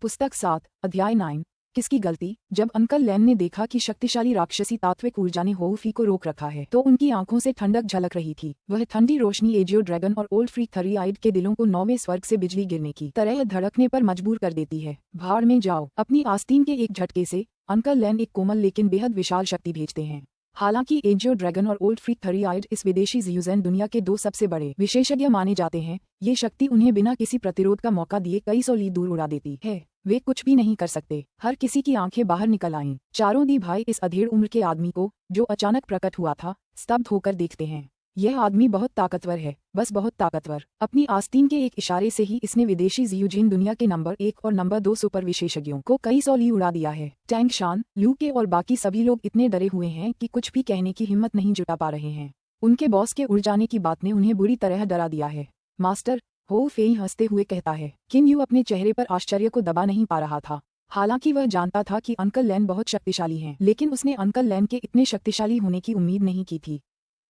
पुस्तक 7, अध्याय 9। किसकी गलती? जब अंकल लैन ने देखा कि शक्तिशाली राक्षसी तात्विक ऊर्जा ने होऊफी को रोक रखा है तो उनकी आंखों से ठंडक झलक रही थी। वह ठंडी रोशनी एजियो ड्रैगन और ओल्ड फ्रीक थरी आइड के दिलों को 9वें स्वर्ग से बिजली गिरने की तरह धड़कने पर मजबूर कर देती है। भाड़ में जाओ। अपनी आस्तीन के एक झटके से अंकल लैन एक कोमल लेकिन बेहद विशाल शक्ति भेजते हैं। हालांकि एजियो ड्रैगन और ओल्ड फ्रीक थरी आइड इस विदेशी ज़्यूज़ेन दुनिया के 2 सबसे बड़े विशेषज्ञ माने जाते हैं, ये शक्ति उन्हें बिना किसी प्रतिरोध का मौका दिए कई सौ लील दूर उड़ा देती है। वे कुछ भी नहीं कर सकते। हर किसी की आंखें बाहर निकल आईं। चारों दी भाई इस अधेड़ उम्र के आदमी को, जो अचानक प्रकट हुआ था, स्तब्ध होकर देखते हैं। यह आदमी बहुत ताकतवर है, बस बहुत ताकतवर। अपनी आस्तीन के एक इशारे से ही इसने विदेशी ज़्यूजीन दुनिया के नंबर 1 और नंबर 2 सुपर विशेषज्ञों को कई सौ ली उड़ा दिया है। टैंग शान, लू के और बाकी सभी लोग इतने डरे हुए हैं कि कुछ भी कहने की हिम्मत नहीं जुटा पा रहे हैं। उनके बॉस के उड़ जाने की बात ने उन्हें बुरी तरह डरा दिया है। मास्टर, हो फेई हंसते हुए कहता है। किन यू अपने चेहरे पर आश्चर्य को दबा नहीं पा रहा था। हालांकि वह जानता था कि अंकल लैन बहुत शक्तिशाली हैं, लेकिन उसने अंकल लैन के इतने शक्तिशाली होने की उम्मीद नहीं की थी।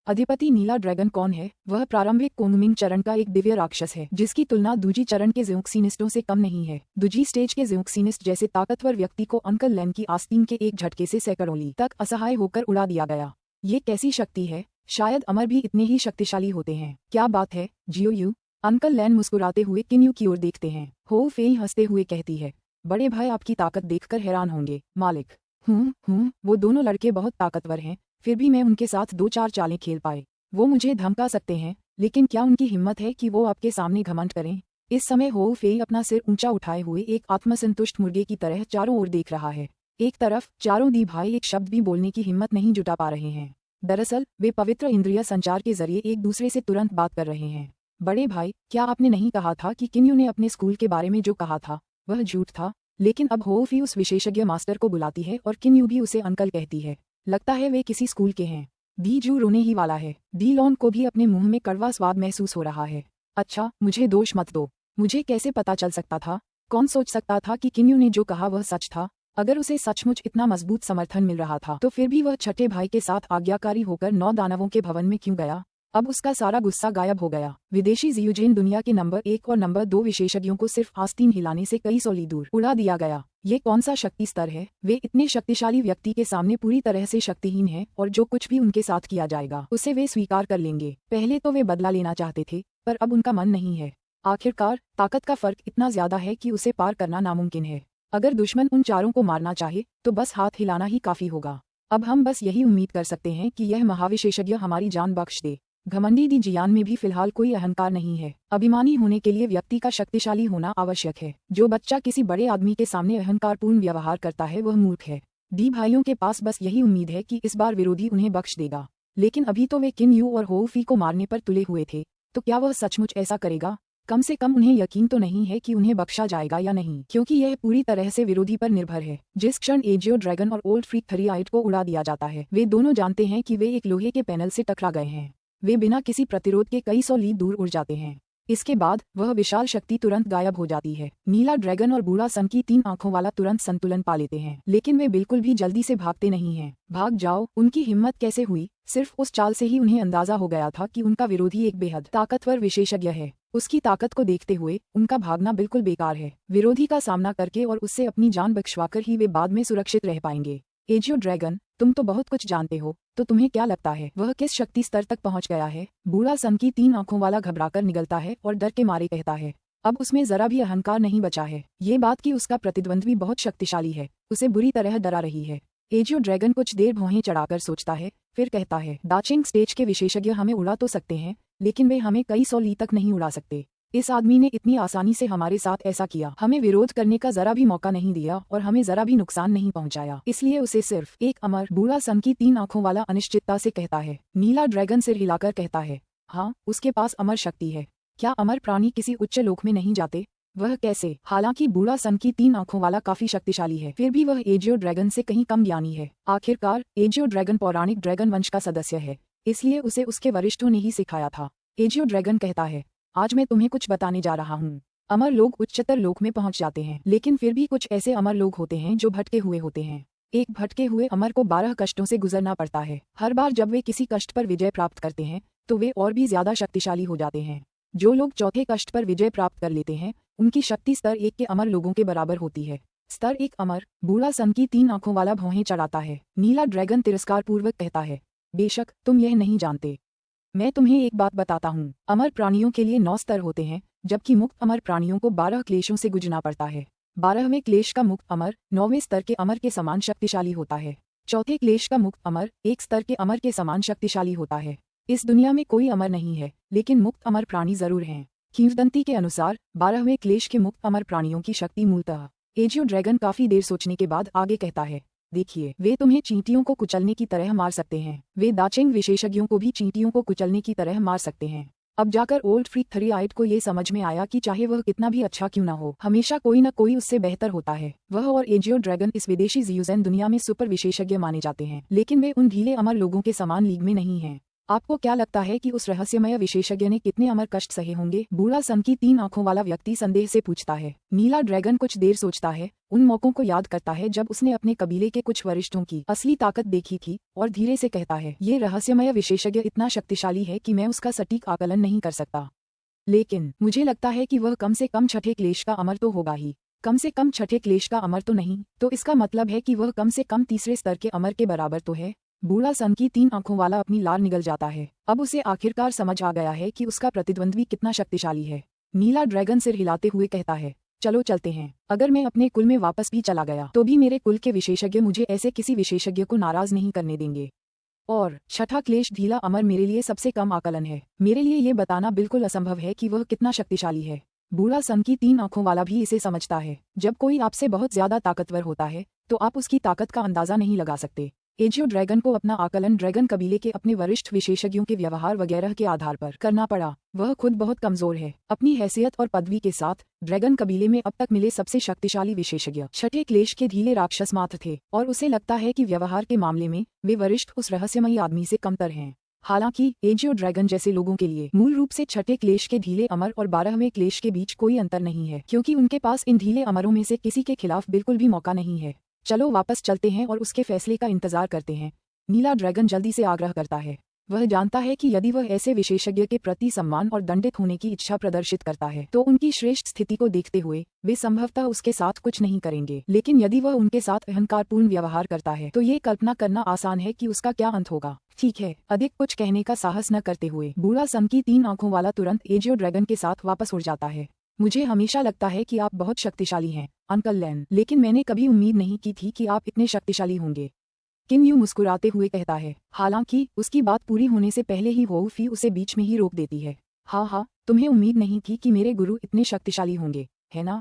अधिपति नीला ड्रैगन कौन है? वह प्रारंभिक कोंगमिंग चरण का एक दिव्य राक्षस है, जिसकी तुलना दूजी चरण के ज़्यूक्सिनिस्टों से कम नहीं है। दूजी स्टेज के ज़्यूक्सिनिस्ट जैसे ताकतवर व्यक्ति को अंकल लैन की आस्तीन के एक झटके से सैकड़ों ली तक असहाय होकर उड़ा दिया गया। ये कैसी शक्ति है? शायद अमर भी इतने ही शक्तिशाली होते हैं। क्या बात है, जियो यू? अंकल लैन मुस्कुराते हुए किन यू की ओर देखते हैं। हो फेई हंसते हुए कहती है, बड़े भाई आपकी ताकत देखकर हैरान होंगे, मालिक। वो दोनों लड़के बहुत ताकतवर हैं, फिर भी मैं उनके साथ 2-4 चालें खेल पाए। वो मुझे धमका सकते हैं, लेकिन क्या उनकी हिम्मत है कि वो आपके सामने घमंड करें? इस समय हो फेई अपना सिर ऊंचा उठाए हुए एक आत्मसंतुष्ट मुर्गे की तरह चारों ओर देख रहा है। एक तरफ चारों दी भाई एक शब्द भी बोलने की हिम्मत नहीं जुटा पा रहे हैं। दरअसल वे पवित्र इंद्रिय संचार के जरिए एक दूसरे से तुरंत बात कर रहे हैं। बड़े भाई, क्या आपने नहीं कहा था कि किन्यू ने अपने स्कूल के बारे में जो कहा था वह झूठ था? लेकिन अब होफी उस विशेषज्ञ मास्टर को बुलाती है और किन्यू भी उसे अंकल कहती है। लगता है वे किसी स्कूल के हैं। दी जू रोने ही वाला है। दी लॉन को भी अपने मुंह में कड़वा स्वाद महसूस हो रहा है। अच्छा, मुझे दोष मत दो। मुझे कैसे पता चल सकता था? कौन सोच सकता था कि किन्यू ने जो कहा वह सच था? अगर उसे सचमुच इतना मजबूत समर्थन मिल रहा था तो फिर भी वह छठे भाई के साथ आज्ञाकारी होकर 9 दानवों के भवन में क्यों गया? अब उसका सारा गुस्सा गायब हो गया। विदेशी ज़्यूजीन दुनिया के नंबर 1 और नंबर 2 विशेषज्ञों को सिर्फ आस्तीन हिलाने से कई सौ ली दूर उड़ा दिया गया। ये कौन सा शक्ति स्तर है? वे इतने शक्तिशाली व्यक्ति के सामने पूरी तरह से शक्तिहीन हैं और जो कुछ भी उनके साथ किया जाएगा उसे वे स्वीकार कर लेंगे। पहले तो वे बदला लेना चाहते थे, पर अब उनका मन नहीं है। आखिरकार ताकत का फर्क इतना ज्यादा है कि उसे पार करना नामुमकिन है। अगर दुश्मन उन चारों को मारना चाहे तो बस हाथ हिलाना ही काफी होगा। अब हम बस यही उम्मीद कर सकते हैं कि यह महाविशेषज्ञ हमारी जान बख्श दे। घमंडी दी जियान में भी फिलहाल कोई अहंकार नहीं है। अभिमानी होने के लिए व्यक्ति का शक्तिशाली होना आवश्यक है। जो बच्चा किसी बड़े आदमी के सामने अहंकारपूर्ण व्यवहार करता है वह मूर्ख है। दी भाइयों के पास बस यही उम्मीद है कि इस बार विरोधी उन्हें बख्श देगा। लेकिन अभी तो वे किन यू और होफी को मारने पर तुले हुए थे, तो क्या वह सचमुच ऐसा करेगा? कम से कम उन्हें यकीन तो नहीं है कि उन्हें बख्शा जाएगा या नहीं, क्योंकि यह पूरी तरह से विरोधी पर निर्भर है। जिस क्षण एजियो ड्रैगन और ओल्ड फ्रीक थरी आइड को उड़ा दिया जाता है वे दोनों जानते हैं कि वे एक लोहे के पैनल से टकरा गए हैं। वे बिना किसी प्रतिरोध के कई सौ लील दूर उड़ जाते हैं। इसके बाद वह विशाल शक्ति तुरंत गायब हो जाती है। नीला ड्रैगन और बूढ़ा सन की 3 आंखों वाला तुरंत संतुलन पा लेते हैं, लेकिन वे बिल्कुल भी जल्दी से भागते नहीं हैं। भाग जाओ, उनकी हिम्मत कैसे हुई? सिर्फ उस चाल से ही उन्हें अंदाजा हो गया था कि उनका विरोधी एक बेहद ताकतवर विशेषज्ञ है। उसकी ताकत को देखते हुए उनका भागना बिल्कुल बेकार है। विरोधी का सामना करके और उससे अपनी जान बख्शवाकर ही वे बाद में सुरक्षित रह पाएंगे। एजियो ड्रैगन, तुम तो बहुत कुछ जानते हो, तो तुम्हें क्या लगता है वह किस शक्ति स्तर तक पहुंच गया है? बूढ़ा सन की 3 आंखों वाला घबराकर निगलता है और डर के मारे कहता है। अब उसमें जरा भी अहंकार नहीं बचा है। ये बात कि उसका प्रतिद्वंद्वी बहुत शक्तिशाली है उसे बुरी तरह डरा रही है। एजियो ड्रैगन कुछ देर भौहें चढ़ाकर सोचता है, फिर कहता है, दाचिंग स्टेज के विशेषज्ञ हमें उड़ा तो सकते हैं, लेकिन वे हमें कई सौ ली तक नहीं उड़ा सकते। इस आदमी ने इतनी आसानी से हमारे साथ ऐसा किया, हमें विरोध करने का जरा भी मौका नहीं दिया और हमें जरा भी नुकसान नहीं पहुंचाया। इसलिए उसे सिर्फ एक अमर बूढ़ा सन की 3 आंखों वाला अनिश्चितता से कहता है। नीला ड्रैगन सिर हिलाकर कहता है, हाँ, उसके पास अमर शक्ति है। क्या अमर प्राणी किसी उच्च लोक में नहीं जाते? वह कैसे? हालांकि बूढ़ा सन की 3 आंखों वाला काफी शक्तिशाली है, फिर भी वह एजियो ड्रैगन से कहीं कम ज्ञानी है। आखिरकार एजियो ड्रैगन पौराणिक ड्रैगन वंश का सदस्य है, इसलिए उसे उसके वरिष्ठों ने ही सिखाया था। एजियो ड्रैगन कहता है, आज मैं तुम्हें कुछ बताने जा रहा हूँ। अमर लोग उच्चतर लोक में पहुंच जाते हैं, लेकिन फिर भी कुछ ऐसे अमर लोग होते हैं जो भटके हुए होते हैं। एक भटके हुए अमर को 12 कष्टों से गुजरना पड़ता है। हर बार जब वे किसी कष्ट पर विजय प्राप्त करते हैं तो वे और भी ज्यादा शक्तिशाली हो जाते हैं। जो लोग चौथे कष्ट पर विजय प्राप्त कर लेते हैं उनकी शक्ति स्तर 1 के अमर लोगों के बराबर होती है। स्तर 1 अमर। बूढ़ा सन की 3 आंखों वाला भौहें चढ़ाता है। नीला ड्रैगन तिरस्कारपूर्वक कहता है, बेशक तुम यह नहीं जानते। मैं तुम्हें एक बात बताता हूँ, अमर प्राणियों के लिए 9 स्तर होते हैं, जबकि मुक्त अमर प्राणियों को 12 क्लेशों से गुजरना पड़ता है। 12वें क्लेश का मुक्त अमर 9वें स्तर के अमर के समान शक्तिशाली होता है। चौथे क्लेश का मुक्त अमर 1 स्तर के अमर के समान शक्तिशाली होता है। इस दुनिया में कोई अमर नहीं है, लेकिन मुक्त अमर प्राणी जरूर हैं। किंवदंती के अनुसार 12वें क्लेश के मुक्त अमर प्राणियों की शक्ति मूलतः। एजियो ड्रैगन काफी देर सोचने के बाद आगे कहता है, देखिए, वे तुम्हें चींटियों को कुचलने की तरह मार सकते हैं। वे दाचिंग विशेषज्ञों को भी चींटियों को कुचलने की तरह मार सकते हैं। अब जाकर ओल्ड फ्रीक थरीआइट को ये समझ में आया कि चाहे वह कितना भी अच्छा क्यों न हो, हमेशा कोई न कोई उससे बेहतर होता है। वह और एजियो ड्रैगन इस विदेशी ज़्यूज़ेन दुनिया में सुपर विशेषज्ञ माने जाते हैं, लेकिन वे उन ढीले अमर लोगों के समान लीग में नहीं हैं। आपको क्या लगता है कि उस रहस्यमय विशेषज्ञ ने कितने अमर कष्ट सहे होंगे? बूढ़ा सन की 3 आंखों वाला व्यक्ति संदेह से पूछता है। नीला ड्रैगन कुछ देर सोचता है, उन मौकों को याद करता है जब उसने अपने कबीले के कुछ वरिष्ठों की असली ताकत देखी थी, और धीरे से कहता है, ये रहस्यमय विशेषज्ञ इतना शक्तिशाली है कि मैं उसका सटीक आकलन नहीं कर सकता, लेकिन मुझे लगता है कि वह कम से कम छठे क्लेश का अमर तो होगा ही। कम से कम छठे क्लेश का अमर तो नहीं, तो इसका मतलब है कि वह कम से कम तीसरे स्तर के अमर के बराबर तो है। बूढ़ा सन की 3 आंखों वाला अपनी लार निगल जाता है। अब उसे आखिरकार समझ आ गया है कि उसका प्रतिद्वंद्वी कितना शक्तिशाली है। नीला ड्रैगन सिर हिलाते हुए कहता है, चलो चलते हैं। अगर मैं अपने कुल में वापस भी चला गया तो भी मेरे कुल के विशेषज्ञ मुझे ऐसे किसी विशेषज्ञ को नाराज नहीं करने देंगे। और छठा क्लेश ढीला अमर मेरे लिए सबसे कम आकलन है। मेरे लिए ये बताना बिल्कुल असंभव है कि वह कितना शक्तिशाली है। बूढ़ा सन की 3 आंखों वाला भी इसे समझता है। जब कोई आपसे बहुत ज्यादा ताकतवर होता है तो आप उसकी ताकत का अंदाजा नहीं लगा सकते। एजियो ड्रैगन को अपना आकलन ड्रैगन कबीले के अपने वरिष्ठ विशेषज्ञों के व्यवहार वगैरह के आधार पर करना पड़ा। वह खुद बहुत कमजोर है। अपनी हैसियत और पदवी के साथ ड्रैगन कबीले में अब तक मिले सबसे शक्तिशाली विशेषज्ञ छठे क्लेश के ढीले राक्षस मात्र थे, और उसे लगता है कि व्यवहार के मामले में वे वरिष्ठ उस रहस्यमयी आदमी से कमतर हैं। हालांकि एजियो ड्रैगन जैसे लोगों के लिए मूल रूप से छठे क्लेश के ढीले अमर और 12वें क्लेश के बीच कोई अंतर नहीं है, क्योंकि उनके पास इन ढीले अमरों में से किसी के खिलाफ बिल्कुल भी मौका नहीं है। चलो वापस चलते हैं और उसके फैसले का इंतजार करते हैं। नीला ड्रैगन जल्दी से आग्रह करता है। वह जानता है कि यदि वह ऐसे विशेषज्ञ के प्रति सम्मान और दंडित होने की इच्छा प्रदर्शित करता है तो उनकी श्रेष्ठ स्थिति को देखते हुए वे संभवतः उसके साथ कुछ नहीं करेंगे, लेकिन यदि वह उनके साथ अहंकारपूर्ण व्यवहार करता है तो ये कल्पना करना आसान है कि उसका क्या अंत होगा। ठीक है, अधिक कुछ कहने का साहस न करते हुए बूढ़ा सन की 3 आंखों वाला तुरंत एजियो ड्रैगन के साथ वापस उड़ जाता है। मुझे हमेशा लगता है कि आप बहुत शक्तिशाली हैं, अंकल लैन, लेकिन मैंने कभी उम्मीद नहीं की थी कि आप इतने शक्तिशाली होंगे। किन यू मुस्कुराते हुए कहता है। हालांकि उसकी बात पूरी होने से पहले ही होऊफी उसे बीच में ही रोक देती है। हाँ, तुम्हें उम्मीद नहीं थी कि मेरे गुरु इतने शक्तिशाली होंगे, है ना?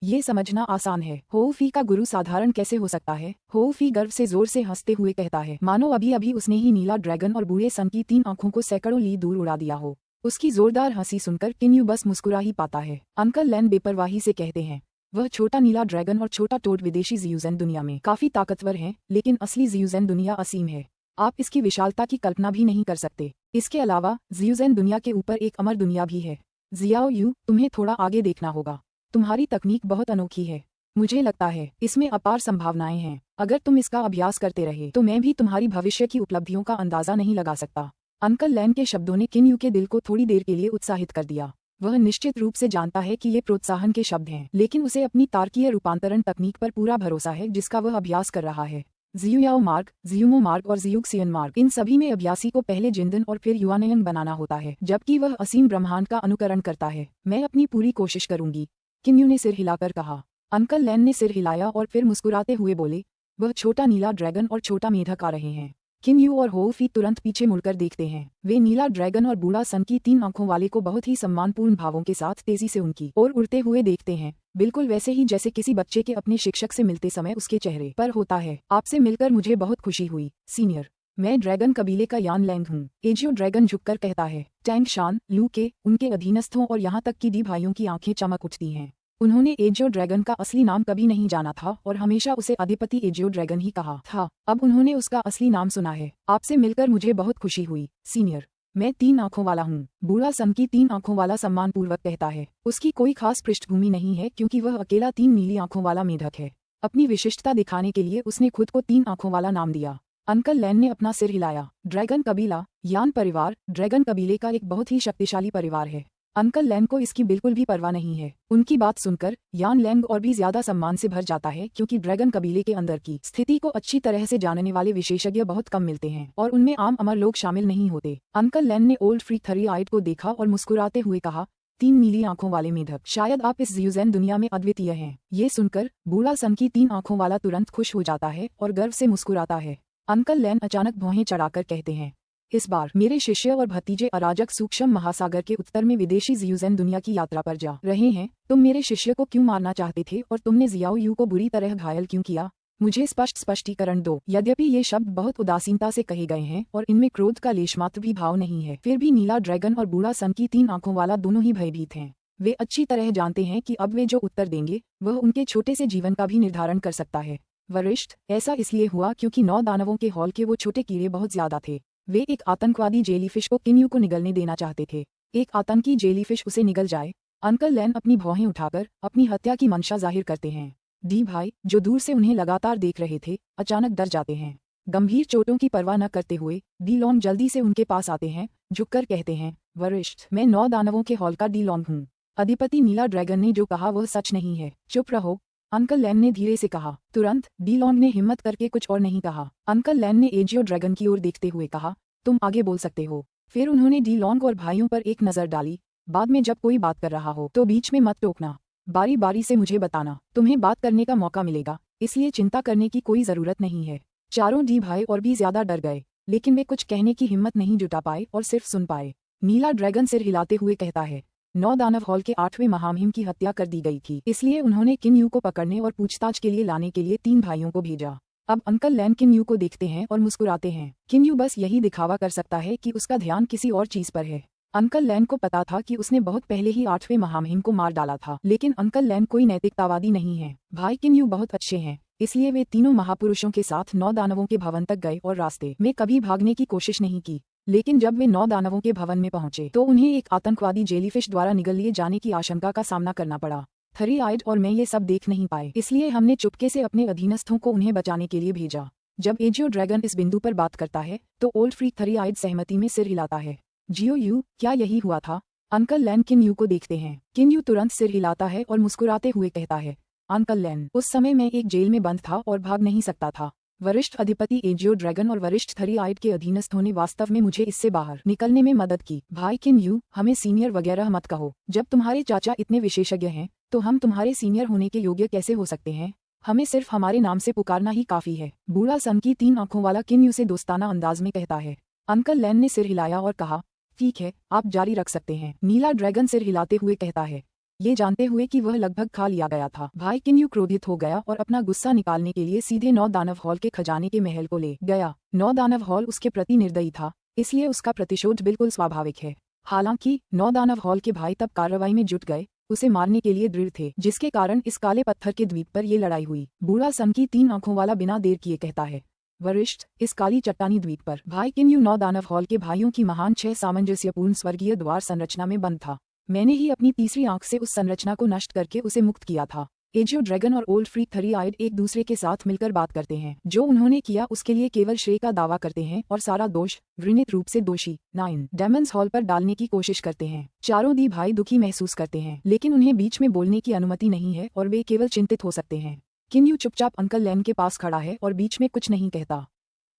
ये समझना आसान है। होऊफी का गुरु साधारण कैसे हो सकता है? होऊफी गर्व से जोर से हंसते हुए कहता है, मानो अभी अभी उसने ही नीला ड्रैगन और बूढ़े सन की 3 आंखों को सैकड़ों ली दूर उड़ा दिया हो। उसकी जोरदार हंसी सुनकर किन यू बस मुस्कुरा ही पाता है। अंकल लैन बेपरवाही से कहते हैं, वह छोटा नीला ड्रैगन और छोटा टोड विदेशी ज़्यूज़ेन दुनिया में काफी ताकतवर हैं, लेकिन असली ज़्यूज़ेन दुनिया असीम है। आप इसकी विशालता की कल्पना भी नहीं कर सकते। इसके अलावा ज़्यूज़ेन दुनिया के ऊपर एक अमर दुनिया भी है। जियाओ यू, तुम्हें थोड़ा आगे देखना होगा। तुम्हारी तकनीक बहुत अनोखी है। मुझे लगता है इसमें अपार संभावनाएं हैं। अगर तुम इसका अभ्यास करते रहे तो मैं भी तुम्हारी भविष्य की उपलब्धियों का अंदाजा नहीं लगा सकता। अंकल लैन के शब्दों ने किन यू के दिल को थोड़ी देर के लिए उत्साहित कर दिया। वह निश्चित रूप से जानता है कि ये प्रोत्साहन के शब्द हैं, लेकिन उसे अपनी तार्कीय रूपांतरण तकनीक पर पूरा भरोसा है जिसका वह अभ्यास कर रहा है। ज़ियुयाओ मार्ग, ज़ियुमो मार्ग और ज़ियुक्सियन मार्ग, इन सभी में अभ्यासी को पहले जिंदन और फिर युआनयन बनाना होता है, जबकि वह असीम ब्रह्मांड का अनुकरण करता है। मैं अपनी पूरी कोशिश करूंगी, किन्यू ने सिर हिलाकर कहा। अंकल लैन ने सिर हिलाया और फिर मुस्कुराते हुए बोले, वह छोटा नीला ड्रैगन और छोटा मेढक आ रहे हैं। किन यू और होऊफी तुरंत पीछे मुड़कर देखते हैं। वे नीला ड्रैगन और बूढ़ा सन की 3 आंखों वाले को बहुत ही सम्मानपूर्ण भावों के साथ तेजी से उनकी ओर उड़ते हुए देखते हैं, बिल्कुल वैसे ही जैसे किसी बच्चे के अपने शिक्षक से मिलते समय उसके चेहरे पर होता है। आपसे मिलकर मुझे बहुत खुशी हुई, सीनियर। मैं ड्रैगन कबीले का यान लैंग हूँ। एजियो ड्रैगन झुककर कहता है। टैंग शान, लू के, उनके अधीनस्थों और यहाँ तक कि डी भाइयों की आंखें चमक उठती हैं। उन्होंने एजियो ड्रैगन का असली नाम कभी नहीं जाना था और हमेशा उसे अधिपति एजियो ड्रैगन ही कहा था। अब उन्होंने उसका असली नाम सुना है। आपसे मिलकर मुझे बहुत खुशी हुई, सीनियर। मैं 3 आंखों वाला हूँ। बूढ़ा सन की 3 आंखों वाला सम्मानपूर्वक कहता है। उसकी कोई खास पृष्ठभूमि नहीं है क्योंकि वह अकेला 3 नीली आंखों वाला मेढक है। अपनी विशिष्टता दिखाने के लिए उसने खुद को 3 आंखों वाला नाम दिया। अंकल लैन ने अपना सिर हिलाया। ड्रैगन कबीला, यान परिवार ड्रैगन कबीले का एक बहुत ही शक्तिशाली परिवार है। अंकल लैन को इसकी बिल्कुल भी परवाह नहीं है। उनकी बात सुनकर यान लैंग और भी ज्यादा सम्मान से भर जाता है, क्योंकि ड्रैगन कबीले के अंदर की स्थिति को अच्छी तरह से जानने वाले विशेषज्ञ बहुत कम मिलते हैं और उनमें आम अमर लोग शामिल नहीं होते। अंकल लैन ने ओल्ड फ्री थरी आइट को देखा और मुस्कुराते हुए कहा, 3 नीली आंखों वाले मेढक, शायद आप इस ज़्यूज़ेन दुनिया में अद्वितीय हैं। ये सुनकर बूढ़ा सन की 3 आंखों वाला तुरंत खुश हो जाता है और गर्व से मुस्कुराता है। अंकल लैन अचानक भौहें चढ़ाकर कहते हैं, इस बार मेरे शिष्य और भतीजे अराजक सूक्ष्म महासागर के उत्तर में विदेशी ज़्यूज़ेन दुनिया की यात्रा पर जा रहे हैं। तुम मेरे शिष्य को क्यों मारना चाहते थे और तुमने जियाओ यू को बुरी तरह घायल क्यों किया? मुझे स्पष्टीकरण दो। यद्यपि ये शब्द बहुत उदासीनता से कहे गए हैं और इनमें क्रोध का लेशमात्र भी भाव नहीं है, फिर भी नीला ड्रैगन और बूढ़ा सन की 3 आंखों वाला दोनों ही भयभीत हैं। वे अच्छी तरह जानते हैं कि अब वे जो उत्तर देंगे वह उनके छोटे से जीवन का भी निर्धारण कर सकता है। वरिष्ठ, ऐसा इसलिए हुआ क्योंकि 9 दानवों के हॉल के वो छोटे कीड़े बहुत ज्यादा थे। वे एक आतंकवादी जेलीफिश को किन्यू को निगलने देना चाहते थे। एक आतंकी जेलीफिश उसे निगल जाए। अंकल लैन अपनी भौहें उठाकर अपनी हत्या की मंशा जाहिर करते हैं। डी भाई, जो दूर से उन्हें लगातार देख रहे थे, अचानक डर जाते हैं। गंभीर चोटों की परवाह न करते हुए डी लॉन्ग जल्दी से उनके पास आते हैं, झुककर कहते हैं, वरिष्ठ, मैं 9 दानवों के हॉल का डी लॉन्ग हूँ। अधिपति नीला ड्रैगन ने जो कहा वह सच नहीं है। चुप रहो, अंकल लैन ने धीरे से कहा। तुरंत डी लॉन्ग ने हिम्मत करके कुछ और नहीं कहा। अंकल लैन ने एजियो ड्रैगन की ओर देखते हुए कहा, तुम आगे बोल सकते हो। फिर उन्होंने डी लॉन्ग और भाइयों पर एक नजर डाली। बाद में जब कोई बात कर रहा हो तो बीच में मत टोकना। बारी बारी से मुझे बताना, तुम्हें बात करने का मौका मिलेगा, इसलिए चिंता करने की कोई जरूरत नहीं है। चारों डी भाई और भी ज्यादा डर गए, लेकिन वे कुछ कहने की हिम्मत नहीं जुटा पाए और सिर्फ सुन पाए। नीला ड्रैगन सिर हिलाते हुए कहता है, 9 दानव हॉल के 8वें महामहिम की हत्या कर दी गई थी, इसलिए उन्होंने किन्यू को पकड़ने और पूछताछ के लिए लाने के लिए 3 भाइयों को भेजा। अब अंकल लैन किन्यू को देखते हैं और मुस्कुराते हैं। किन्यू बस यही दिखावा कर सकता है कि उसका ध्यान किसी और चीज पर है। अंकल लैन को पता था कि उसने बहुत पहले ही 8वें महामहिम को मार डाला था, लेकिन अंकल लैन कोई नैतिकतावादी नहीं है। भाई किन्यू बहुत अच्छे हैं, इसलिए वे तीनों महापुरुषों के साथ 9 दानवों के भवन तक गए और रास्ते में कभी भागने की कोशिश नहीं की। लेकिन जब वे 9 दानवों के भवन में पहुंचे तो उन्हें एक आतंकवादी जेलीफिश द्वारा निगल लिए जाने की आशंका का सामना करना पड़ा। थरी आइड और मैं ये सब देख नहीं पाए, इसलिए हमने चुपके से अपने अधीनस्थों को उन्हें बचाने के लिए भेजा। जब एजियो ड्रैगन इस बिंदु पर बात करता है तो ओल्ड फ्री थरी आइड सहमति में सिर हिलाता है। जियो यू, क्या यही हुआ था? अंकल लैन किन्यू को देखते हैं। किन्यू तुरंत सिर हिलाता है और मुस्कुराते हुए कहता है, अंकल लैन, उस समय मैं एक जेल में बंद था और भाग नहीं सकता था। वरिष्ठ अधिपति एजियो ड्रैगन और वरिष्ठ थरी आइड के अधीनस्थों ने वास्तव में मुझे इससे बाहर निकलने में मदद की। भाई किन्यू, हमें सीनियर वगैरह मत कहो। जब तुम्हारे चाचा इतने विशेषज्ञ हैं तो हम तुम्हारे सीनियर होने के योग्य कैसे हो सकते हैं? हमें सिर्फ हमारे नाम से पुकारना ही काफी है। बूढ़ा सन की 3 आंखों वाला किन्यू से दोस्ताना अंदाज में कहता है। अंकल लैन ने सिर हिलाया और कहा, ठीक है, आप जारी रख सकते हैं। नीला ड्रैगन सिर हिलाते हुए कहता है, ये जानते हुए कि वह लगभग खा लिया गया था। भाई किन्यू क्रोधित हो गया और अपना गुस्सा निकालने के लिए सीधे 9 दानव हॉल के खजाने के महल को ले गया। 9 दानव हॉल उसके प्रति निर्दयी था, इसलिए उसका प्रतिशोध बिल्कुल स्वाभाविक है। हालांकि 9 दानव हॉल के भाई तब कार्रवाई में जुट गए, उसे मारने के लिए दृढ़ थे, जिसके कारण इस काले पत्थर के द्वीप पर ये लड़ाई हुई। बूढ़ा सन की 3 आंखों वाला बिना देर किए कहता है, वरिष्ठ, इस काली चट्टानी द्वीप पर भाई किन्यू 9 दानव हॉल के भाइयों की महान 6 सामंजस्यपूर्ण स्वर्गीय द्वार संरचना में बंद था। मैंने ही अपनी तीसरी आंख से उस संरचना को नष्ट करके उसे मुक्त किया था। एजियो ड्रैगन और ओल्ड फ्री थरी आइड एक दूसरे के साथ मिलकर बात करते हैं। जो उन्होंने किया उसके लिए केवल श्रेय का दावा करते हैं और सारा दोष घृणित रूप से दोषी 9 डेमन्स हॉल पर डालने की कोशिश करते हैं। चारों दी भाई दुखी महसूस करते हैं, लेकिन उन्हें बीच में बोलने की अनुमति नहीं है और वे केवल चिंतित हो सकते हैं। किन्यू चुपचाप अंकल लैन के पास खड़ा है और बीच में कुछ नहीं कहता।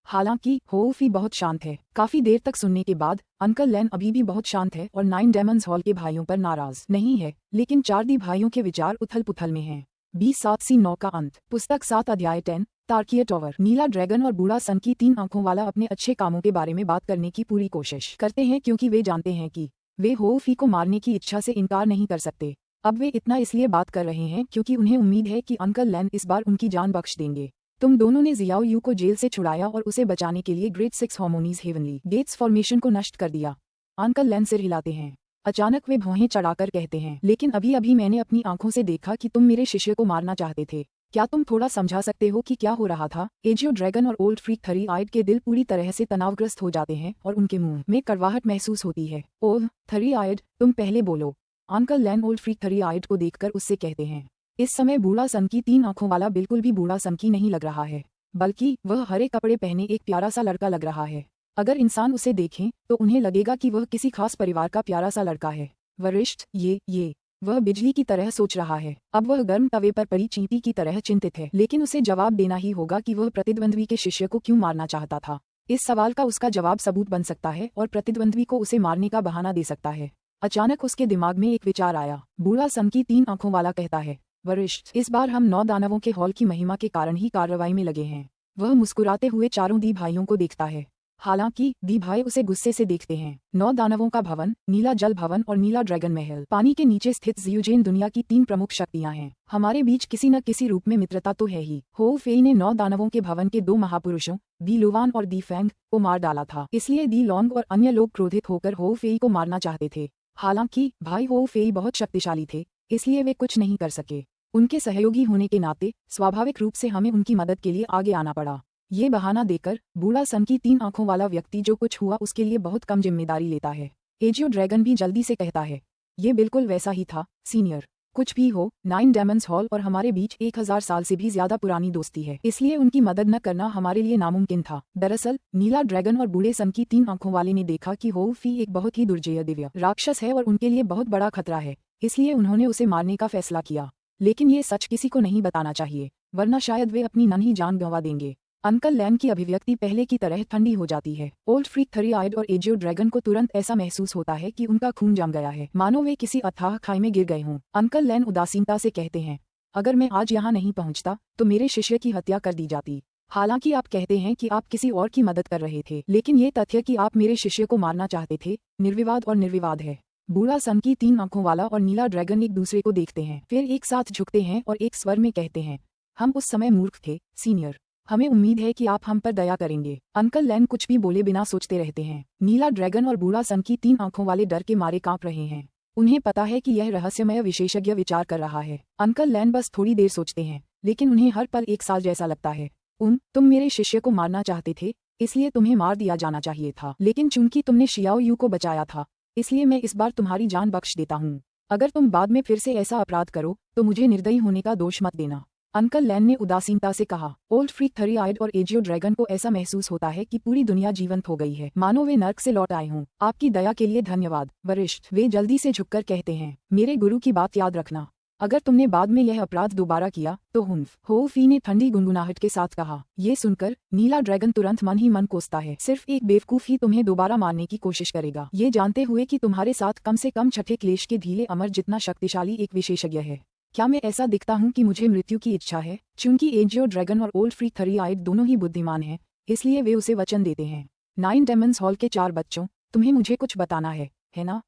हालांकि होफी बहुत शांत है। काफी देर तक सुनने के बाद अंकल लैन अभी भी बहुत शांत है और 9 डेमन्स हॉल के भाइयों पर नाराज नहीं है, लेकिन 4 दी भाइयों के विचार उथल पुथल में हैं। 20-7-9 का अंत। पुस्तक 7 अध्याय 10 तार्किया टॉवर। नीला ड्रैगन और बूढ़ा सन की 3 आंखों वाला अपने अच्छे कामों के बारे में बात करने की पूरी कोशिश करते हैं, क्योंकि वे जानते हैं कि वे होफी को मारने की इच्छा से इनकार नहीं कर सकते। अब वे इतना इसलिए बात कर रहे हैं क्योंकि उन्हें उम्मीद है कि अंकल लैन इस बार उनकी जान बख्श देंगे। तुम दोनों ने जियाओ यू को जेल से छुड़ाया और उसे बचाने के लिए ग्रेट 6 हार्मोनीज हेवनली गेट्स फॉर्मेशन को नष्ट कर दिया। अंकल लैन सिर हिलाते हैं। अचानक वे भौहें चढ़ाकर कहते हैं, लेकिन अभी अभी मैंने अपनी आंखों से देखा कि तुम मेरे शिष्य को मारना चाहते थे। क्या तुम थोड़ा समझा सकते हो कि क्या हो रहा था? एजियो ड्रैगन और ओल्ड फ्री थरी आइड के दिल पूरी तरह से तनावग्रस्त हो जाते हैं और उनके मुंह में कड़वाहट महसूस होती है। ओह थरी आइड, तुम पहले बोलो। अंकल लैन ओल्ड फ्री थरी आइड को देखकर उससे कहते हैं। इस समय बूढ़ा सन की 3 आंखों वाला बिल्कुल भी बूढ़ा सन की नहीं लग रहा है, बल्कि वह हरे कपड़े पहने एक प्यारा सा लड़का लग रहा है। अगर इंसान उसे देखें तो उन्हें लगेगा कि वह किसी खास परिवार का प्यारा सा लड़का है। वरिष्ठ, ये वह बिजली की तरह सोच रहा है। अब वह गर्म तवे पर पड़ी चींटी की तरह चिंतित है, लेकिन उसे जवाब देना ही होगा कि वह प्रतिद्वंद्वी के शिष्य को क्यों मारना चाहता था। इस सवाल का उसका जवाब सबूत बन सकता है और प्रतिद्वंद्वी को उसे मारने का बहाना दे सकता है। अचानक उसके दिमाग में एक विचार आया। बूढ़ा सन की 3 आंखों वाला कहता है, वरिष्ठ, इस बार हम 9 दानवों के हॉल की महिमा के कारण ही कार्रवाई में लगे हैं। वह मुस्कुराते हुए चारों दी भाइयों को देखता है। हालांकि दी भाई उसे गुस्से से देखते हैं। 9 दानवों का भवन, नीला जल भवन और नीला ड्रैगन महल, पानी के नीचे स्थित ज़ियुजेन दुनिया की 3 प्रमुख शक्तियां हैं। हमारे बीच किसी न किसी रूप में मित्रता तो है ही। हो फेई ने 9 दानवों के भवन के 2 महापुरुषों दी लुवान और दी फेंग को मार डाला था, इसलिए दी लोंग और अन्य लोग क्रोधित होकर हो फेई को मारना चाहते थे। हालांकि भाई हो फेई बहुत शक्तिशाली थे, इसलिए वे कुछ नहीं कर सके। उनके सहयोगी होने के नाते स्वाभाविक रूप से हमें उनकी मदद के लिए आगे आना पड़ा। ये बहाना देकर बूढ़ा सन की 3 आंखों वाला व्यक्ति जो कुछ हुआ उसके लिए बहुत कम जिम्मेदारी लेता है। एजियो ड्रैगन भी जल्दी से कहता है, ये बिल्कुल वैसा ही था सीनियर। कुछ भी हो, 9 डेमन्स हॉल और हमारे बीच 1000 साल से भी ज्यादा पुरानी दोस्ती है, इसलिए उनकी मदद न करना हमारे लिए नामुमकिन था। दरअसल नीला ड्रैगन और बूढ़े सन की 3 आंखों वाले ने देखा कि हो फी एक बहुत ही दुर्जय दिव्य राक्षस है और उनके लिए बहुत बड़ा खतरा है, इसलिए उन्होंने उसे मारने का फैसला किया। लेकिन ये सच किसी को नहीं बताना चाहिए, वरना शायद वे अपनी नन्ही जान गंवा देंगे। अंकल लैन की अभिव्यक्ति पहले की तरह ठंडी हो जाती है। ओल्ड फ्रीक थ्री आइड और एजियो ड्रैगन को तुरंत ऐसा महसूस होता है कि उनका खून जम गया है, मानो वे किसी अथाह खाई में गिर गए हों। अंकल लैन उदासीनता से कहते हैं, अगर मैं आज यहाँ नहीं पहुँचता तो मेरे शिष्य की हत्या कर दी जाती। हालांकि आप कहते हैं कि आप किसी और की मदद कर रहे थे, लेकिन ये तथ्य कि आप मेरे शिष्य को मारना चाहते थे निर्विवाद और निर्विवाद है। बूढ़ा सन की 3 आंखों वाला और नीला ड्रैगन एक दूसरे को देखते हैं, फिर एक साथ झुकते हैं और एक स्वर में कहते हैं, हम उस समय मूर्ख थे सीनियर। हमें उम्मीद है कि आप हम पर दया करेंगे। अंकल लैन कुछ भी बोले बिना सोचते रहते हैं। नीला ड्रैगन और बूढ़ा सन की 3 आंखों वाले डर के मारे कांप रहे हैं। उन्हें पता है कि यह रहस्यमय विशेषज्ञ विचार कर रहा है। अंकल लैन बस थोड़ी देर सोचते हैं, लेकिन उन्हें हर पल एक साल जैसा लगता है। तुम मेरे शिष्य को मारना चाहते थे, इसलिए तुम्हें मार दिया जाना चाहिए था, लेकिन चूंकि तुमने शियाओ यू को बचाया था, इसलिए मैं इस बार तुम्हारी जान बख्श देता हूँ। अगर तुम बाद में फिर से ऐसा अपराध करो तो मुझे निर्दयी होने का दोष मत देना। अंकल लैन ने उदासीनता से कहा। ओल्ड फ्रीक थ्री आइड और एजियो ड्रैगन को ऐसा महसूस होता है कि पूरी दुनिया जीवंत हो गई है, मानो वे नर्क से लौट आए हों। आपकी दया के लिए धन्यवाद वरिष्ठ, वे जल्दी से झुककर कहते हैं। मेरे गुरु की बात याद रखना, अगर तुमने बाद में यह अपराध दोबारा किया तो हो फी ने ठंडी गुनगुनाहट के साथ कहा। ये सुनकर नीला ड्रैगन तुरंत मन ही मन कोसता है, सिर्फ एक बेवकूफ ही तुम्हें दोबारा मारने की कोशिश करेगा, ये जानते हुए कि तुम्हारे साथ कम से कम छठे क्लेश के ढीले अमर जितना शक्तिशाली एक विशेषज्ञ है। क्या मैं ऐसा दिखता हूँ कि मुझे मृत्यु की इच्छा है? चूंकि एजियो ड्रैगन और ओल्ड फ्रीक थ्री आइड दोनों ही बुद्धिमान हैं, इसलिए वे उसे वचन देते हैं। 9 डेमन्स हॉल के 4 बच्चों, तुम्हें मुझे कुछ बताना है ना?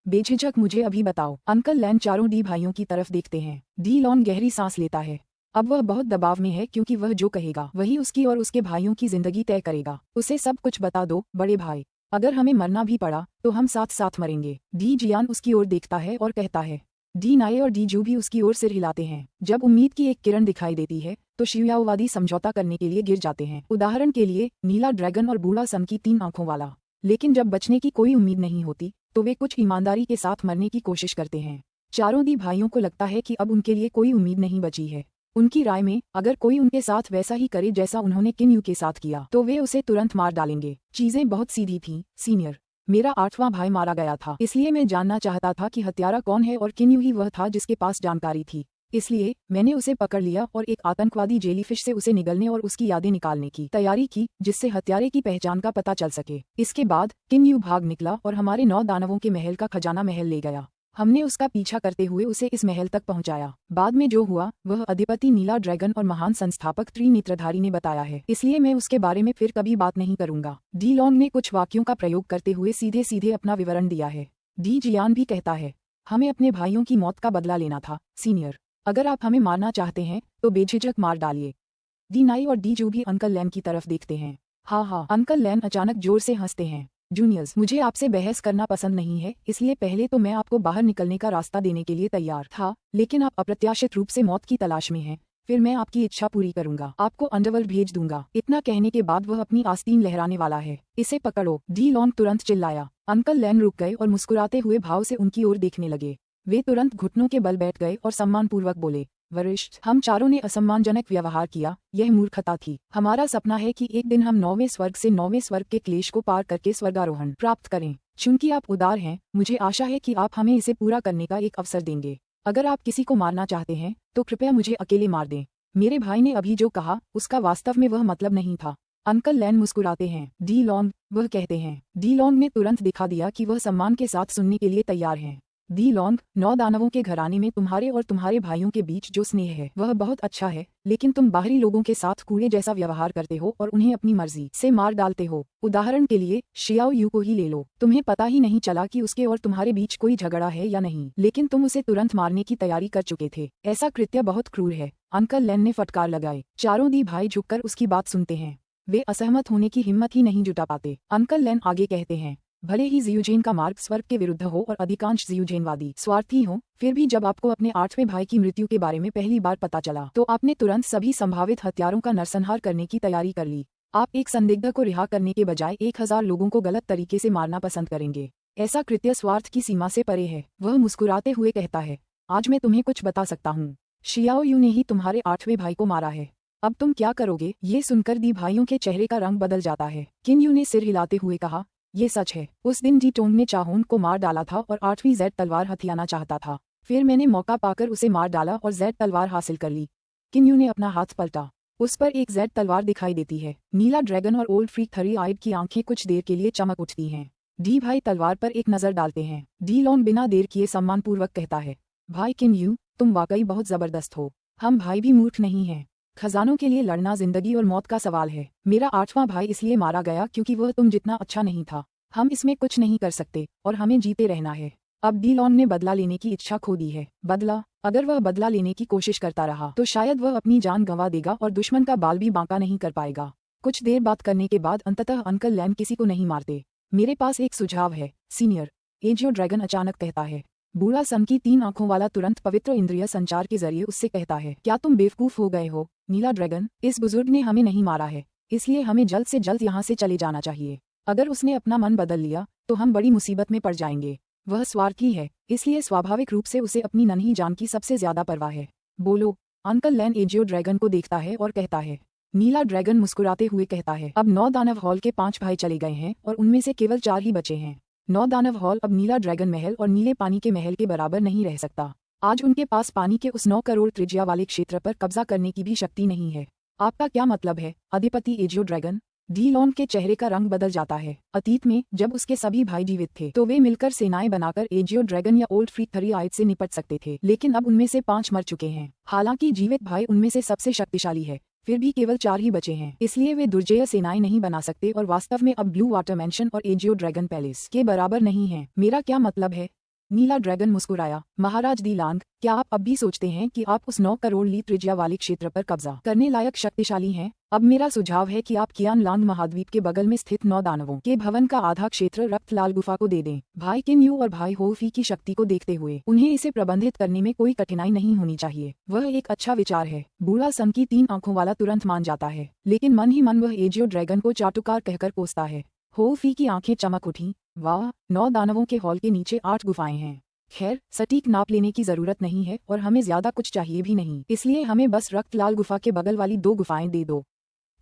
बेझिझक मुझे अभी बताओ। अंकल लैन चारों डी भाइयों की तरफ देखते हैं। डी लॉन गहरी सांस लेता है। अब वह बहुत दबाव में है क्योंकि वह जो कहेगा वही उसकी और उसके भाइयों की जिंदगी तय करेगा। उसे सब कुछ बता दो बड़े भाई, अगर हमें मरना भी पड़ा तो हम साथ साथ मरेंगे। डी जियान उसकी ओर देखता है और कहता है। डी नाये और डी जू भी उसकी ओर सिर हिलाते हैं। जब उम्मीद की एक किरण दिखाई देती है तो शियाओवादी समझौता करने के लिए गिर जाते हैं। उदाहरण के लिए नीला ड्रैगन और बूढ़ा सन की 3 आंखों वाला। लेकिन जब बचने की कोई उम्मीद नहीं होती तो वे कुछ ईमानदारी के साथ मरने की कोशिश करते हैं। चारों दी भाइयों को लगता है कि अब उनके लिए कोई उम्मीद नहीं बची है। उनकी राय में अगर कोई उनके साथ वैसा ही करे जैसा उन्होंने किन यू के साथ किया तो वे उसे तुरंत मार डालेंगे। चीजें बहुत सीधी थीं सीनियर। मेरा 8वां भाई मारा गया था, इसलिए मैं जानना चाहता था कि हत्यारा कौन है और किन यू ही वह था जिसके पास जानकारी थी। इसलिए मैंने उसे पकड़ लिया और एक आतंकवादी जेलीफिश से उसे निगलने और उसकी यादें निकालने की तैयारी की, जिससे हत्यारे की पहचान का पता चल सके। इसके बाद किन यू भाग निकला और हमारे 9 दानवों के महल का खजाना महल ले गया। हमने उसका पीछा करते हुए उसे इस महल तक पहुंचाया। बाद में जो हुआ वह अधिपति नीला ड्रैगन और महान संस्थापक त्रिनेत्रधारी ने बताया है, इसलिए मैं उसके बारे में फिर कभी बात नहीं करूंगा। डी लॉन्ग ने कुछ वाक्यों का प्रयोग करते हुए सीधे सीधे अपना विवरण दिया है। डी जियान भी कहता है, हमें अपने भाइयों की मौत का बदला लेना था सीनियर। अगर आप हमें मारना चाहते हैं तो बेझिझक मार डालिए। डी नाई और डी जू भी अंकल लैन की तरफ देखते हैं। हाँ, अंकल लैन अचानक जोर से हंसते हैं। जूनियर्स, मुझे आपसे बहस करना पसंद नहीं है, इसलिए पहले तो मैं आपको बाहर निकलने का रास्ता देने के लिए तैयार था, लेकिन आप अप्रत्याशित रूप से मौत की तलाश में हैं। फिर मैं आपकी इच्छा पूरी करूंगा, आपको अंडरवर्ल्ड भेज दूंगा। इतना कहने के बाद वह अपनी आस्तीन लहराने वाला है। इसे पकड़ो, डी लॉन्ग तुरंत चिल्लाया। अंकल लैन रुक गए और मुस्कुराते हुए भाव से उनकी ओर देखने लगे। वे तुरंत घुटनों के बल बैठ गए और सम्मानपूर्वक बोले, वरिष्ठ, हम चारों ने असम्मानजनक व्यवहार किया, यह मूर्खता थी। हमारा सपना है कि एक दिन हम 9वें स्वर्ग से 9वें स्वर्ग के क्लेश को पार करके स्वर्गारोहण प्राप्त करें। चूंकि आप उदार हैं, मुझे आशा है कि आप हमें इसे पूरा करने का एक अवसर देंगे। अगर आप किसी को मारना चाहते हैं तो कृपया मुझे अकेले मार दें। मेरे भाई ने अभी जो कहा उसका वास्तव में वह मतलब नहीं था। अंकल लैन मुस्कुराते हैं। डी लॉन्ग, वह कहते हैं। डी लॉन्ग ने तुरंत दिखा दिया कि वह सम्मान के साथ सुनने के लिए तैयार हैं। दी लॉन्ग, 9 दानवों के घराने में तुम्हारे और तुम्हारे भाइयों के बीच जो स्नेह है वह बहुत अच्छा है, लेकिन तुम बाहरी लोगों के साथ कूड़े जैसा व्यवहार करते हो और उन्हें अपनी मर्जी से मार डालते हो। उदाहरण के लिए शियाओ यू को ही ले लो। तुम्हें पता ही नहीं चला कि उसके और तुम्हारे बीच कोई झगड़ा है या नहीं, लेकिन तुम उसे तुरंत मारने की तैयारी कर चुके थे। ऐसा कृत्य बहुत क्रूर है। अंकल लैन ने फटकार लगाई। चारों दी भाई झुककर उसकी बात सुनते हैं। वे असहमत होने की हिम्मत ही नहीं जुटा पाते। अंकल लैन आगे कहते हैं, भले ही जियूजेन का मार्ग स्वर्ग के विरुद्ध हो और अधिकांश जियूजेनवादी स्वार्थी हो, फिर भी जब आपको अपने 8वें भाई की मृत्यु के बारे में पहली बार पता चला तो आपने तुरंत सभी संभावित हत्यारों का नरसंहार करने की तैयारी कर ली। आप एक संदिग्ध को रिहा करने के बजाय 1000 लोगों को गलत तरीके से मारना पसंद करेंगे। ऐसा कृत्य स्वार्थ की सीमा से परे है। वह मुस्कुराते हुए कहता है, आज मैं तुम्हें कुछ बता सकता हूँ। शियाओ यू ने ही तुम्हारे 8वें भाई को मारा है। अब तुम क्या करोगे? ये सुनकर दी भाइयों के चेहरे का रंग बदल जाता है। किन यू ने सिर हिलाते हुए कहा, ये सच है। उस दिन डी टोंग ने चाहून को मार डाला था और 8वीं जेड तलवार हथियाना चाहता था। फिर मैंने मौका पाकर उसे मार डाला और जेड तलवार हासिल कर ली। किन यू ने अपना हाथ पलटा। उस पर एक जेड तलवार दिखाई देती है। नीला ड्रैगन और ओल्ड फ्रीक थरी आइड की आंखें कुछ देर के लिए चमक उठती हैं। डी भाई तलवार पर एक नजर डालते हैं। डी लॉन्ग बिना देर किए सम्मानपूर्वक कहता है, भाई किन यू, तुम वाकई बहुत जबरदस्त हो। हम भाई भी मूर्ख नहीं हैं। खजानों के लिए लड़ना जिंदगी और मौत का सवाल है। मेरा 8वां भाई इसलिए मारा गया क्योंकि वह तुम जितना अच्छा नहीं था। हम इसमें कुछ नहीं कर सकते और हमें जीते रहना है। अब डी लॉन्ग ने बदला लेने की इच्छा खो दी है। बदला? अगर वह बदला लेने की कोशिश करता रहा तो शायद वह अपनी जान गंवा देगा और दुश्मन का बाल भी बांका नहीं कर पाएगा। कुछ देर बात करने के बाद अंततः अंकल लैन किसी को नहीं मारते। मेरे पास एक सुझाव है सीनियर, एजियो ड्रैगन अचानक कहता है। बूढ़ा सन की 3 आंखों वाला तुरंत पवित्र इंद्रिय संचार के जरिए उससे कहता है, क्या तुम बेवकूफ हो गए हो? नीला ड्रैगन, इस बुजुर्ग ने हमें नहीं मारा है, इसलिए हमें जल्द से जल्द यहाँ से चले जाना चाहिए। अगर उसने अपना मन बदल लिया तो हम बड़ी मुसीबत में पड़ जाएंगे। वह स्वार्थी है, इसलिए स्वाभाविक रूप से उसे अपनी नन्ही जान की सबसे ज्यादा परवाह है। बोलो। अंकल लैन एजियो ड्रैगन को देखता है और कहता है। नीला ड्रैगन मुस्कुराते हुए कहता है, अब 9 दानव हॉल के 5 भाई चले गए हैं और उनमें से केवल 4 ही बचे हैं। 9 दानव हॉल अब नीला ड्रैगन महल और नीले पानी के महल के बराबर नहीं रह सकता। आज उनके पास पानी के उस 9 करोड़ त्रिज्या वाले क्षेत्र पर कब्जा करने की भी शक्ति नहीं है। आपका क्या मतलब है, अधिपति एजियो ड्रैगन? डी लॉन्ग के चेहरे का रंग बदल जाता है। अतीत में जब उसके सभी भाई जीवित थे तो वे मिलकर सेनाएं बनाकर एजियो ड्रैगन या ओल्ड फ्रीक थरी आइड से निपट सकते थे, लेकिन अब उनमें से 5 मर चुके हैं। हालांकि जीवित भाई उनमें से सबसे शक्तिशाली है, फिर भी केवल 4 ही बचे हैं, इसलिए वे दुर्जय सेनाएं नहीं बना सकते और वास्तव में अब ब्लू वाटर मैंशन और एजियो ड्रैगन पैलेस के बराबर नहीं है। मेरा क्या मतलब है? नीला ड्रैगन मुस्कुराया। महाराज दी लांग, क्या आप अब भी सोचते हैं कि आप उस 9 करोड़ ली त्रिज्या वाले क्षेत्र पर कब्जा करने लायक शक्तिशाली हैं? अब मेरा सुझाव है कि आप कियान लांग महाद्वीप के बगल में स्थित 9 दानवों के भवन का आधा क्षेत्र रक्त लाल गुफा को दे दें। भाई किन यू और भाई हो फी की शक्ति को देखते हुए उन्हें इसे प्रबंधित करने में कोई कठिनाई नहीं होनी चाहिए। वह एक अच्छा विचार है। बूढ़ा सन की 3 आंखों वाला तुरंत मान जाता है, लेकिन मन ही मन वह एजियो ड्रैगन को चाटुकार कहकर कोसता है। हो फी की आंखें चमक उठी। वाह, 9 दानवों के हॉल के नीचे 8 गुफाएं हैं। खैर, सटीक नाप लेने की जरूरत नहीं है और हमें ज्यादा कुछ चाहिए भी नहीं, इसलिए हमें बस रक्त लाल गुफा के बगल वाली 2 गुफाएं दे दो।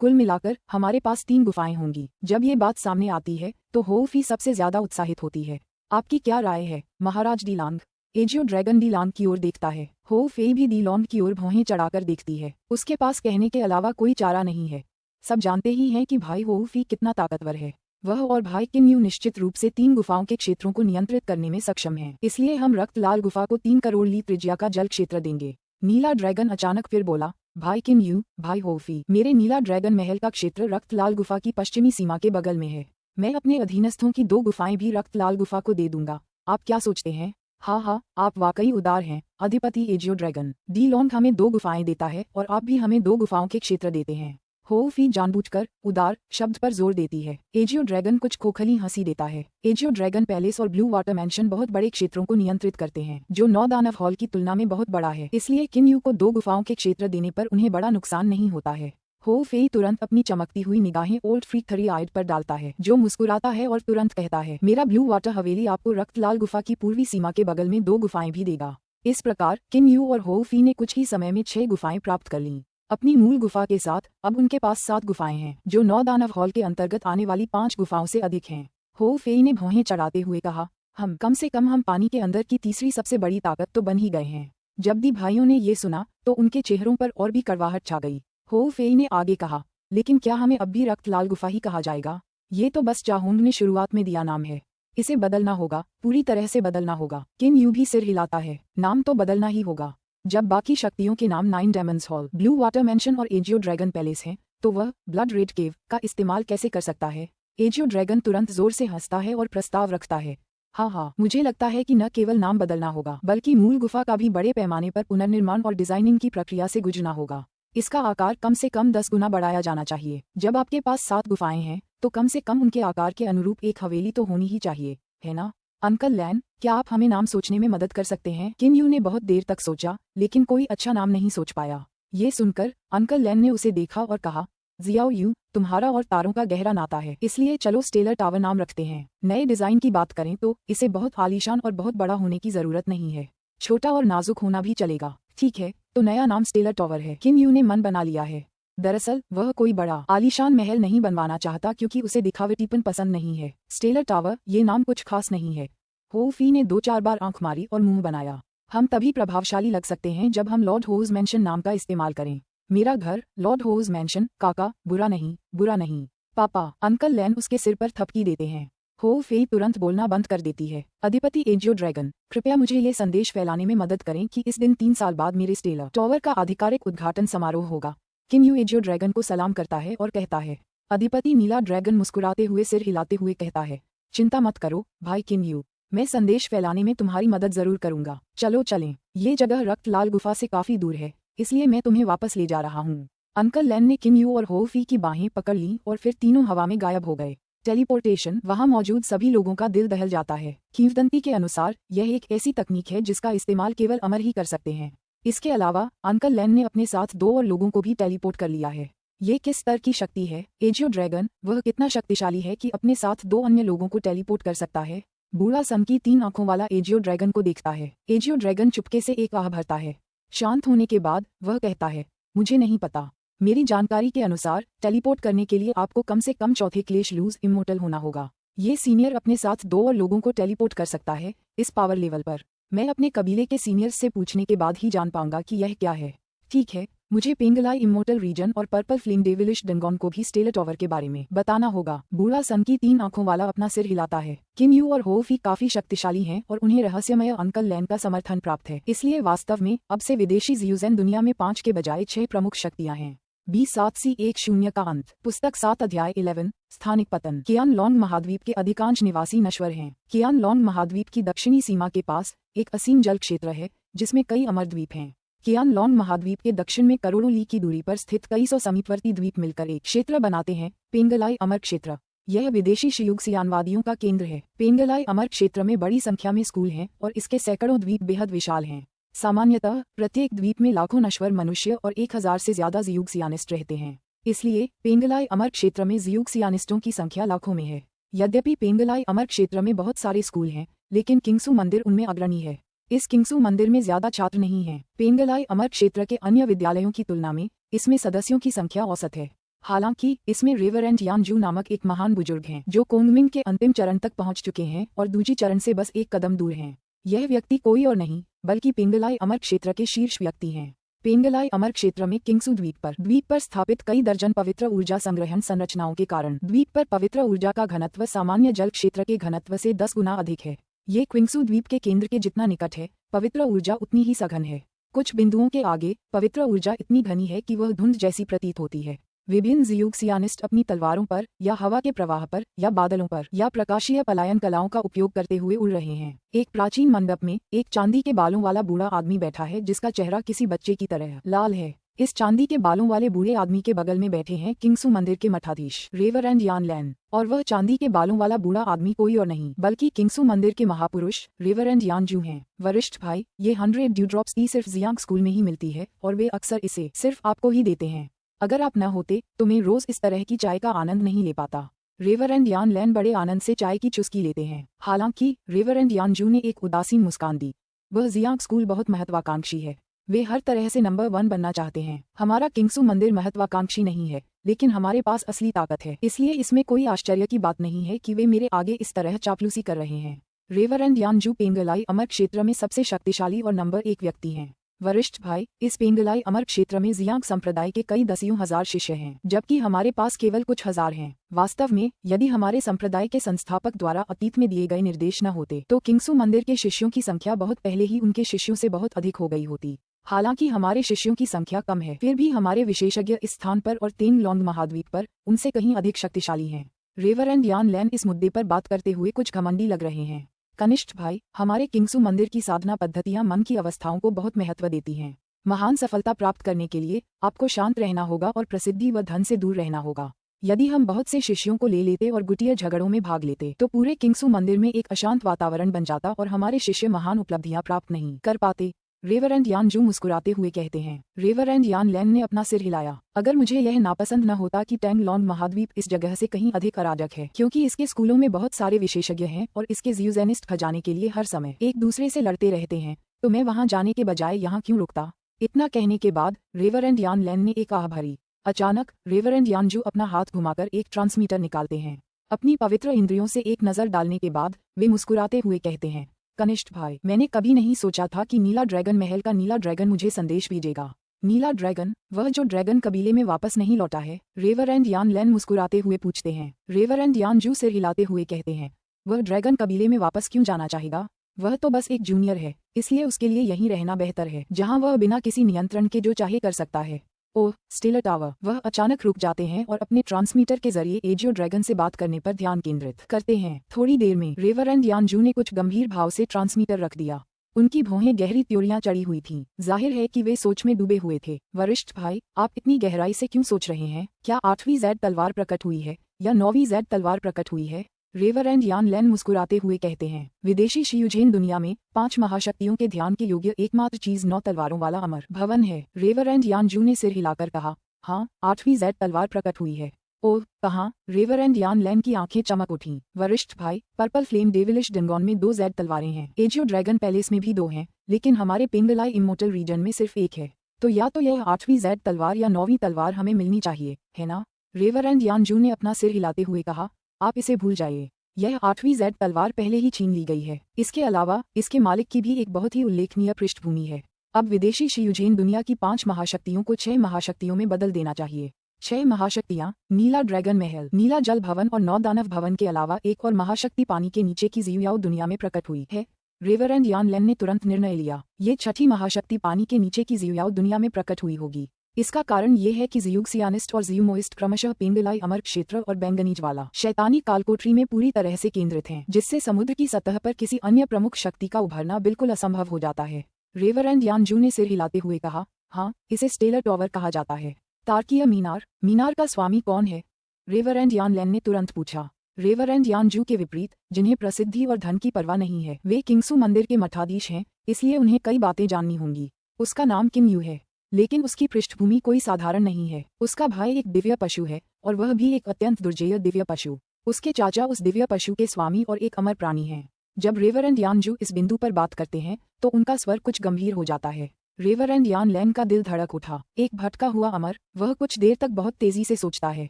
कुल मिलाकर हमारे पास 3 गुफाएं होंगी। जब ये बात सामने आती है तो हो फी सबसे ज्यादा उत्साहित होती है। आपकी क्या राय है, महाराज डी लांग? एजियो ड्रैगन डी लांग की ओर देखता है। हो फे भी डी लॉन्ग की ओर भौहें चढ़ाकर देखती है। उसके पास कहने के अलावा कोई चारा नहीं है। सब जानते ही हैं कि भाई हो फी कितना ताकतवर है। वह और भाई किन यू निश्चित रूप से 3 गुफाओं के क्षेत्रों को नियंत्रित करने में सक्षम हैं, इसलिए हम रक्त लाल गुफा को 3 करोड़ ली त्रिज्या का जल क्षेत्र देंगे। नीला ड्रैगन अचानक फिर बोला, भाई किन यू, भाई होफी, मेरे नीला ड्रैगन महल का क्षेत्र रक्त लाल गुफा की पश्चिमी सीमा के बगल में है। मैं अपने अधीनस्थों की 2 गुफाएं भी रक्त लाल गुफा को दे दूंगा। आप क्या सोचते हैं? हाँ, आप वाकई उदार हैं, अधिपति एजियो ड्रैगन। डी लॉन्ग हमें 2 गुफाएं देता है और आप भी हमें 2 गुफाओं के क्षेत्र देते हैं। हो फी जानबूझकर उदार शब्द पर जोर देती है। एजियो ड्रैगन कुछ खोखली हंसी देता है। एजियो ड्रैगन पैलेस और ब्लू वाटर मैंशन बहुत बड़े क्षेत्रों को नियंत्रित करते हैं, जो 9 दानव हॉल की तुलना में बहुत बड़ा है, इसलिए किन यू को 2 गुफाओं के क्षेत्र देने पर उन्हें बड़ा नुकसान नहीं होता है। हो फे तुरंत अपनी चमकती हुई निगाहें ओल्ड फ्रीक थरी आइड पर डालता है, जो मुस्कुराता है और तुरंत कहता है, मेरा ब्लू वाटर हवेली आपको रक्त लाल गुफा की पूर्वी सीमा के बगल में 2 गुफाएं भी देगा। इस प्रकार किन यू और हो फी ने कुछ ही समय में 6 गुफाएं प्राप्त कर लीं। अपनी मूल गुफा के साथ अब उनके पास 7 गुफाएं हैं, जो 9 दानव हॉल के अंतर्गत आने वाली 5 गुफाओं से अधिक हैं। हो फेई ने भौहें चढ़ाते हुए कहा, हम कम से कम हम पानी के अंदर की तीसरी सबसे बड़ी ताकत तो बन ही गए हैं। जब दी भाइयों ने ये सुना तो उनके चेहरों पर और भी कड़वाहट छा गई। हो फेई ने आगे कहा, लेकिन क्या हमें अब भी रक्त लाल गुफा ही कहा जाएगा? ये तो बस चाहोंग ने शुरुआत में दिया नाम है। इसे बदलना होगा, पूरी तरह से बदलना होगा। किन यू भी सिर हिलाता है। नाम तो बदलना ही होगा। जब बाकी शक्तियों के नाम 9 diamonds hall, blue water mention और एजियो ड्रैगन पैलेस हैं, तो वह ब्लड रेड केव का इस्तेमाल कैसे कर सकता है? एजियो ड्रैगन तुरंत जोर से हंसता है और प्रस्ताव रखता है, हाँ, मुझे लगता है कि न केवल नाम बदलना होगा बल्कि मूल गुफा का भी बड़े पैमाने पर पुनर्निर्माण और डिजाइनिंग की प्रक्रिया से गुजरना होगा। इसका आकार कम से कम 10 गुना बढ़ाया जाना चाहिए। जब आपके पास 7 गुफाएं हैं तो कम से कम उनके आकार के अनुरूप एक हवेली तो होनी ही चाहिए, है ना? अंकल लैन, क्या आप हमें नाम सोचने में मदद कर सकते हैं? किन यू ने बहुत देर तक सोचा लेकिन कोई अच्छा नाम नहीं सोच पाया। ये सुनकर अंकल लैन ने उसे देखा और कहा, जियाओ यू, तुम्हारा और तारों का गहरा नाता है, इसलिए चलो स्टेलर टावर नाम रखते हैं। नए डिजाइन की बात करें तो इसे बहुत आलीशान और बहुत बड़ा होने की जरूरत नहीं है, छोटा और नाजुक होना भी चलेगा। ठीक है, तो नया नाम स्टेलर टावर है। किम यू ने मन बना लिया है। दरअसल वह कोई बड़ा आलीशान महल नहीं बनवाना चाहता क्योंकि उसे दिखावटीपन पसंद नहीं है। स्टेलर टावर ये नाम कुछ खास नहीं है। हो फी ने 2-4 बार आंख मारी और मुंह बनाया। हम तभी प्रभावशाली लग सकते हैं जब हम लॉर्ड होज मैंशन नाम का इस्तेमाल करें। मेरा घर लॉर्ड होज मैंशन। काका, बुरा नहीं, बुरा नहीं। पापा, अंकल लैन उसके सिर पर थपकी देते हैं। हो फेई तुरंत बोलना बंद कर देती है। अधिपति एजियो ड्रैगन, कृपया मुझे ये संदेश फैलाने में मदद करें कि इस दिन 3 साल बाद मेरे स्टेलर टावर का आधिकारिक उद्घाटन समारोह होगा। किन यू एजियो ड्रैगन को सलाम करता है और कहता है। अधिपति नीला ड्रैगन मुस्कुराते हुए सिर हिलाते हुए कहता है, चिंता मत करो भाई किन यू, मैं संदेश फैलाने में तुम्हारी मदद जरूर करूंगा। चलो चलें, ये जगह रक्त लाल गुफा से काफी दूर है, इसलिए मैं तुम्हें वापस ले जा रहा हूँ। अंकल लैन ने किम यू और हो फी की बाहें पकड़ लीं और फिर तीनों हवा में गायब हो गए। टेलीपोर्टेशन, वहां मौजूद सभी लोगों का दिल दहल जाता है। किंवदंती के अनुसार यह एक ऐसी तकनीक है जिसका इस्तेमाल केवल अमर ही कर सकते हैं। इसके अलावा अंकल लैन ने अपने साथ 2 और लोगों को भी टेलीपोर्ट कर लिया है। ये किस स्तर की शक्ति है? एजियो ड्रैगन, वह कितना शक्तिशाली है कि अपने साथ 2 अन्य लोगों को टेलीपोर्ट कर सकता है? बूढ़ा सन की 3 आंखों वाला एजियो ड्रैगन को देखता है। एजियो ड्रैगन चुपके से एक आह भरता है। शांत होने के बाद वह कहता है, मुझे नहीं पता। मेरी जानकारी के अनुसार टेलीपोर्ट करने के लिए आपको कम से कम चौथे क्लेश लूज इमोर्टल होना होगा। ये सीनियर अपने साथ 2 और लोगों को टेलीपोर्ट कर सकता है इस पावर लेवल पर। मैं अपने कबीले के सीनियर्स से पूछने के बाद ही जान पाऊंगा कि यह क्या है। ठीक है, मुझे पेंगलाई इमोर्टल रीजन और पर्पल फ्लेम डेविलिश डंगोन को भी स्टेलर टावर के बारे में बताना होगा। बूढ़ा सन की 3 आंखों वाला अपना सिर हिलाता है। किम यू और हो फी काफी शक्तिशाली हैं और उन्हें रहस्यमय अंकल लैन का समर्थन प्राप्त है। इसलिए वास्तव में अब से विदेशी जियूज़ेन दुनिया में 5 के बजाय 6 प्रमुख शक्तियां हैं। 20-7C10 का अंत। पुस्तक 7 अध्याय 11। स्थानिक पतन। कियान लोंग महाद्वीप के अधिकांश निवासी नश्वर हैं। कियान लोंग महाद्वीप की दक्षिणी सीमा के पास एक असीम जल क्षेत्र है जिसमें कई अमर द्वीप हैं। कियान लोंग महाद्वीप के दक्षिण में करोड़ों ली की दूरी पर स्थित कई सौ समीपवर्ती द्वीप मिलकर एक क्षेत्र बनाते हैं, पेंगलाई अमर क्षेत्र। यह विदेशी शियुगसियानवादियों का केंद्र है। पेंगलाई अमर क्षेत्र में बड़ी संख्या में स्कूल हैं और इसके सैकड़ों द्वीप बेहद विशाल हैं। सामान्यतः प्रत्येक द्वीप में लाखों नश्वर मनुष्य और 1000 से ज्यादा जियुगसियानिस्ट रहते हैं। इसलिए पेंगलाई अमर क्षेत्र में जियुगसियानिस्टों की संख्या लाखों में है। यद्यपि पेंगलाई अमर क्षेत्र में बहुत सारे स्कूल हैं, लेकिन किंगसू मंदिर उनमें अग्रणी है। इस किंगसू मंदिर में ज्यादा छात्र नहीं हैं। पेंगलाई अमर क्षेत्र के अन्य विद्यालयों की तुलना में इसमें सदस्यों की संख्या औसत है। हालांकि इसमें रेवरेंड यानजू नामक एक महान बुजुर्ग हैं जो कोंगमिंग के अंतिम चरण तक पहुंच चुके हैं और दूजी चरण से बस एक कदम दूर हैं। यह व्यक्ति कोई और नहीं बल्कि पेंगलाई अमर क्षेत्र के शीर्ष व्यक्ति हैं। पेंगलाई अमर क्षेत्र में किंगसू द्वीप पर स्थापित कई दर्जन पवित्र ऊर्जा संग्रहण संरचनाओं के कारण द्वीप पर पवित्र ऊर्जा का घनत्व सामान्य जल क्षेत्र के घनत्व से 10 गुना अधिक है। ये क्विंगसू द्वीप के केंद्र के जितना निकट है, पवित्र ऊर्जा उतनी ही सघन है। कुछ बिंदुओं के आगे पवित्र ऊर्जा इतनी घनी है कि वह धुंध जैसी प्रतीत होती है। विभिन्न जियुगसियानिस्ट अपनी तलवारों पर या हवा के प्रवाह पर या बादलों पर या प्रकाशीय पलायन कलाओं का उपयोग करते हुए उड़ रहे हैं। एक प्राचीन मंडप में एक चांदी के बालों वाला बूढ़ा आदमी बैठा है जिसका चेहरा किसी बच्चे की तरह लाल है। इस चांदी के बालों वाले बूढ़े आदमी के बगल में बैठे हैं किंगसू मंदिर के मठाधीश रेवरेंड यान लैन, और वह चांदी के बालों वाला बूढ़ा आदमी कोई और नहीं बल्कि किंगसू मंदिर के महापुरुष रेवरेंड यानजू हैं। वरिष्ठ भाई, ये 100 ड्यूड्रॉप्स टी सिर्फ जियांग स्कूल में ही मिलती है और वे अक्सर इसे सिर्फ आपको ही देते हैं। अगर आप न होते तो मैं रोज इस तरह की चाय का आनंद नहीं ले पाता। रेवरेंड यान लैन बड़े आनंद से चाय की चुस्की लेते हैं। हालांकि रेवरेंड यानजू ने एक उदासीन मुस्कान दी। वह जियांग स्कूल बहुत महत्वाकांक्षी है। वे हर तरह से नंबर 1 बनना चाहते हैं। हमारा किंगसू मंदिर महत्वाकांक्षी नहीं है, लेकिन हमारे पास असली ताकत है, इसलिए इसमें कोई आश्चर्य की बात नहीं है कि वे मेरे आगे इस तरह चापलूसी कर रहे हैं। रेवरेंड यानजू पेंगलाई अमर क्षेत्र में सबसे शक्तिशाली और नंबर 1 व्यक्ति हैं। वरिष्ठ भाई, इस पेंगलाई अमर क्षेत्र में जियांग संप्रदाय के कई दसियों हजार शिष्य हैं, जबकि हमारे पास केवल कुछ हजार हैं। वास्तव में यदि हमारे संप्रदाय के संस्थापक द्वारा अतीत में दिए गए निर्देश न होते तो किंगसू मंदिर के शिष्यों की संख्या बहुत पहले ही उनके शिष्यों से बहुत अधिक हो गई होती। हालांकि हमारे शिष्यों की संख्या कम है, फिर भी हमारे विशेषज्ञ इस स्थान पर और तेंगलोंग महाद्वीप पर उनसे कहीं अधिक शक्तिशाली हैं। रेवरेंड यान लैन इस मुद्दे पर बात करते हुए कुछ घमंडी लग रहे हैं। कनिष्ठ भाई, हमारे किंगसू मंदिर की साधना पद्धतियां मन की अवस्थाओं को बहुत महत्व देती हैं। महान सफलता प्राप्त करने के लिए आपको शांत रहना होगा और प्रसिद्धि व धन से दूर रहना होगा। यदि हम बहुत से शिष्यों को ले लेते और गुटिया झगड़ों में भाग लेते तो पूरे किंगसू मंदिर में एक अशांत वातावरण बन जाता और हमारे शिष्य महान उपलब्धियां प्राप्त नहीं कर पाते। रेवरेंड यानजू मुस्कुराते हुए कहते हैं। रेवरेंड यान लैन ने अपना सिर हिलाया। अगर मुझे यह नापसंद न होता कि टैंगलोंग महाद्वीप इस जगह से कहीं अधिक अराजक है, क्योंकि इसके स्कूलों में बहुत सारे विशेषज्ञ हैं और इसके ज़्यूजेनिस्ट खजाने के लिए हर समय एक दूसरे से लड़ते रहते हैं, तो मैं वहां जाने के बजाय यहाँ क्यों रुकता। इतना कहने के बाद रेवरेंड यान लैन ने एक आह भरी। अचानक रेवरेंड यानजू अपना हाथ घुमाकर एक ट्रांसमीटर निकालते हैं। अपनी पवित्र इंद्रियों से एक नजर डालने के बाद वे मुस्कुराते हुए कहते हैं। कनिष्ठ भाई, मैंने कभी नहीं सोचा था कि नीला ड्रैगन महल का नीला ड्रैगन मुझे संदेश भेजेगा। नीला ड्रैगन, वह जो ड्रैगन कबीले में वापस नहीं लौटा है? रेवरेंड यान लैन मुस्कुराते हुए पूछते हैं। रेवरेंड यानजू सिर हिलाते हुए कहते हैं। वह ड्रैगन कबीले में वापस क्यों जाना चाहेगा? वह तो बस एक जूनियर है, इसलिए उसके लिए यहीं रहना बेहतर है, जहां वह बिना किसी नियंत्रण के जो चाहे कर सकता है। ओह स्टिलर टावर। वह अचानक रुक जाते हैं और अपने ट्रांसमीटर के जरिए एजियो ड्रैगन से बात करने पर ध्यान केंद्रित करते हैं। थोड़ी देर में रेवरेंड यानजू ने कुछ गंभीर भाव से ट्रांसमीटर रख दिया। उनकी भौहें गहरी त्योरियां चढ़ी हुई थीं। जाहिर है कि वे सोच में डूबे हुए थे। वरिष्ठ भाई, आप इतनी गहराई से क्यों सोच रहे हैं? क्या 8वीं ज़ेड तलवार प्रकट हुई है या 9वीं ज़ेड तलवार प्रकट हुई है? रेवरेंड यान लैन मुस्कुराते हुए कहते हैं। विदेशी शियुझेन दुनिया में 5 महाशक्तियों के ध्यान के योग्य एकमात्र चीज 9 तलवारों वाला अमर भवन है। रेवरेंड यानजू ने सिर हिलाकर कहा। हाँ, 8वीं ज़ेड तलवार प्रकट हुई है। ओह कहाँ? रेवरेंड यान लैन की आंखें चमक उठीं। वरिष्ठ भाई, पर्पल फ्लेम डेविलिश डंगोन में 2 ज़ेड तलवारें हैं। एजियो ड्रैगन पैलेस में भी 2 हैं, लेकिन हमारे पेंगलाई इमोर्टल रीजन में सिर्फ 1 है। तो या तो यह 8वीं ज़ेड तलवार या 9वीं तलवार हमें मिलनी चाहिए, है ना? रेवरेंड यानजू ने अपना सिर हिलाते हुए कहा। आप इसे भूल जाइए। यह 8वीं ज़ेड तलवार पहले ही छीन ली गई है। इसके अलावा इसके मालिक की भी एक बहुत ही उल्लेखनीय पृष्ठभूमि है। अब विदेशी शियुझेन दुनिया की 5 महाशक्तियों को 6 महाशक्तियों में बदल देना चाहिए। 6 महाशक्तियाँ, नीला ड्रैगन महल, नीला जल भवन और 9 दानव भवन के अलावा एक और महाशक्ति पानी के नीचे की जियुयाओ दुनिया में प्रकट हुई है। रेवरेंड यान लैन ने तुरंत निर्णय लिया। ये 6ठी महाशक्ति पानी के नीचे की जियुयाओ दुनिया में प्रकट हुई होगी। इसका कारण ये है कि जियुक्सियानिस्ट और जियुमोइस्ट क्रमशः पेंगलाई अमर क्षेत्र और बैंगनीज वाला शैतानी कालकोठरी में पूरी तरह से केंद्रित हैं, जिससे समुद्र की सतह पर किसी अन्य प्रमुख शक्ति का उभरना बिल्कुल असंभव हो जाता है। रेवरेंड यानजू ने सिर हिलाते हुए कहा। हाँ, इसे स्टेलर टॉवर कहा जाता है। तार्कीय मीनार, मीनार का स्वामी कौन है? रेवरेंड यान लैन ने तुरंत पूछा। रेवरेंड यानजू के विपरीत, जिन्हें प्रसिद्धि और धन की परवाह नहीं है, वे किंगसू मंदिर के मठाधीश हैं, इसलिए उन्हें कई बातें जाननी होंगी। उसका नाम किम यू है, लेकिन उसकी पृष्ठभूमि कोई साधारण नहीं है। उसका भाई एक दिव्य पशु है, और वह भी एक अत्यंत दुर्जेय दिव्य पशु। उसके चाचा उस दिव्य पशु के स्वामी और एक अमर प्राणी हैं। जब रेवरेंड यानजू इस बिंदु पर बात करते हैं तो उनका स्वर कुछ गंभीर हो जाता है। रेवरेंड यान लैन का दिल धड़क उठा। एक भटका हुआ अमर, वह कुछ देर तक बहुत तेजी से सोचता है।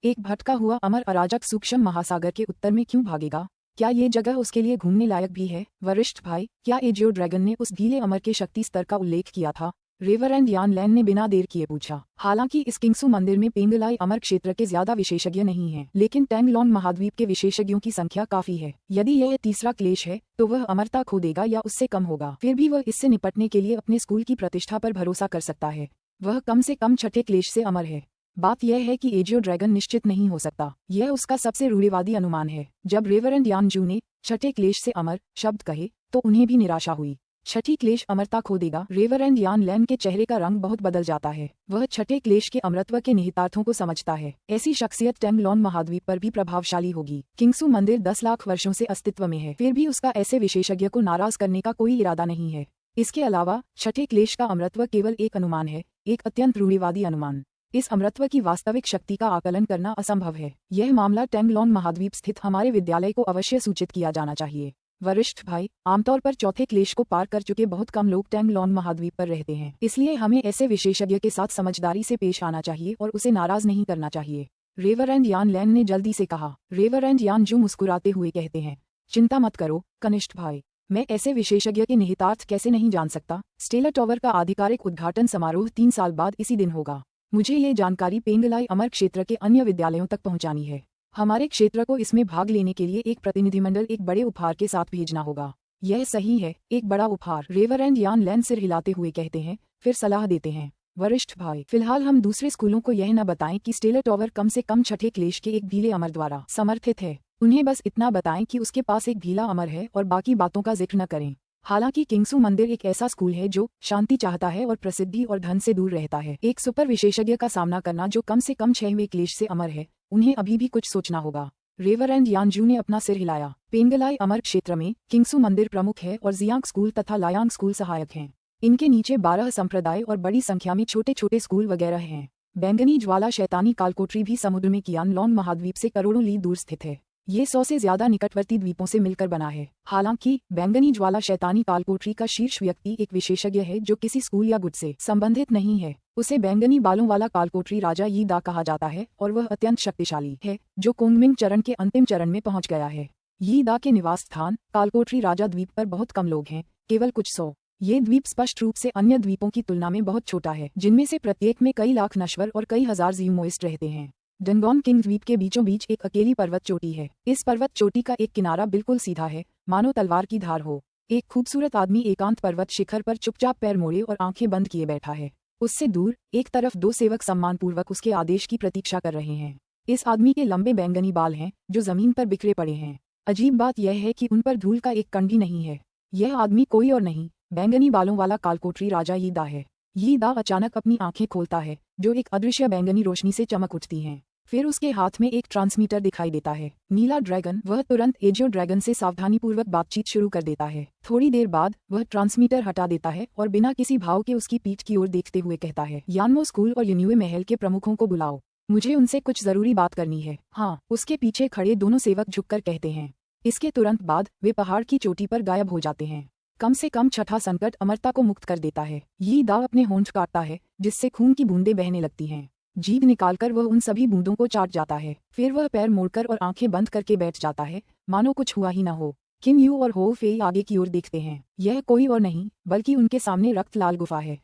एक भटका हुआ अमर अराजक सूक्ष्म महासागर के उत्तर में क्यों भागेगा? क्या ये जगह उसके लिए घूमने लायक भी है? वरिष्ठ भाई, क्या एजियो ड्रैगन ने उस ढीले अमर के शक्ति स्तर का उल्लेख किया था? रेवरेंड यान लैन ने बिना देर किए पूछा। हालांकि इस किंगसू मंदिर में पेंगलाई अमर क्षेत्र के ज्यादा विशेषज्ञ नहीं हैं, लेकिन टैंगलोंग महाद्वीप के विशेषज्ञों की संख्या काफी है। यदि यह तीसरा क्लेश है तो वह अमरता खो देगा या उससे कम होगा, फिर भी वह इससे निपटने के लिए अपने स्कूल की प्रतिष्ठा पर भरोसा कर सकता है। वह कम से कम 6ठे क्लेश से अमर है। बात यह है कि एजियो ड्रैगन निश्चित नहीं हो सकता। यह उसका सबसे रूढ़िवादी अनुमान है। जब रेवरेंड यानजू ने 6ठे क्लेश से अमर शब्द कहे तो उन्हें भी निराशा हुई। 6ठी क्लेश अमरता खो देगा। रेवरेंड यान लैन के चेहरे का रंग बहुत बदल जाता है। वह 6ठे क्लेश के अमरत्व के निहितार्थों को समझता है। ऐसी शख्सियत टैंगलोंग महाद्वीप पर भी प्रभावशाली होगी। किंगसू मंदिर 10 लाख वर्षों से अस्तित्व में है, फिर भी उसका ऐसे विशेषज्ञ को नाराज करने का कोई इरादा नहीं है। इसके अलावा 6ठे क्लेश का अमरत्व केवल एक अनुमान है, एक अत्यंत रूढ़िवादी अनुमान। इस अमरत्व की वास्तविक शक्ति का आकलन करना असंभव है। यह मामला टैंगलोंग महाद्वीप स्थित हमारे विद्यालय को अवश्य सूचित किया जाना चाहिए। वरिष्ठ भाई, आमतौर पर चौथे क्लेश को पार कर चुके बहुत कम लोग टैंगलोंग महाद्वीप पर रहते हैं, इसलिए हमें ऐसे विशेषज्ञ के साथ समझदारी से पेश आना चाहिए और उसे नाराज नहीं करना चाहिए, रेवरेंड यान लैन ने जल्दी से कहा। रेवरेंड यान जू मुस्कुराते हुए कहते हैं, चिंता मत करो कनिष्ठ भाई, मैं ऐसे विशेषज्ञ के निहितार्थ कैसे नहीं जान सकता। स्टेलर टॉवर का आधिकारिक उद्घाटन समारोह 3 साल बाद इसी दिन होगा। मुझे ये जानकारी पेंगलाई अमर क्षेत्र के अन्य विद्यालयों तक पहुंचानी है। हमारे क्षेत्र को इसमें भाग लेने के लिए एक प्रतिनिधिमंडल एक बड़े उपहार के साथ भेजना होगा। यह सही है, एक बड़ा उपहार, रेवरेंड यान लैन सिर हिलाते हुए कहते हैं, फिर सलाह देते हैं, वरिष्ठ भाई, फिलहाल हम दूसरे स्कूलों को यह न बताएं कि स्टेलर टॉवर कम से कम छठे क्लेश के एक भीले अमर द्वारा समर्थित है। उन्हें बस इतना बताएं कि उसके पास एक भीला अमर है और बाकी बातों का जिक्र न करें। हालांकि किंगसू मंदिर एक ऐसा स्कूल है जो शांति चाहता है और प्रसिद्धि और धन से दूर रहता है। एक सुपर विशेषज्ञ का सामना करना जो कम से कम 6वें क्लेश से अमर है, उन्हें अभी भी कुछ सोचना होगा। रेवरेंड यानजू ने अपना सिर हिलाया। पेंगलाई अमर क्षेत्र में किंगसू मंदिर प्रमुख है और जियांग स्कूल तथा लायांग स्कूल सहायक हैं। इनके नीचे 12 संप्रदाय और बड़ी संख्या में छोटे छोटे स्कूल वगैरह हैं। बैंगनी ज्वाला शैतानी कालकोटरी भी समुद्र में कियानलोंग महाद्वीप से करोड़ों ली दूर स्थित है। ये 100 से ज्यादा निकटवर्ती द्वीपों से मिलकर बना है। हालांकि बैंगनी ज्वाला शैतानी कालकोटरी का शीर्ष व्यक्ति एक विशेषज्ञ है जो किसी स्कूल या गुट से संबंधित नहीं है। उसे बैंगनी बालों वाला कालकोटरी राजा यी दा कहा जाता है और वह अत्यंत शक्तिशाली है जो कोंगमिंग चरण के अंतिम चरण में पहुंच गया है। यी दा के निवास स्थान कालकोटरी राजा द्वीप पर बहुत कम लोग हैं, केवल कुछ 100। ये द्वीप स्पष्ट रूप से अन्य द्वीपों की तुलना में बहुत छोटा है, जिनमें से प्रत्येक में कई लाख नश्वर और कई हजार जीवमोइस्ट रहते हैं। डंगोन किंग द्वीप के बीचों बीच एक अकेली पर्वत चोटी है। इस पर्वत चोटी का एक किनारा बिल्कुल सीधा है, मानो तलवार की धार हो। एक खूबसूरत आदमी एकांत पर्वत शिखर पर चुपचाप पैर मोड़े और आंखें बंद किए बैठा है। उससे दूर एक तरफ 2 सेवक सम्मानपूर्वक उसके आदेश की प्रतीक्षा कर रहे हैं। इस आदमी के लंबे बैंगनी बाल हैं जो जमीन पर बिखरे पड़े हैं। अजीब बात यह है कि उन पर धूल का एक कण भी नहीं है। यह आदमी कोई और नहीं, बैंगनी बालों वाला कालकोटरी राजा यी दा है। यी दा अचानक अपनी आंखें खोलता है जो एक अदृश्य बैंगनी रोशनी से चमक उठती हैं। फिर उसके हाथ में एक ट्रांसमीटर दिखाई देता है। नीला ड्रैगन। वह तुरंत एजियो ड्रैगन से सावधानीपूर्वक बातचीत शुरू कर देता है। थोड़ी देर बाद वह ट्रांसमीटर हटा देता है और बिना किसी भाव के उसकी पीठ की ओर देखते हुए कहता है, यानमो स्कूल और यूनिवे महल के प्रमुखों को बुलाओ, मुझे उनसे कुछ जरूरी बात करनी है। हाँ, उसके पीछे खड़े दोनों सेवक झुककर कहते हैं। इसके तुरंत बाद वे पहाड़ की चोटी पर गायब हो जाते हैं। कम से कम छठा संकट अमरता को मुक्त कर देता है। यी दा अपने होंठ काटता है जिससे खून की बूंदें बहने लगती हैं। जीभ निकालकर वह उन सभी बूंदों को चाट जाता है। फिर वह पैर मोड़कर और आंखें बंद करके बैठ जाता है, मानो कुछ हुआ ही न हो। किम यू और हो फेई आगे की ओर देखते हैं। यह कोई और नहीं बल्कि उनके सामने रक्त लाल गुफा है।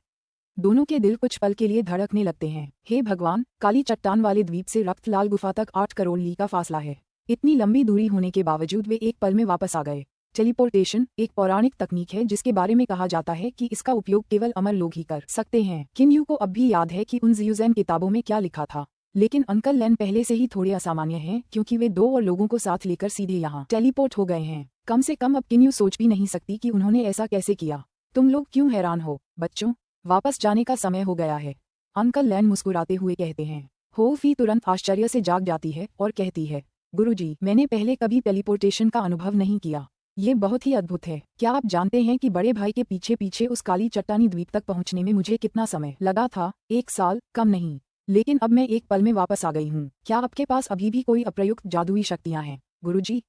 दोनों के दिल कुछ पल के लिए धड़कने लगते हैं। हे भगवान, काली चट्टान वाले द्वीप से रक्त लाल गुफा तक 8 करोड़ ली का फासला है। इतनी लंबी दूरी होने के बावजूद वे एक पल में वापस आ गए। टेलीपोर्टेशन एक पौराणिक तकनीक है जिसके बारे में कहा जाता है कि इसका उपयोग केवल अमर लोग ही कर सकते हैं। किम यू को अब भी याद है कि उन जियूज़ेन किताबों में क्या लिखा था, लेकिन अंकल लैन पहले से ही थोड़े असामान्य हैं क्योंकि वे 2 और लोगों को साथ लेकर सीधे यहाँ टेलीपोर्ट हो गए हैं। कम से कम अब किम यू सोच भी नहीं सकती कि उन्होंने ऐसा कैसे किया। तुम लोग क्यों हैरान हो बच्चों, वापस जाने का समय हो गया है, अंकल लैन मुस्कुराते हुए कहते हैं। हो फी तुरंत आश्चर्य से जाग जाती है और कहती है, गुरुजी, मैंने पहले कभी टेलीपोर्टेशन का अनुभव नहीं किया। ये बहुत ही अद्भुत है। क्या आप जानते हैं कि बड़े भाई के पीछे पीछे उस काली चट्टानी द्वीप तक पहुंचने में मुझे कितना समय लगा था? 1 साल, कम नहीं। लेकिन अब मैं एक पल में वापस आ गई हूँ। क्या आपके पास अभी भी कोई अप्रयुक्त जादुई शक्तियाँ हैं गुरुजी?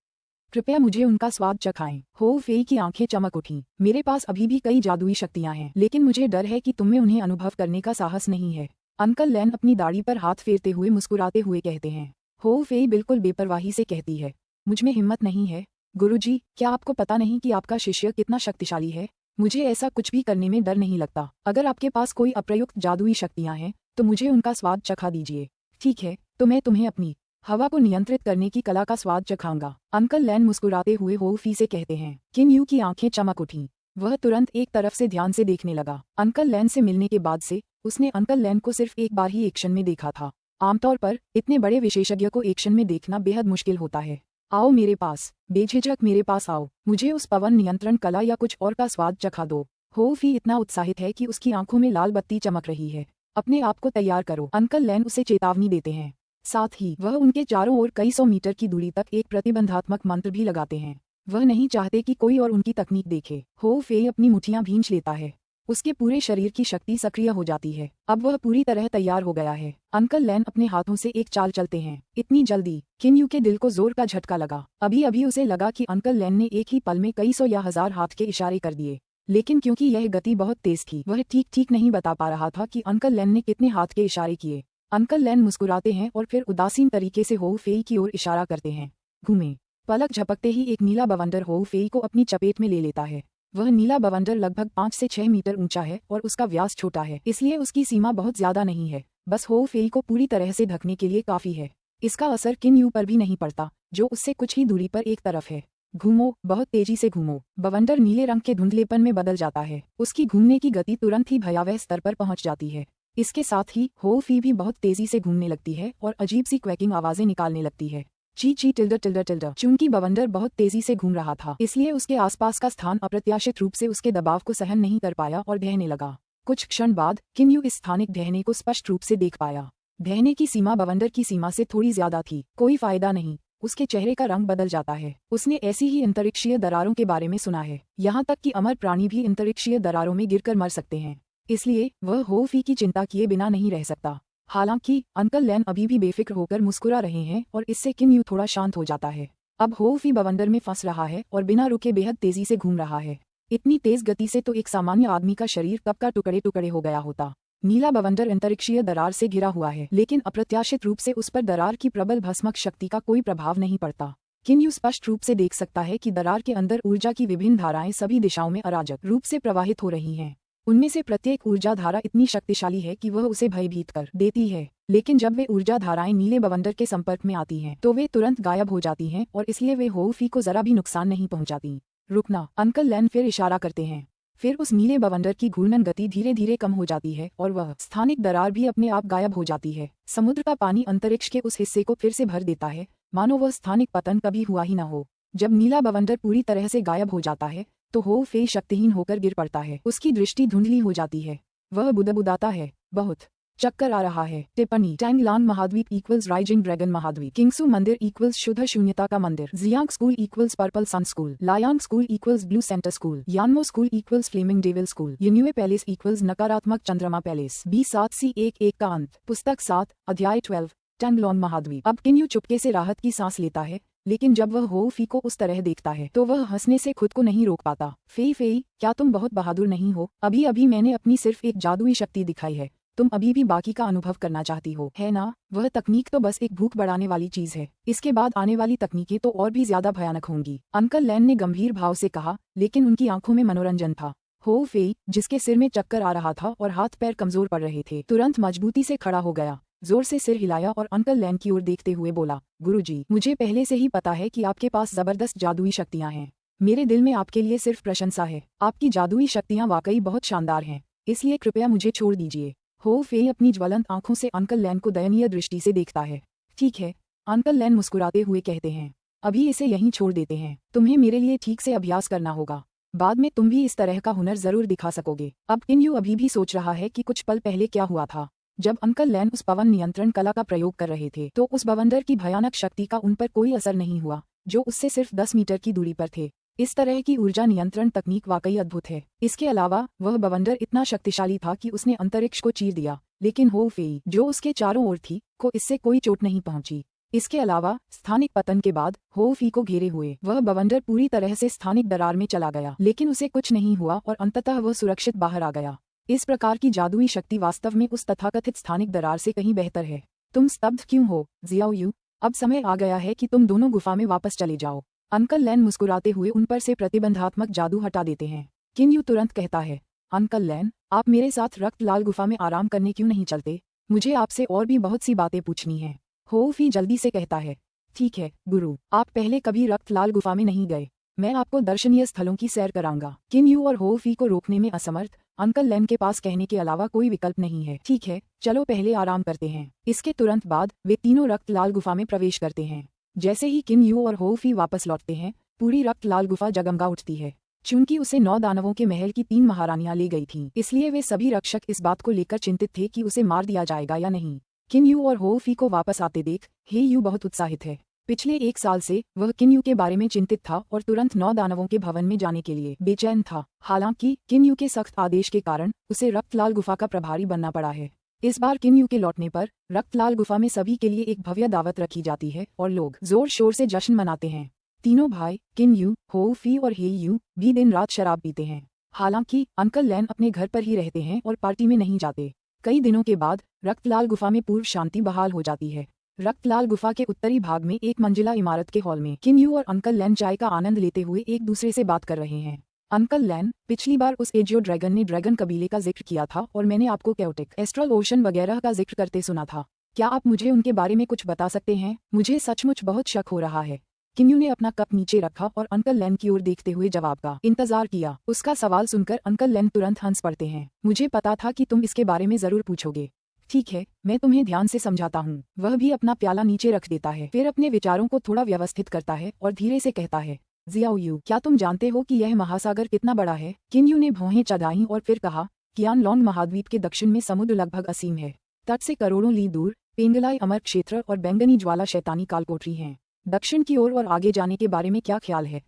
कृपया मुझे उनका स्वाद चखाएं। हो फेई की आंखें चमक उठीं। मेरे पास अभी भी कई जादुई शक्तियाँ हैं, लेकिन मुझे डर है कि तुम्हें उन्हें अनुभव करने का साहस नहीं है। अंकल लैन अपनी दाढ़ी पर हाथ फेरते हुए मुस्कुराते हुए कहते हैं। हो फेई बिल्कुल बेपरवाही से कहती है, मुझमें हिम्मत नहीं है गुरुजी। क्या आपको पता नहीं कि आपका शिष्य कितना शक्तिशाली है? मुझे ऐसा कुछ भी करने में डर नहीं लगता। अगर आपके पास कोई अप्रयुक्त जादुई शक्तियाँ हैं तो मुझे उनका स्वाद चखा दीजिए। ठीक है, तो मैं तुम्हें अपनी हवा को नियंत्रित करने की कला का स्वाद चखाऊंगा, अंकल लैन मुस्कुराते हुए हो फी से कहते हैं। किम यू की आंखें चमक उठीं। वह तुरंत एक तरफ से ध्यान से देखने लगा। अंकल लैन से मिलने के बाद से उसने अंकल लैन को सिर्फ एक बार ही एक्शन में देखा था। आमतौर पर इतने बड़े विशेषज्ञ को एक्शन में देखना बेहद मुश्किल होता है। आओ मेरे पास, बेझिझक मेरे पास आओ, मुझे उस पवन नियंत्रण कला या कुछ और का स्वाद चखा दो। हो फी इतना उत्साहित है कि उसकी आंखों में लाल बत्ती चमक रही है। अपने आप को तैयार करो, अंकल लैन उसे चेतावनी देते हैं। साथ ही वह उनके चारों ओर कई 100 मीटर की दूरी तक एक प्रतिबंधात्मक मंत्र भी लगाते हैं। वह नहीं चाहते कि कोई और उनकी तकनीक देखे। हो फे अपनी मुठियां भींच लेता है। उसके पूरे शरीर की शक्ति सक्रिय हो जाती है। अब वह पूरी तरह तैयार हो गया है। अंकल लैन अपने हाथों से एक चाल चलते हैं। इतनी जल्दी किन यू के दिल को जोर का झटका लगा। अभी अभी उसे लगा कि अंकल लैन ने एक ही पल में कई सौ या हजार हाथ के इशारे कर दिए, लेकिन क्योंकि यह गति बहुत तेज थी, वह ठीक नहीं बता पा रहा था कि अंकल लैन ने कितने हाथ के इशारे किए। अंकल लैन मुस्कुराते हैं और फिर उदासीन तरीके से होउ फेई की ओर इशारा करते हैं। घूमे। पलक झपकते ही एक नीला बवंडर होउ फेई को अपनी चपेट में ले लेता है। वह नीला बवंडर लगभग 5 से 6 मीटर ऊंचा है और उसका व्यास छोटा है, इसलिए उसकी सीमा बहुत ज्यादा नहीं है, बस होउ फेई को पूरी तरह से ढकने के लिए काफी है। इसका असर किन यू पर भी नहीं पड़ता, जो उससे कुछ ही दूरी पर एक तरफ है। घूमो, बहुत तेजी से घूमो। बवंडर नीले रंग के धुंधलेपन में बदल जाता है। उसकी घूमने की गति तुरंत ही भयावह स्तर पर पहुंच जाती है। इसके साथ ही होउ फी भी बहुत तेजी से घूमने लगती है और अजीब सी क्वैकिंग आवाजें निकालने लगती है। ची ची टिल्डर टिल्डर टिल्डर। चूंकि बवंडर बहुत तेजी से घूम रहा था, इसलिए उसके आसपास का स्थान अप्रत्याशित रूप से उसके दबाव को सहन नहीं कर पाया और ढहने लगा। कुछ क्षण बाद किन यू इस स्थानिक ढहने को स्पष्ट रूप से देख पाया। ढहने की सीमा बवंडर की सीमा से थोड़ी ज्यादा थी। कोई फायदा नहीं, उसके चेहरे का रंग बदल जाता है। उसने ऐसी ही अंतरिक्षीय दरारों के बारे में सुना है, यहाँ तक कि अमर प्राणी भी अंतरिक्षीय दरारों में गिरकर मर सकते हैं, इसलिए वह होउ फी की चिंता किए बिना नहीं रह सकता। हालांकि अंकल लैन अभी भी बेफिक्र होकर मुस्कुरा रहे हैं और इससे किन यू थोड़ा शांत हो जाता है। अब होउ फी बवंडर में फंस रहा है और बिना रुके बेहद तेजी से घूम रहा है। इतनी तेज गति से तो एक सामान्य आदमी का शरीर कब का टुकड़े टुकड़े हो गया होता। नीला बवंडर अंतरिक्षीय दरार से घिरा हुआ है, लेकिन अप्रत्याशित रूप से उस पर दरार की प्रबल भस्मक शक्ति का कोई प्रभाव नहीं पड़ता। किन यू स्पष्ट रूप से देख सकता है कि दरार के अंदर ऊर्जा की विभिन्न धाराएं सभी दिशाओं में अराजक रूप से प्रवाहित हो रही हैं। उनमें से प्रत्येक ऊर्जा धारा इतनी शक्तिशाली है कि वह उसे भयभीत कर देती है, लेकिन जब वे ऊर्जा धाराएं नीले बवंडर के संपर्क में आती हैं, तो वे तुरंत गायब हो जाती हैं और इसलिए वे होउ फी को जरा भी नुकसान नहीं पहुंचाती। रुकना, अंकल लैन फिर इशारा करते हैं। फिर उस नीले बवंडर की घूर्णन गति धीरे धीरे कम हो जाती है और वह स्थानिक दरार भी अपने आप गायब हो जाती है। समुद्र का पानी अंतरिक्ष के उस हिस्से को फिर से भर देता है, मानो वह स्थानिक पतन कभी हुआ ही न हो। जब नीला बवंडर पूरी तरह से गायब हो जाता है, तो होउ फी शक्तिहीन होकर गिर पड़ता है। उसकी दृष्टि धुंधली हो जाती है। वह बुदबुदाता है, बहुत चक्कर आ रहा है। टिप्पणी: टैंगलांग महाद्वीप इक्वल्स राइजिंग ड्रैगन महाद्वीप। किंगसू मंदिर इक्वल्स शुद्ध शून्यता का मंदिर। Jiang school equals purple sun school. Layang school equals blue centre school. Yanmo school equals flaming devil school. Yunyue palace equals नकारात्मक चंद्रमा पैलेस। B7C11 का अंत। पुस्तक 7, अध्याय 12, टैंगलोंग महाद्वीप। अब किन यू चुपके से राहत की सांस लेता है, लेकिन जब वह होउ फी को उस तरह देखता है तो वह हंसने से खुद को नहीं रोक पाता। फेई फेई, क्या तुम बहुत बहादुर नहीं हो? अभी अभी मैंने अपनी सिर्फ एक जादुई शक्ति दिखाई है, तुम अभी भी बाकी का अनुभव करना चाहती हो, है ना? वह तकनीक तो बस एक भूख बढ़ाने वाली चीज है, इसके बाद आने वाली तकनीकें तो और भी ज्यादा भयानक होंगी। अंकल लैन ने गंभीर भाव से कहा, लेकिन उनकी आंखों में मनोरंजन था। होउ फी, जिसके सिर में चक्कर आ रहा था और हाथ पैर कमजोर पड़ रहे थे, तुरंत मजबूती से खड़ा हो गया, जोर से सिर हिलाया और अंकल लैन की ओर देखते हुए बोला, गुरुजी, मुझे पहले से ही पता है कि आपके पास जबरदस्त जादुई शक्तियां हैं। मेरे दिल में आपके लिए सिर्फ प्रशंसा है। आपकी जादुई शक्तियां वाकई बहुत शानदार हैं, इसलिए कृपया मुझे छोड़ दीजिए। होउ फी अपनी ज्वलंत आंखों से अंकल लैन को दयनीय दृष्टि से देखता है। ठीक है, अंकल लैन मुस्कुराते हुए कहते हैं, अभी इसे यहीं छोड़ देते हैं। तुम्हें मेरे लिए ठीक से अभ्यास करना होगा, बाद में तुम भी इस तरह का हुनर जरूर दिखा सकोगे। अब किन यू अभी भी सोच रहा है कि कुछ पल पहले क्या हुआ था। जब अंकल लैन उस पवन नियंत्रण कला का प्रयोग कर रहे थे, तो उस बवंडर की भयानक शक्ति का उन पर कोई असर नहीं हुआ, जो उससे सिर्फ 10 मीटर की दूरी पर थे। इस तरह की ऊर्जा नियंत्रण तकनीक वाकई अद्भुत है। इसके अलावा वह बवंडर इतना शक्तिशाली था कि उसने अंतरिक्ष को चीर दिया, लेकिन होउ फी, जो उसके चारों ओर थी, को इससे कोई चोट नहीं पहुंची। इसके अलावा स्थानिक पतन के बाद होउ फी को घेरे हुए वह बवंडर पूरी तरह से स्थानिक दरार में चला गया, लेकिन उसे कुछ नहीं हुआ और अंततः वह सुरक्षित बाहर आ गया। इस प्रकार की जादुई शक्ति वास्तव में उस तथाकथित स्थानिक दरार से कहीं बेहतर है। तुम स्तब्ध क्यों हो, जियाओ यू? अब समय आ गया है कि तुम दोनों गुफा में वापस चले जाओ। अंकल लैन मुस्कुराते हुए उन पर से प्रतिबंधात्मक जादू हटा देते हैं। किन यू तुरंत कहता है, अंकल लैन, आप मेरे साथ रक्त लाल गुफा में आराम करने क्यों नहीं चलते? मुझे आपसे और भी बहुत सी बातें पूछनी हैं। होउ फी जल्दी से कहता है, ठीक है गुरु, आप पहले कभी रक्त लाल गुफा में नहीं गए, मैं आपको दर्शनीय स्थलों की सैर कराऊंगा। किन यू और होउ फी को रोकने में असमर्थ अंकल लैन के पास कहने के अलावा कोई विकल्प नहीं है। ठीक है, चलो पहले आराम करते हैं। इसके तुरंत बाद वे तीनों रक्त लाल गुफा में प्रवेश करते हैं। जैसे ही किन यू और होउ फी वापस लौटते हैं, पूरी रक्त लाल गुफा जगमगा उठती है। चूंकि उसे 9 दानवों के महल की 3 महारानियां ले गई थीं, इसलिए वे सभी रक्षक इस बात को लेकर चिंतित थे कि उसे मार दिया जाएगा या नहीं। किन यू और होउ फी को वापस आते देख हे यू बहुत उत्साहित है। पिछले 1 साल से वह किन्यू के बारे में चिंतित था और तुरंत 9 दानवों के भवन में जाने के लिए बेचैन था। हालांकि किन्यू के सख्त आदेश के कारण उसे रक्तलाल गुफा का प्रभारी बनना पड़ा है। इस बार किन्यू के लौटने पर रक्तलाल गुफा में सभी के लिए एक भव्य दावत रखी जाती है और लोग जोर शोर से जश्न मनाते हैं। तीनों भाई किन्यू, होऊ-फी और हेयू भी दिन रात शराब पीते हैं। हालांकि अंकल लैन अपने घर पर ही रहते हैं और पार्टी में नहीं जाते। कई दिनों के बाद रक्तलाल गुफा में पूर्व शांति बहाल हो जाती है। रक्तलाल गुफा के उत्तरी भाग में एक मंजिला इमारत के हॉल में किन्यू और अंकल लैन चाय का आनंद लेते हुए एक दूसरे से बात कर रहे हैं। अंकल लैन, पिछली बार उस एजियो ड्रैगन ने ड्रैगन कबीले का जिक्र किया था और मैंने आपको कैओटिक, एस्ट्रल ओशन वगैरह का जिक्र करते सुना था। क्या आप मुझे उनके बारे में कुछ बता सकते हैं? मुझे सचमुच बहुत शक हो रहा है। किन्यू ने अपना कप नीचे रखा और अंकल लैन की ओर देखते हुए जवाब का इंतजार किया। उसका सवाल सुनकर अंकल लैन तुरंत हंस पड़ते हैं। मुझे पता था कि तुम इसके बारे में जरूर पूछोगे। ठीक है, मैं तुम्हें ध्यान से समझाता हूँ। वह भी अपना प्याला नीचे रख देता है, फिर अपने विचारों को थोड़ा व्यवस्थित करता है और धीरे से कहता है, जियाओयू, क्या तुम जानते हो कि यह महासागर कितना बड़ा है? किन्यू ने भौहें चढ़ाईं और फिर कहा, कियानलॉन्ग महाद्वीप के दक्षिण में समुद्र लगभग असीम है। तट से करोड़ों ली दूर पेंगलाई अमर क्षेत्र और बैंगनी ज्वाला शैतानी कालकोठरी हैं। दक्षिण की ओर और आगे जाने के बारे में क्या ख्याल है?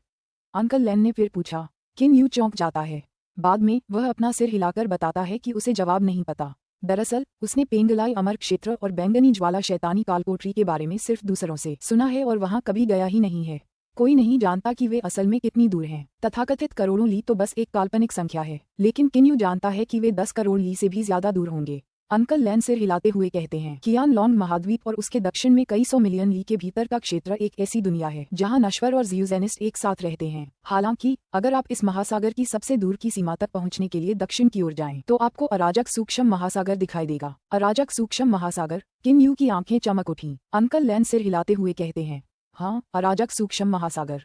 अंकल लैन ने फिर पूछा। किन्यू चौंक जाता है। बाद में वह अपना सिर हिलाकर बताता है कि उसे जवाब नहीं पता। दरअसल उसने पेंगलाई अमर क्षेत्र और बैंगनी ज्वाला शैतानी कालकोठरी के बारे में सिर्फ दूसरों से सुना है और वहां कभी गया ही नहीं है। कोई नहीं जानता कि वे असल में कितनी दूर हैं। तथाकथित करोड़ों ली तो बस एक काल्पनिक संख्या है, लेकिन किन्यू जानता है कि वे 10 करोड़ ली से भी ज्यादा दूर होंगे। अंकल लैन सिर हिलाते हुए कहते हैं, कियानलॉन्ग महाद्वीप और उसके दक्षिण में कई 100 मिलियन ली के भीतर का क्षेत्र एक ऐसी दुनिया है जहां नश्वर और ज़ियूजेनिस्ट एक साथ रहते हैं। हालांकि अगर आप इस महासागर की सबसे दूर की सीमा तक पहुंचने के लिए दक्षिण की ओर जाएं, तो आपको अराजक सूक्ष्म महासागर दिखाई देगा। अराजक सूक्ष्म महासागर? किन्यू की आंखें चमक उठीं। अंकल लैन सिर हिलाते हुए कहते हैं, हाँ, अराजक सूक्ष्म महासागर।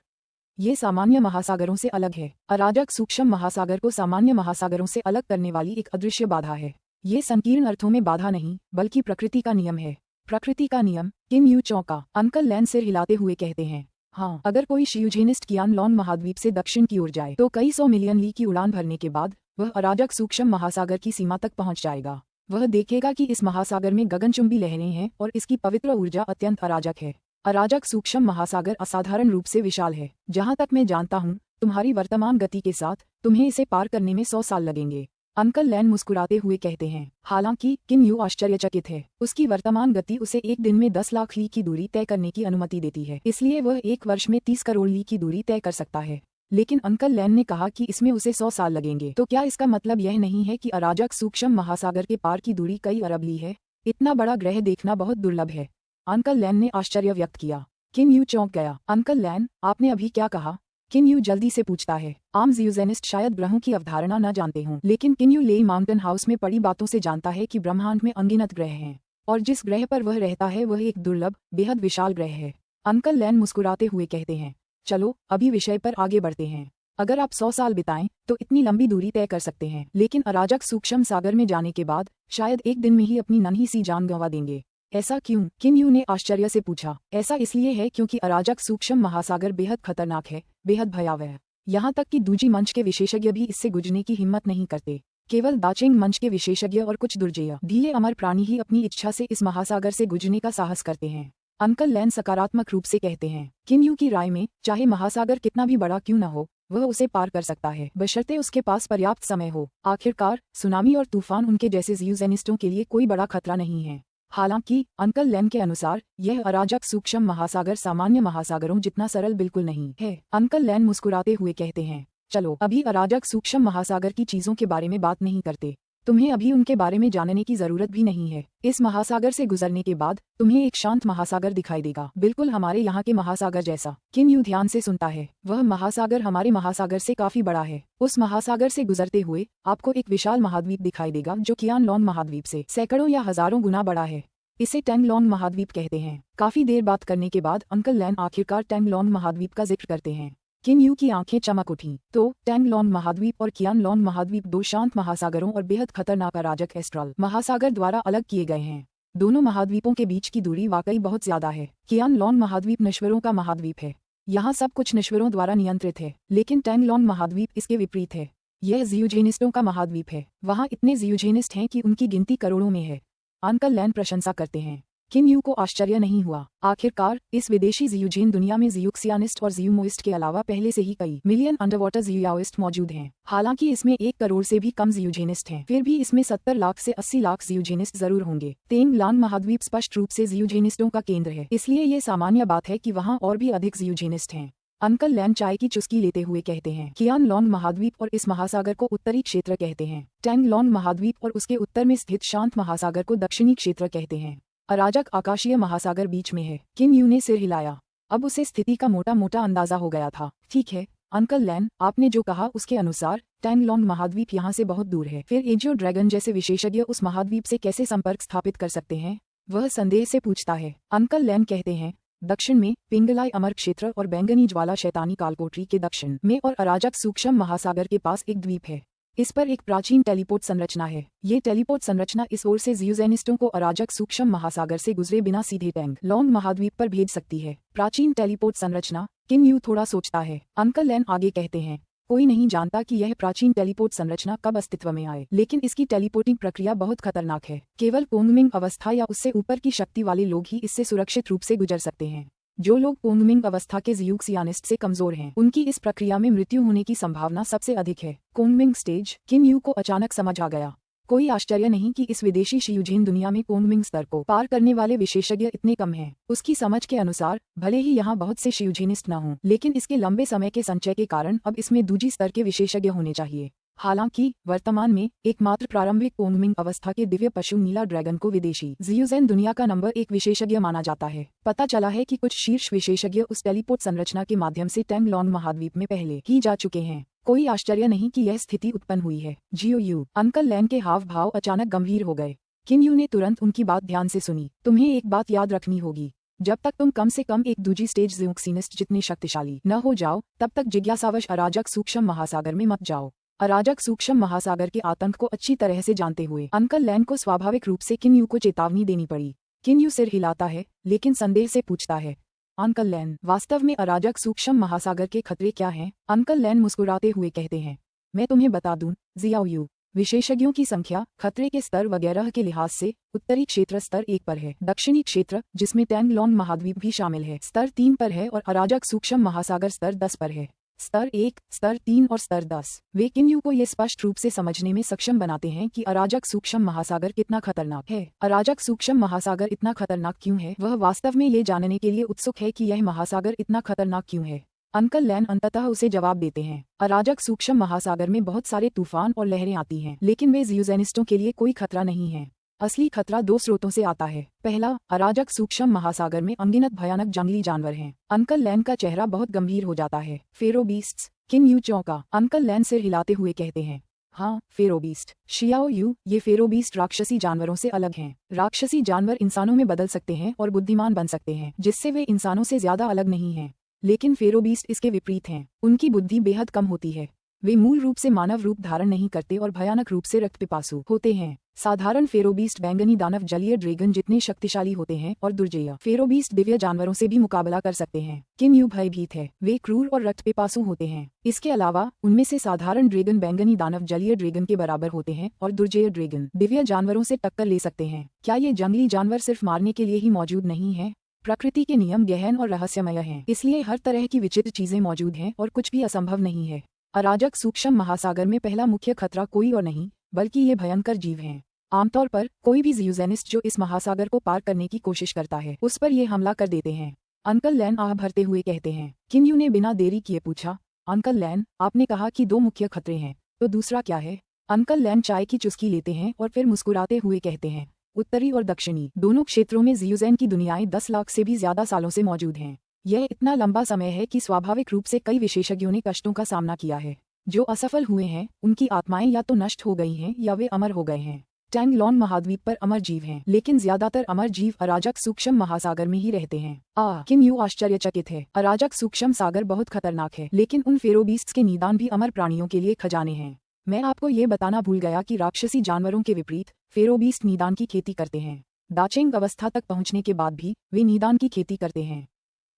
ये सामान्य महासागरों से अलग है। अराजक सूक्ष्म महासागर को सामान्य महासागरों से अलग करने वाली एक अदृश्य बाधा है। ये संकीर्ण अर्थों में बाधा नहीं, बल्कि प्रकृति का नियम है। प्रकृति का नियम? किन्यू चौंका। अंकल लैन सिर हिलाते हुए कहते हैं, हाँ, अगर कोई शियूजेनिस्ट कियानलॉन्ग महाद्वीप से दक्षिण की ओर जाए तो कई 100 मिलियन ली की उड़ान भरने के बाद वह अराजक सूक्ष्म महासागर की सीमा तक पहुंच जाएगा। वह देखेगा कि इस महासागर में गगनचुंबी लहरें हैं और इसकी पवित्र ऊर्जा अत्यंत अराजक है। अराजक सूक्ष्म महासागर असाधारण रूप से विशाल है। जहाँ तक मैं जानता हूँ, तुम्हारी वर्तमान गति के साथ तुम्हें इसे पार करने में 100 साल लगेंगे। अंकल लैन मुस्कुराते हुए कहते हैं। हालांकि किन्यू आश्चर्यचकित है। उसकी वर्तमान गति उसे एक दिन में 10 लाख ली की दूरी तय करने की अनुमति देती है, इसलिए वह एक वर्ष में 30 करोड़ ली की दूरी तय कर सकता है। लेकिन अंकल लैन ने कहा कि इसमें उसे 100 साल लगेंगे। तो क्या इसका मतलब यह नहीं है कि अराजक सूक्ष्म महासागर के पार की दूरी कई अरब ली है? इतना बड़ा ग्रह देखना बहुत दुर्लभ है। अंकल लैन ने आश्चर्य व्यक्त किया। किन्यू चौंक गया। अंकल लैन, आपने अभी क्या कहा? किन्यू जल्दी से पूछता है। आम ज़ियूजेनिस्ट शायद ग्रहों की अवधारणा न जानते हों, लेकिन किन्यू लेई माउंटेन हाउस में पड़ी बातों से जानता है कि ब्रह्मांड में अनगिनत ग्रह हैं और जिस ग्रह पर वह रहता है वह एक दुर्लभ, बेहद विशाल ग्रह है। अंकल लैन मुस्कुराते हुए कहते हैं, चलो अभी विषय पर आगे बढ़ते हैं। अगर आप 100 साल बिताएं तो इतनी लंबी दूरी तय कर सकते हैं, लेकिन अराजक सूक्ष्म सागर में जाने के बाद शायद एक दिन में ही अपनी नन्ही सी जान गंवा देंगे। ऐसा क्यों? किन्यू ने आश्चर्य से पूछा। ऐसा इसलिए है क्योंकि अराजक सूक्ष्म महासागर बेहद खतरनाक है, बेहद भयावह। यहाँ तक कि दूजी मंच के विशेषज्ञ भी इससे गुजरने की हिम्मत नहीं करते। केवल दाचिंग मंच के विशेषज्ञ और कुछ दुर्जेय ढीले अमर प्राणी ही अपनी इच्छा से इस महासागर से गुजरने का साहस करते हैं। अंकल लैन सकारात्मक रूप से कहते हैं। किन्यू की राय में चाहे महासागर कितना भी बड़ा क्यों न हो, वह उसे पार कर सकता है, बशर्ते उसके पास पर्याप्त समय हो। आखिरकार सुनामी और तूफान उनके जैसे ज़ियूजेनिस्टों के लिए कोई बड़ा खतरा नहीं है। हालांकि अंकल लैन के अनुसार यह अराजक सूक्ष्म महासागर सामान्य महासागरों जितना सरल बिल्कुल नहीं है। अंकल लैन मुस्कुराते हुए कहते हैं, चलो अभी अराजक सूक्ष्म महासागर की चीजों के बारे में बात नहीं करते। तुम्हें अभी उनके बारे में जानने की जरूरत भी नहीं है। इस महासागर से गुजरने के बाद तुम्हें एक शांत महासागर दिखाई देगा, बिल्कुल हमारे यहाँ के महासागर जैसा। किन्यू ध्यान से सुनता है। वह महासागर हमारे महासागर से काफी बड़ा है। उस महासागर से गुजरते हुए आपको एक विशाल महाद्वीप दिखाई देगा जो कियानलॉन्ग महाद्वीप से सैकड़ों या हजारों गुना बड़ा है। इसे टैंगलॉन्ग महाद्वीप कहते हैं। काफी देर बात करने के बाद अंकल लैन आखिरकार टैंगलॉन्ग महाद्वीप का जिक्र करते हैं। किन्यू की आंखें चमक उठीं। तो टैंगलॉन्ग महाद्वीप और कियानलॉन्ग महाद्वीप दो शांत महासागरों और बेहद खतरनाक अराजक एस्ट्रल महासागर द्वारा अलग किए गए हैं। दोनों महाद्वीपों के बीच की दूरी वाकई बहुत ज्यादा है। कियानलॉन्ग महाद्वीप नश्वरों का महाद्वीप है। यहाँ सब कुछ नश्वरों द्वारा नियंत्रित है, लेकिन टैंगलॉन्ग महाद्वीप इसके विपरीत है। यह ज़ियूजेनिस्टों का महाद्वीप है। वहाँ इतने ज़ियूजेनिस्ट हैं कि उनकी गिनती करोड़ों में है। अंकल लैन प्रशंसा करते हैं। किम यू को आश्चर्य नहीं हुआ। आखिरकार इस विदेशी ज़ियूजीन दुनिया में ज़ियूक्सियानिस्ट और ज़ियूमोइस्ट के अलावा पहले से ही कई मिलियन अंडरवाटर ज़ियूयाओइस्ट मौजूद हैं। हालांकि इसमें 1 करोड़ से भी कम ज़ियूजीनिस्ट हैं, फिर भी इसमें 70 लाख से 80 लाख ज़ियूजीनिस्ट जरूर होंगे। तेंगलान महाद्वीप स्पष्ट रूप से ज़ियूजीनिस्टों का केंद्र है, इसलिए ये सामान्य बात है कि वहाँ और भी अधिक ज़ियूजीनिस्ट हैं। अंकल लैन चाय की चुस्की लेते हुए कहते हैं, कियान लोंग महाद्वीप और इस महासागर को उत्तरी क्षेत्र कहते हैं। टैंग लोंग महाद्वीप और उसके उत्तर में स्थित शांत महासागर को दक्षिणी क्षेत्र कहते हैं। अराजक आकाशीय महासागर बीच में है। किम यू ने सिर हिलाया। अब उसे स्थिति का मोटा मोटा अंदाजा हो गया था। ठीक है अंकल लैन, आपने जो कहा उसके अनुसार टैंग लोंग महाद्वीप यहाँ से बहुत दूर है। फिर एजियो ड्रैगन जैसे विशेषज्ञ उस महाद्वीप से कैसे संपर्क स्थापित कर सकते हैं? वह संदेह से पूछता है। अंकल लैन कहते हैं, दक्षिण में पिंगलाई अमर क्षेत्र और बैंगनी ज्वाला शैतानी कालकोटरी के दक्षिण में और अराजक सूक्ष्म महासागर के पास एक द्वीप है। इस पर एक प्राचीन टेलीपोर्ट संरचना है। ये टेलीपोर्ट संरचना इस ओर से ज़ियूजेनिस्टों को अराजक सूक्ष्म महासागर से गुजरे बिना सीधे टैंग लोंग महाद्वीप पर भेज सकती है। प्राचीन टेलीपोर्ट संरचना? किम यू थोड़ा सोचता है। अंकल लैन आगे कहते हैं, कोई नहीं जानता कि यह प्राचीन टेलीपोर्ट संरचना कब अस्तित्व में आए, लेकिन इसकी टेलीपोर्टिंग प्रक्रिया बहुत खतरनाक है। केवल पोंगमिंग अवस्था या उससे ऊपर की शक्ति वाले लोग ही इससे सुरक्षित रूप से गुजर सकते हैं। जो लोग पोंगमिंग अवस्था के ज़ियूक्सियानिस्ट से कमजोर हैं, उनकी इस प्रक्रिया में मृत्यु होने की संभावना सबसे अधिक है। कोंगमिंग स्टेज? किम यू को अचानक समझ आ गया। कोई आश्चर्य नहीं कि इस विदेशी ज़ियूजीन दुनिया में कोंगमिंग स्तर को पार करने वाले विशेषज्ञ इतने कम हैं। उसकी समझ के अनुसार भले ही यहाँ बहुत से ज़ियूजीनिस्ट न हों, लेकिन इसके लंबे समय के संचय के कारण अब इसमें दूजी स्तर के विशेषज्ञ होने चाहिए। हालांकि वर्तमान में एकमात्र प्रारंभिक कोंगमिंग अवस्था के दिव्य पशु नीला ड्रैगन को विदेशी ज़ियूज़ेन दुनिया का नंबर 1 विशेषज्ञ माना जाता है। पता चला है कि कुछ शीर्ष विशेषज्ञ उस टेलीपोर्ट संरचना के माध्यम से टैंग लोंग महाद्वीप में पहले ही जा चुके हैं। कोई आश्चर्य नहीं कि यह स्थिति उत्पन्न हुई है। जियो यू। अंकल लैन के हाव भाव अचानक गंभीर हो गए। किम यू ने तुरंत उनकी बात ध्यान से सुनी। तुम्हें एक बात याद रखनी होगी, जब तक तुम कम से कम एक दूजी स्टेज ज़ियूक्सिनिस्ट जितने शक्तिशाली न हो जाओ, तब तक जिज्ञासावश अराजक सूक्ष्म महासागर में मत जाओ। अराजक सूक्ष्म महासागर के आतंक को अच्छी तरह से जानते हुए अंकल लैन को स्वाभाविक रूप से किम यू को चेतावनी देनी पड़ी। किम यू सिर हिलाता है, लेकिन संदेह से पूछता है, अंकल लैन, वास्तव में अराजक सूक्ष्म महासागर के खतरे क्या हैं? अंकल लैन मुस्कुराते हुए कहते हैं, मैं तुम्हें बता दूं, जियाओ यू। विशेषज्ञों की संख्या, खतरे के स्तर वगैरह के लिहाज से उत्तरी क्षेत्र स्तर 1 पर है। दक्षिणी क्षेत्र, जिसमें टैंग लोंग महाद्वीप भी शामिल है, स्तर 3 पर है और अराजक सूक्ष्म महासागर स्तर 10 पर है। स्तर 1, स्तर 3 और स्तर 10 वे किम यू को ये स्पष्ट रूप से समझने में सक्षम बनाते हैं कि अराजक सूक्ष्म महासागर कितना खतरनाक है। अराजक सूक्ष्म महासागर इतना खतरनाक क्यों है? वह वास्तव में ये जानने के लिए उत्सुक है कि यह महासागर इतना खतरनाक क्यों है। अंकल लैन अंततः उसे जवाब देते हैं, अराजक सूक्ष्म महासागर में बहुत सारे तूफान और लहरें आती हैं, लेकिन वे ज़ियूजेनिस्टों के लिए कोई खतरा नहीं है। असली खतरा 2 स्रोतों से आता है। पहला, अराजक सूक्ष्म महासागर में अनगिनत भयानक जंगली जानवर हैं। अंकल लैन का चेहरा बहुत गंभीर हो जाता है। फेरो बीस्ट्स? किम यू चौंका। अंकल लैन सिर हिलाते हुए कहते हैं, हाँ, फेरो बीस्ट। शियाओ यू, ये फेरो बीस्ट राक्षसी जानवरों से अलग हैं। राक्षसी जानवर इंसानों में बदल सकते हैं और बुद्धिमान बन सकते हैं, जिससे वे इंसानों से ज्यादा अलग नहीं हैं। लेकिन फेरो बीस्ट इसके विपरीत हैं। उनकी बुद्धि बेहद कम होती है। वे मूल रूप से मानव रूप धारण नहीं करते और भयानक रूप से रक्तपिपासु होते हैं। साधारण फेरोबीस्ट बैंगनी दानव जलीय ड्रैगन जितने शक्तिशाली होते हैं और दुर्जय फेरोबीस्ट दिव्य जानवरों से भी मुकाबला कर सकते हैं। किम यू भयभीत है। वे क्रूर और रक्तपिपासु होते हैं। इसके अलावा उनमें से साधारण ड्रैगन बैंगनी दानव जलीय ड्रैगन के बराबर होते हैं और दुर्जय ड्रैगन दिव्य जानवरों से टक्कर ले सकते हैं। क्या ये जंगली जानवर सिर्फ मारने के लिए ही मौजूद नहीं है? प्रकृति के नियम गहन और रहस्यमय हैं, इसलिए हर तरह की विचित्र चीजें मौजूद हैं और कुछ भी असंभव नहीं है। अराजक सूक्ष्म महासागर में पहला मुख्य खतरा कोई और नहीं बल्कि ये भयंकर जीव हैं। आमतौर पर कोई भी ज़ियूजेनिस्ट जो इस महासागर को पार करने की कोशिश करता है, उस पर ये हमला कर देते हैं। अंकल लैन आह भरते हुए कहते हैं। किम यू ने बिना देरी किए पूछा, अंकल लैन, आपने कहा कि 2 मुख्य खतरे हैं, तो दूसरा क्या है? अंकल लैन चाय की चुस्की लेते हैं और फिर मुस्कुराते हुए कहते हैं, उत्तरी और दक्षिणी दोनों क्षेत्रों में ज़ियूजेन की दुनियाएं 10 लाख से भी ज्यादा सालों से मौजूद हैं। यह इतना लंबा समय है कि स्वाभाविक रूप से कई विशेषज्ञों ने कष्टों का सामना किया है। जो असफल हुए हैं उनकी आत्माएं या तो नष्ट हो गई हैं या वे अमर हो गए हैं। टैंग लोंग महाद्वीप पर अमर जीव हैं, लेकिन ज्यादातर अमर जीव अराजक सूक्ष्म महासागर में ही रहते हैं। किम यू आश्चर्यचकित है। अराजक सूक्ष्म सागर बहुत खतरनाक है, लेकिन उन फेरोबीस्ट्स के निदान भी अमर प्राणियों के लिए खजाने हैं। मैं आपको ये बताना भूल गया कि राक्षसी जानवरों के विपरीत फेरोबीस्ट निदान की खेती करते हैं। दाचेंग अवस्था तक पहुंचने के बाद भी वे निदान की खेती करते हैं।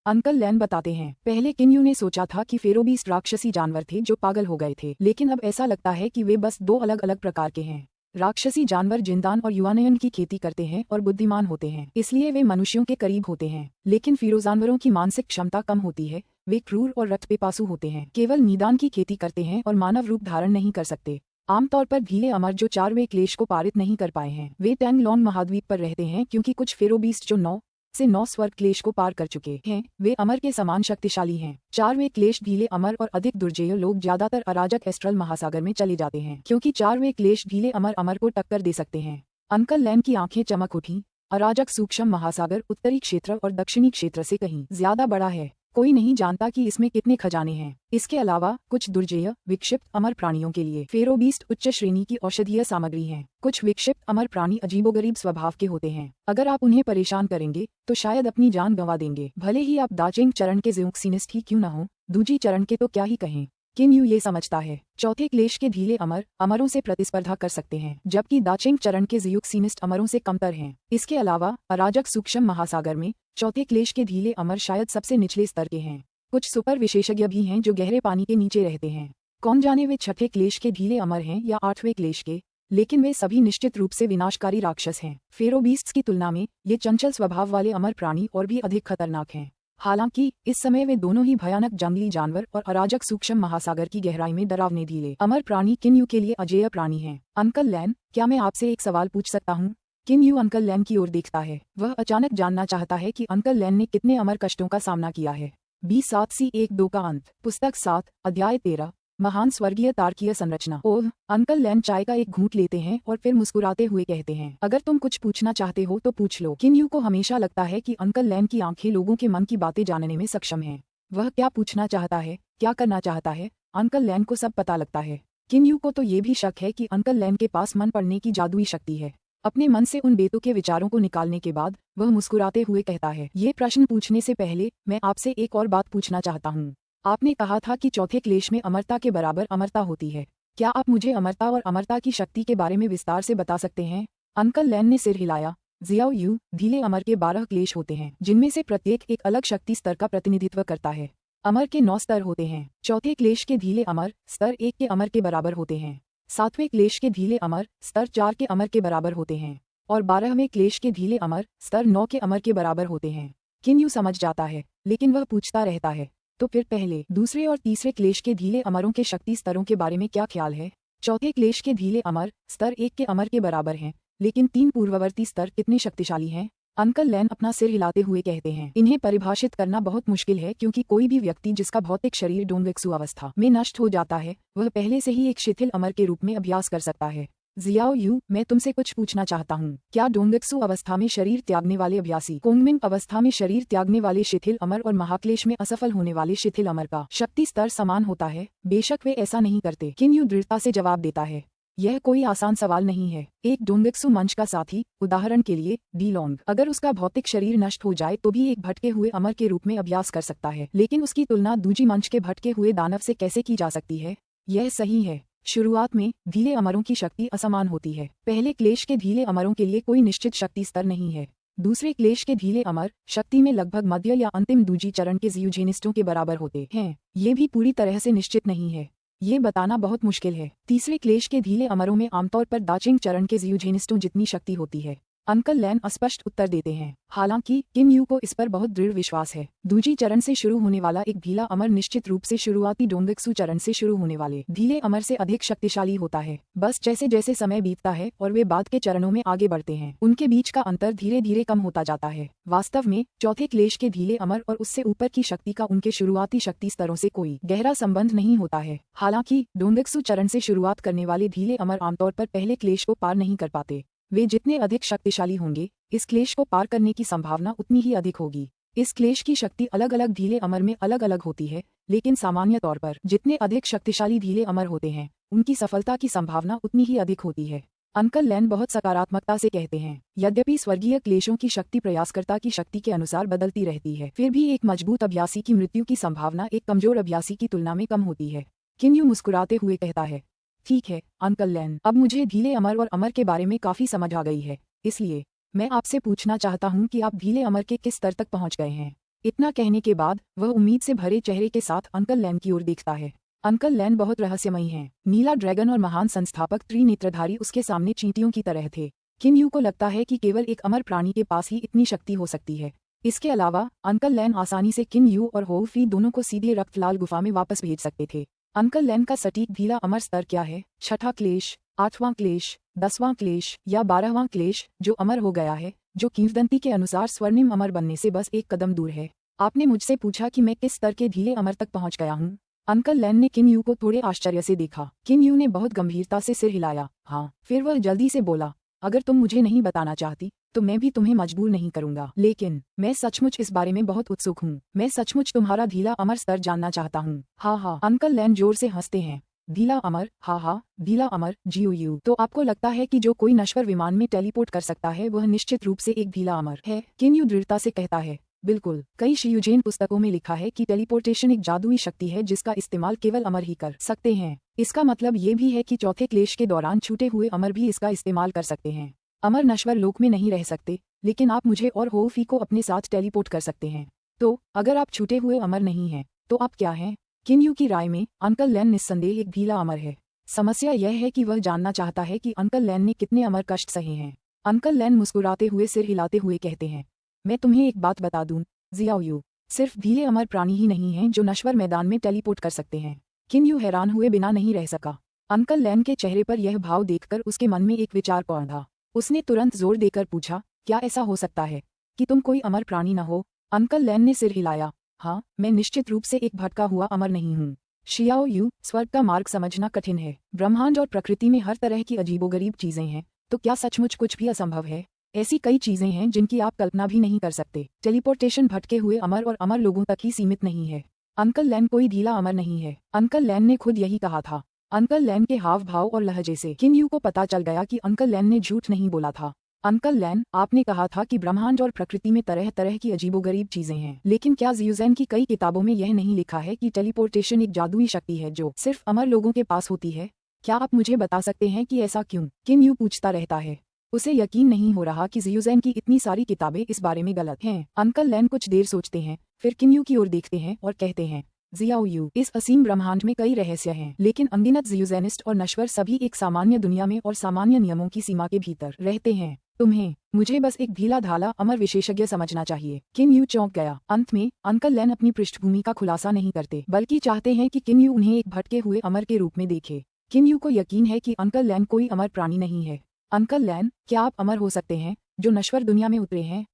अंकल लैन बताते हैं, पहले किम यू ने सोचा था कि फेरोबीस्ट राक्षसी जानवर थे जो पागल हो गए थे, लेकिन अब ऐसा लगता है कि वे बस 2 अलग अलग प्रकार के हैं। राक्षसी जानवर जिंदान और युवानयन की खेती करते हैं और बुद्धिमान होते हैं, इसलिए वे मनुष्यों के करीब होते हैं। लेकिन फिर जानवरों की मानसिक क्षमता कम होती है, वे क्रूर और रक्तपिपासु होते हैं, केवल निदान की खेती करते हैं और मानव रूप धारण नहीं कर सकते। आमतौर पर भीले अमर जो 4वें क्लेश को पारित नहीं कर पाए हैं, वे टैंगलोंग महाद्वीप पर रहते हैं, क्योंकि कुछ फेरोबीस्ट जो 9 से 9 स्वर्ग क्लेश को पार कर चुके हैं, वे अमर के समान शक्तिशाली हैं। 4वें क्लेश भीले अमर और अधिक दुर्जेय लोग ज्यादातर अराजक एस्ट्रल महासागर में चले जाते हैं, क्योंकि 4वें क्लेश भीले अमर को टक्कर दे सकते हैं। अंकल लैन की आंखें चमक उठी। अराजक सूक्ष्म महासागर उत्तरी क्षेत्र और दक्षिणी क्षेत्र से कहीं ज्यादा बड़ा है। कोई नहीं जानता कि इसमें कितने खजाने हैं। इसके अलावा कुछ दुर्जेय विक्षिप्त अमर प्राणियों के लिए फेरोबीस्ट उच्च श्रेणी की औषधीय सामग्री हैं। कुछ विक्षिप्त अमर प्राणी अजीबोगरीब स्वभाव के होते हैं। अगर आप उन्हें परेशान करेंगे तो शायद अपनी जान गंवा देंगे, भले ही आप दाचिंग चरण के ज़्यूक्सिनिस्ट ही क्यों न हो। दूजी चरण के तो क्या ही कहें। किम यू ये समझता है चौथे क्लेश के ढीले अमरों से प्रतिस्पर्धा कर सकते हैं, जबकि दाचिंग चरण के ज़्यूक्सिनिस्ट अमरों से कमतर हैं। इसके अलावा अराजक सूक्ष्म महासागर में चौथे क्लेश के ढीले अमर शायद सबसे निचले स्तर के हैं। कुछ सुपर विशेषज्ञ भी हैं जो गहरे पानी के नीचे रहते हैं। कौन जाने वे छठे क्लेश के ढीले अमर हैं या 8वें क्लेश के, लेकिन वे सभी निश्चित रूप से विनाशकारी राक्षस हैं। फेरोबीस्ट्स की तुलना में ये चंचल स्वभाव वाले अमर प्राणी और भी अधिक खतरनाक हैं। हालांकि इस समय वे दोनों ही भयानक जंगली जानवर और अराजक सूक्ष्म महासागर की गहराई में डरावने ढीले अमर प्राणी किन यू के लिए अजेय प्राणी हैं। अंकल लैन, क्या मैं आपसे एक सवाल पूछ सकता हूँ? किम यू अंकल लैन की ओर देखता है। वह अचानक जानना चाहता है कि अंकल लैन ने कितने अमर कष्टों का सामना किया है। B7C12 का अंत। पुस्तक 7 अध्याय 13 महान स्वर्गीय तारकीय संरचना। ओह, अंकल लैन चाय का एक घूंट लेते हैं और फिर मुस्कुराते हुए कहते हैं, अगर तुम कुछ पूछना चाहते हो तो पूछ लो। किम यू को हमेशा लगता है कि अंकल लैन की आंखें लोगों के मन की बातें जानने में सक्षम हैं। वह क्या पूछना चाहता है, क्या करना चाहता है, अंकल लैन को सब पता लगता है। किम यू को तो ये भी शक है कि अंकल लैन के पास मन पढ़ने की जादुई शक्ति है। अपने मन से उन बेतुके विचारों को निकालने के बाद वह मुस्कुराते हुए कहता है, ये प्रश्न पूछने से पहले मैं आपसे एक और बात पूछना चाहता हूँ। आपने कहा था कि चौथे क्लेश में अमरता के बराबर अमरता होती है। क्या आप मुझे अमरता और अमरता की शक्ति के बारे में विस्तार से बता सकते हैं? अंकल लैन ने सिर हिलाया। जियाओ यू, ढीले अमर के 12 क्लेश होते हैं, जिनमें से प्रत्येक एक अलग शक्ति स्तर का प्रतिनिधित्व करता है। अमर के 9 स्तर होते हैं। चौथे क्लेश के ढीले अमर स्तर 1 के अमर के बराबर होते हैं। 7वें क्लेश के ढीले अमर स्तर 4 के अमर के बराबर होते हैं और 12वें क्लेश के ढीले अमर स्तर 9 के अमर के बराबर होते हैं। किम यू समझ जाता है, लेकिन वह पूछता रहता है, तो फिर पहले, दूसरे और तीसरे क्लेश के ढीले अमरों के शक्ति स्तरों के बारे में क्या ख्याल है? चौथे क्लेश के ढीले अमर स्तर 1 के अमर के बराबर हैं, लेकिन 3 पूर्ववर्ती स्तर कितने शक्तिशाली हैं? अंकल लैन अपना सिर हिलाते हुए कहते हैं, इन्हें परिभाषित करना बहुत मुश्किल है, क्योंकि कोई भी व्यक्ति जिसका भौतिक शरीर डोंगेक्सु अवस्था में नष्ट हो जाता है, वह पहले से ही एक शिथिल अमर के रूप में अभ्यास कर सकता है। जियाओ यू, मैं तुमसे कुछ पूछना चाहता हूँ। क्या डोंगेक्सु अवस्था में शरीर त्यागने वाले अभ्यासी कोंगमिंग अवस्था में शरीर त्यागने वाले शिथिल अमर और महाक्लेश में असफल होने वाले शिथिल अमर का शक्ति स्तर समान होता है? बेशक वे ऐसा नहीं करते, किम यू दृढ़ता से जवाब देता है। यह कोई आसान सवाल नहीं है। एक डोंगेक्सु मंच का साथी, उदाहरण के लिए डीलोंग, अगर उसका भौतिक शरीर नष्ट हो जाए तो भी एक भटके हुए अमर के रूप में अभ्यास कर सकता है, लेकिन उसकी तुलना दूजी मंच के भटके हुए दानव से कैसे की जा सकती है? यह सही है। शुरुआत में ढीले अमरों की शक्ति असमान होती है। पहले क्लेश के ढीले अमरों के लिए कोई निश्चित शक्ति स्तर नहीं है। दूसरे क्लेश के ढीले अमर शक्ति में लगभग मध्य या अंतिम दूजी चरण के ज़्यूजेनिस्टों के बराबर होते हैं। ये भी पूरी तरह से निश्चित नहीं है, ये बताना बहुत मुश्किल है। तीसरे क्लेश के ढीले अमरों में आमतौर पर दाचिंग चरण के ज़्यूजेनिस्टों जितनी शक्ति होती है। अंकल लैन अस्पष्ट उत्तर देते हैं। हालांकि किम यू को इस पर बहुत दृढ़ विश्वास है। दूजी चरण से शुरू होने वाला एक ढीला अमर निश्चित रूप से शुरुआती डोंगेक्सु चरण से शुरू होने वाले ढीले अमर से अधिक शक्तिशाली होता है। बस जैसे जैसे समय बीतता है और वे बाद के चरणों में आगे बढ़ते हैं, उनके बीच का अंतर धीरे धीरे कम होता जाता है। वास्तव में चौथे क्लेश के ढीले अमर और उससे ऊपर की शक्ति का उनके शुरुआती शक्ति स्तरों से कोई गहरा संबंध नहीं होता है। हालांकि डोंगेक्सु चरण से शुरुआत करने वाले ढीले अमर आमतौर पर पहले क्लेश को पार नहीं कर पाते। वे जितने अधिक शक्तिशाली होंगे, इस क्लेश को पार करने की संभावना उतनी ही अधिक होगी। इस क्लेश की शक्ति अलग अलग ढीले अमर में अलग अलग होती है, लेकिन सामान्य तौर पर जितने अधिक शक्तिशाली ढीले अमर होते हैं, उनकी सफलता की संभावना उतनी ही अधिक होती है। अंकल लैन बहुत सकारात्मकता से कहते हैं, यद्यपि स्वर्गीय क्लेशों की शक्ति प्रयासकर्ता की शक्ति के अनुसार बदलती रहती है, फिर भी एक मजबूत अभ्यासी की मृत्यु की संभावना एक कमजोर अभ्यासी की तुलना में कम होती है। किम यू मुस्कुराते हुए कहता है, ठीक है अंकल लैन, अब मुझे ढीले अमर और अमर के बारे में काफी समझ आ गई है, इसलिए मैं आपसे पूछना चाहता हूँ कि आप ढीले अमर के किस स्तर तक पहुँच गए हैं। इतना कहने के बाद वह उम्मीद से भरे चेहरे के साथ अंकल लैन की ओर देखता है। अंकल लैन बहुत रहस्यमयी हैं। नीला ड्रैगन और महान संस्थापक त्रिनेत्रधारी उसके सामने चींटियों की तरह थे। किन यू को लगता है कि केवल एक अमर प्राणी के पास ही इतनी शक्ति हो सकती है। इसके अलावा अंकल लैन आसानी से किन यू और हो फी दोनों को सीधे रक्तलाल गुफा में वापस भेज सकते थे। अंकल लैन का सटीक ढीला अमर स्तर क्या है? छठा क्लेश, 8वां क्लेश, 10वां क्लेश या 12वां क्लेश जो अमर हो गया है, जो किंवदंती के अनुसार स्वर्णिम अमर बनने से बस एक कदम दूर है। आपने मुझसे पूछा कि मैं किस स्तर के ढीले अमर तक पहुंच गया हूं। अंकल लैन ने किन यू को थोड़े आश्चर्य से देखा। किन यू ने बहुत गंभीरता से सिर हिलाया। हाँ। फिर वह जल्दी से बोला, अगर तुम मुझे नहीं बताना चाहती तो मैं भी तुम्हें मजबूर नहीं करूंगा, लेकिन मैं सचमुच इस बारे में बहुत उत्सुक हूँ। मैं सचमुच तुम्हारा ढीला अमर स्तर जानना चाहता हूँ। हाँ हाँ। अंकल लैन जोर से हंसते हैं। ढीला अमर, हाँ हाँ, ढीला अमर, GOU। तो आपको लगता है कि जो कोई नश्वर विमान में टेलीपोर्ट कर सकता है वह निश्चित रूप से एक ढीला अमर है? किन यू दृढ़ता से कहता है। बिल्कुल। कई शियुजेन पुस्तकों में लिखा है कि टेलीपोर्टेशन एक जादुई शक्ति है जिसका इस्तेमाल केवल अमर ही कर सकते हैं। इसका मतलब ये भी है कि चौथे क्लेश के दौरान छूटे हुए अमर भी इसका इस्तेमाल कर सकते हैं। अमर नश्वर लोक में नहीं रह सकते, लेकिन आप मुझे और हो फी को अपने साथ टेलीपोर्ट कर सकते हैं। तो अगर आप छूटे हुए अमर नहीं हैं, तो आप क्या हैं? किन यू की राय में अंकल लैन निस्संदेह एक ढीला अमर है। समस्या यह है कि वह जानना चाहता है कि अंकल लैन ने कितने अमर कष्ट सहे हैं। अंकल लैन मुस्कुराते हुए सिर हिलाते हुए कहते हैं, मैं तुम्हें एक बात बता दूं, जियाओ, सिर्फ ढीले अमर प्राणी ही नहीं हैं जो नश्वर मैदान में टेलीपोर्ट कर सकते हैं। किन यू हैरान हुए बिना नहीं रह सका। अंकल लैन के चेहरे पर यह भाव देखकर उसके मन में एक विचार पौधा। उसने तुरंत जोर देकर पूछा, क्या ऐसा हो सकता है कि तुम कोई अमर प्राणी न हो? अंकल लैन ने सिर हिलाया। हाँ, मैं निश्चित रूप से एक भटका हुआ अमर नहीं हूँ। शियाओ यू, स्वर्ग का मार्ग समझना कठिन है। ब्रह्मांड और प्रकृति में हर तरह की अजीबोगरीब चीजें हैं, तो क्या सचमुच कुछ भी असंभव है? ऐसी कई चीजें हैं जिनकी आप कल्पना भी नहीं कर सकते। टेलीपोर्टेशन भटके हुए अमर और अमर लोगों तक ही सीमित नहीं है। अंकल लैन कोई ढीला अमर नहीं है। अंकल लैन ने खुद यही कहा था। अंकल लैन के हाव भाव और लहजे से किन यू को पता चल गया कि अंकल लैन ने झूठ नहीं बोला था। अंकल लैन, आपने कहा था कि ब्रह्मांड और प्रकृति में तरह तरह की अजीबोगरीब चीजें हैं, लेकिन क्या जियुज़ेन की कई किताबों में यह नहीं लिखा है कि टेलीपोर्टेशन एक जादुई शक्ति है जो सिर्फ अमर लोगों के पास होती है? क्या आप मुझे बता सकते हैं कि ऐसा क्यों? किन यू पूछता रहता है। उसे यकीन नहीं हो रहा कि जियुज़ेन की इतनी सारी किताबें इस बारे में गलत हैं। अंकल लैन कुछ देर सोचते हैं, फिर किन यू की ओर देखते हैं और कहते हैं, जियाओ यू, इस असीम ब्रह्मांड में कई रहस्य हैं, लेकिन अनगिनत जियुज़ेनिस्ट और नश्वर सभी एक सामान्य दुनिया में और सामान्य नियमों की सीमा के भीतर रहते हैं। तुम्हें मुझे बस एक ढीला ढाला अमर विशेषज्ञ समझना चाहिए। किन यू चौंक गया। अंत में अंकल लैन अपनी पृष्ठभूमि का खुलासा नहीं करते, बल्कि चाहते हैं कि किन यू उन्हें एक भटके हुए अमर के रूप में देखे। किन यू को यकीन है कि अंकल लैन कोई अमर प्राणी नहीं है। अंकल लैन, क्या आप अमर हो सकते हैं जो नश्वर दुनिया में उतरे हैं?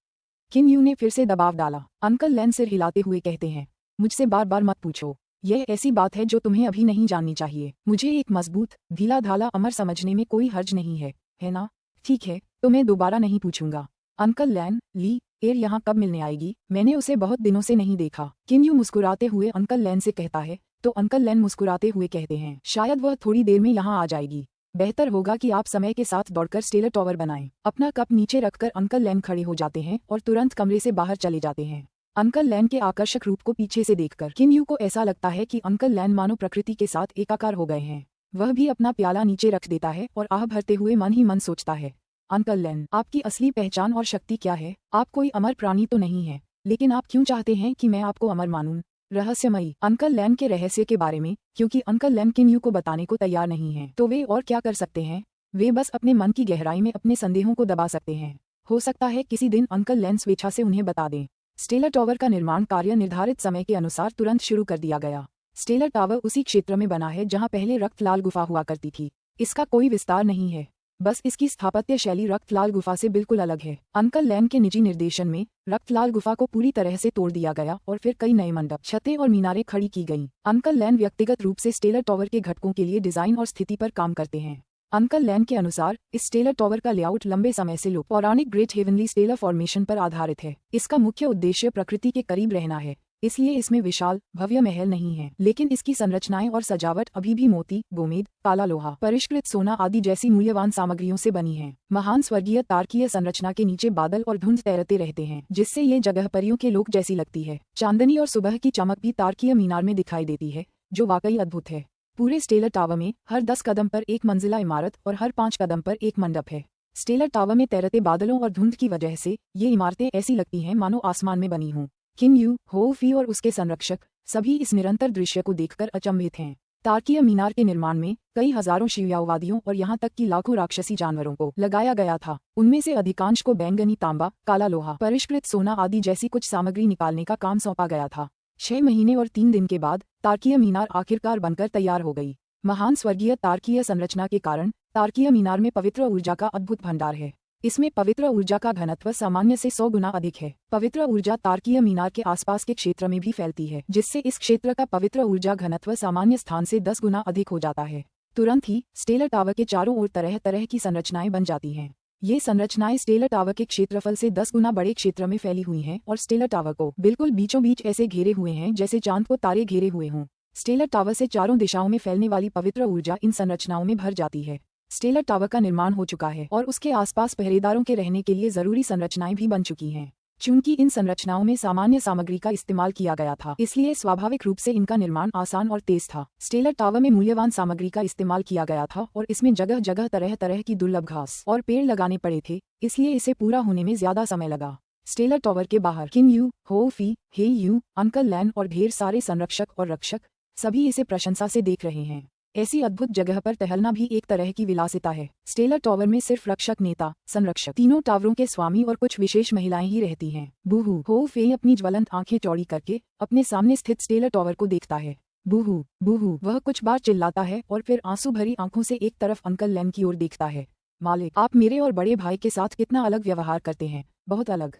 किन यू ने फिर से दबाव डाला। अंकल लैन सिर हिलाते हुए कहते हैं, मुझसे बार बार मत पूछो। यह ऐसी बात है जो तुम्हें अभी नहीं जाननी चाहिए। मुझे एक मजबूत ढीला ढाला अमर समझने में कोई हर्ज नहीं है ना? ठीक है, तो मैं दोबारा नहीं पूछूंगा। अंकल लैन, ली एयर यहाँ कब मिलने आएगी? मैंने उसे बहुत दिनों से नहीं देखा। किन यू मुस्कुराते हुए अंकल लैन से कहता है, तो अंकल लैन मुस्कुराते हुए कहते हैं, शायद वह थोड़ी देर में यहाँ आ जाएगी। बेहतर होगा कि आप समय के साथ दौड़कर स्टेलर टॉवर बनाएं। अपना कप नीचे रखकर अंकल लैन खड़े हो जाते हैं और तुरंत कमरे से बाहर चले जाते हैं। अंकल लैन के आकर्षक रूप को पीछे से देखकर किन यू को ऐसा लगता है कि अंकल लैन मानो प्रकृति के साथ एकाकार हो गए हैं। वह भी अपना प्याला नीचे रख देता है और आह भरते हुए मन ही मन सोचता है, अंकल लैन, आपकी असली पहचान और शक्ति क्या है? आप कोई अमर प्राणी तो नहीं है, लेकिन आप क्यों चाहते हैं कि मैं आपको अमर मानूं? रहस्यमयी अंकल लैन के रहस्य के बारे में, क्योंकि अंकल लैन किन यू को बताने को तैयार नहीं है, तो वे और क्या कर सकते हैं? वे बस अपने मन की गहराई में अपने संदेहों को दबा सकते हैं। हो सकता है किसी दिन अंकल लैन स्वेच्छा से उन्हें बता दें। स्टेलर टॉवर का निर्माण कार्य निर्धारित समय के अनुसार तुरंत शुरू कर दिया गया। स्टेलर टावर उसी क्षेत्र में बना है जहां पहले रक्तलाल गुफा हुआ करती थी। इसका कोई विस्तार नहीं है, बस इसकी स्थापत्य शैली रक्तलाल गुफा से बिल्कुल अलग है। अंकल लैन के निजी निर्देशन में रक्तलाल गुफा को पूरी तरह से तोड़ दिया गया और फिर कई नए मंडप, छतें और मीनारें खड़ी की गईं। अंकल लैन व्यक्तिगत रूप से स्टेलर टॉवर के घटकों के लिए डिजाइन और स्थिति पर काम करते हैं। अंकल लैन के अनुसार इस स्टेलर टॉवर का लेआउट लंबे समय से लोक पौराणिक ग्रेट हेवनली स्टेलर फॉर्मेशन पर आधारित है। इसका मुख्य उद्देश्य प्रकृति के करीब रहना है, इसलिए इसमें विशाल भव्य महल नहीं है, लेकिन इसकी संरचनाएं और सजावट अभी भी मोती, गोमेद, काला लोहा, परिष्कृत सोना आदि जैसी मूल्यवान सामग्रियों से बनी है। महान स्वर्गीय तारकीय संरचना के नीचे बादल और धुंध तैरते रहते हैं, जिससे ये जगह परियों के लोक जैसी लगती है। चांदनी और सुबह की चमक भी तारकीय मीनार में दिखाई देती है, जो वाकई अद्भुत है। पूरे स्टेलर टावर में हर 10 कदम पर एक मंजिला इमारत और हर 5 कदम पर एक मंडप है। स्टेलर टावर में तैरते बादलों और धुंध की वजह से ये इमारतें ऐसी लगती हैं मानो आसमान में बनी हों। किन यू, हो फी और उसके संरक्षक सभी इस निरंतर दृश्य को देखकर अचंभित हैं। तार्किया मीनार के निर्माण में कई हजारों शियाओवादियों और यहाँ तक कि लाखों राक्षसी जानवरों को लगाया गया था। उनमें से अधिकांश को बैंगनी तांबा, काला लोहा, परिष्कृत सोना आदि जैसी कुछ सामग्री निकालने का काम सौंपा गया था। 6 महीने और 3 दिन के बाद तार्किया मीनार आखिरकार बनकर तैयार हो गई। महान स्वर्गीय तार्किया संरचना के कारण तार्किया मीनार में पवित्र ऊर्जा का अद्भुत भंडार है। इसमें पवित्र ऊर्जा का घनत्व सामान्य से 100 गुना अधिक है। पवित्र ऊर्जा तार्किया मीनार के आसपास के क्षेत्र में भी फैलती है, जिससे इस क्षेत्र का पवित्र ऊर्जा घनत्व सामान्य स्थान से 10 गुना अधिक हो जाता है। तुरंत ही स्टेलर टावर के चारों ओर तरह तरह की संरचनाएं बन जाती हैं। ये संरचनाएं स्टेलर टावर के क्षेत्रफल से 10 गुना बड़े क्षेत्र में फैली हुई हैं और स्टेलर टावर को बिल्कुल बीचों बीच ऐसे घेरे हुए हैं जैसे चांद को तारे घेरे हुए हों। स्टेलर टावर से चारों दिशाओं में फैलने वाली पवित्र ऊर्जा इन संरचनाओं में भर जाती है। स्टेलर टावर का निर्माण हो चुका है और उसके आसपास पहरेदारों के रहने के लिए जरूरी संरचनाएं भी बन चुकी हैं। चूंकि इन संरचनाओं में सामान्य सामग्री का इस्तेमाल किया गया था, इसलिए स्वाभाविक रूप से इनका निर्माण आसान और तेज था। स्टेलर टावर में मूल्यवान सामग्री का इस्तेमाल किया गया था और इसमें जगह जगह तरह तरह की दुर्लभ घास और पेड़ लगाने पड़े थे, इसलिए इसे पूरा होने में ज्यादा समय लगा। स्टेलर टावर के बाहर किन यू, हो फी, हे यू, अंकल लैन और ढेर सारे संरक्षक और रक्षक सभी इसे प्रशंसा से देख रहे हैं। ऐसी अद्भुत जगह पर टहलना भी एक तरह की विलासिता है। स्टेलर टावर में सिर्फ रक्षक, नेता, संरक्षक, तीनों टावरों के स्वामी और कुछ विशेष महिलाएं ही रहती हैं। बूहू हो फे अपनी ज्वलंत आंखें चौड़ी करके अपने सामने स्थित स्टेलर टावर को देखता है। बूहू बूहू वह कुछ बार चिल्लाता है और फिर आंसू भरी आंखों से एक तरफ अंकल लैन की ओर देखता है। मालिक, आप मेरे और बड़े भाई के साथ कितना अलग व्यवहार करते हैं, बहुत अलग।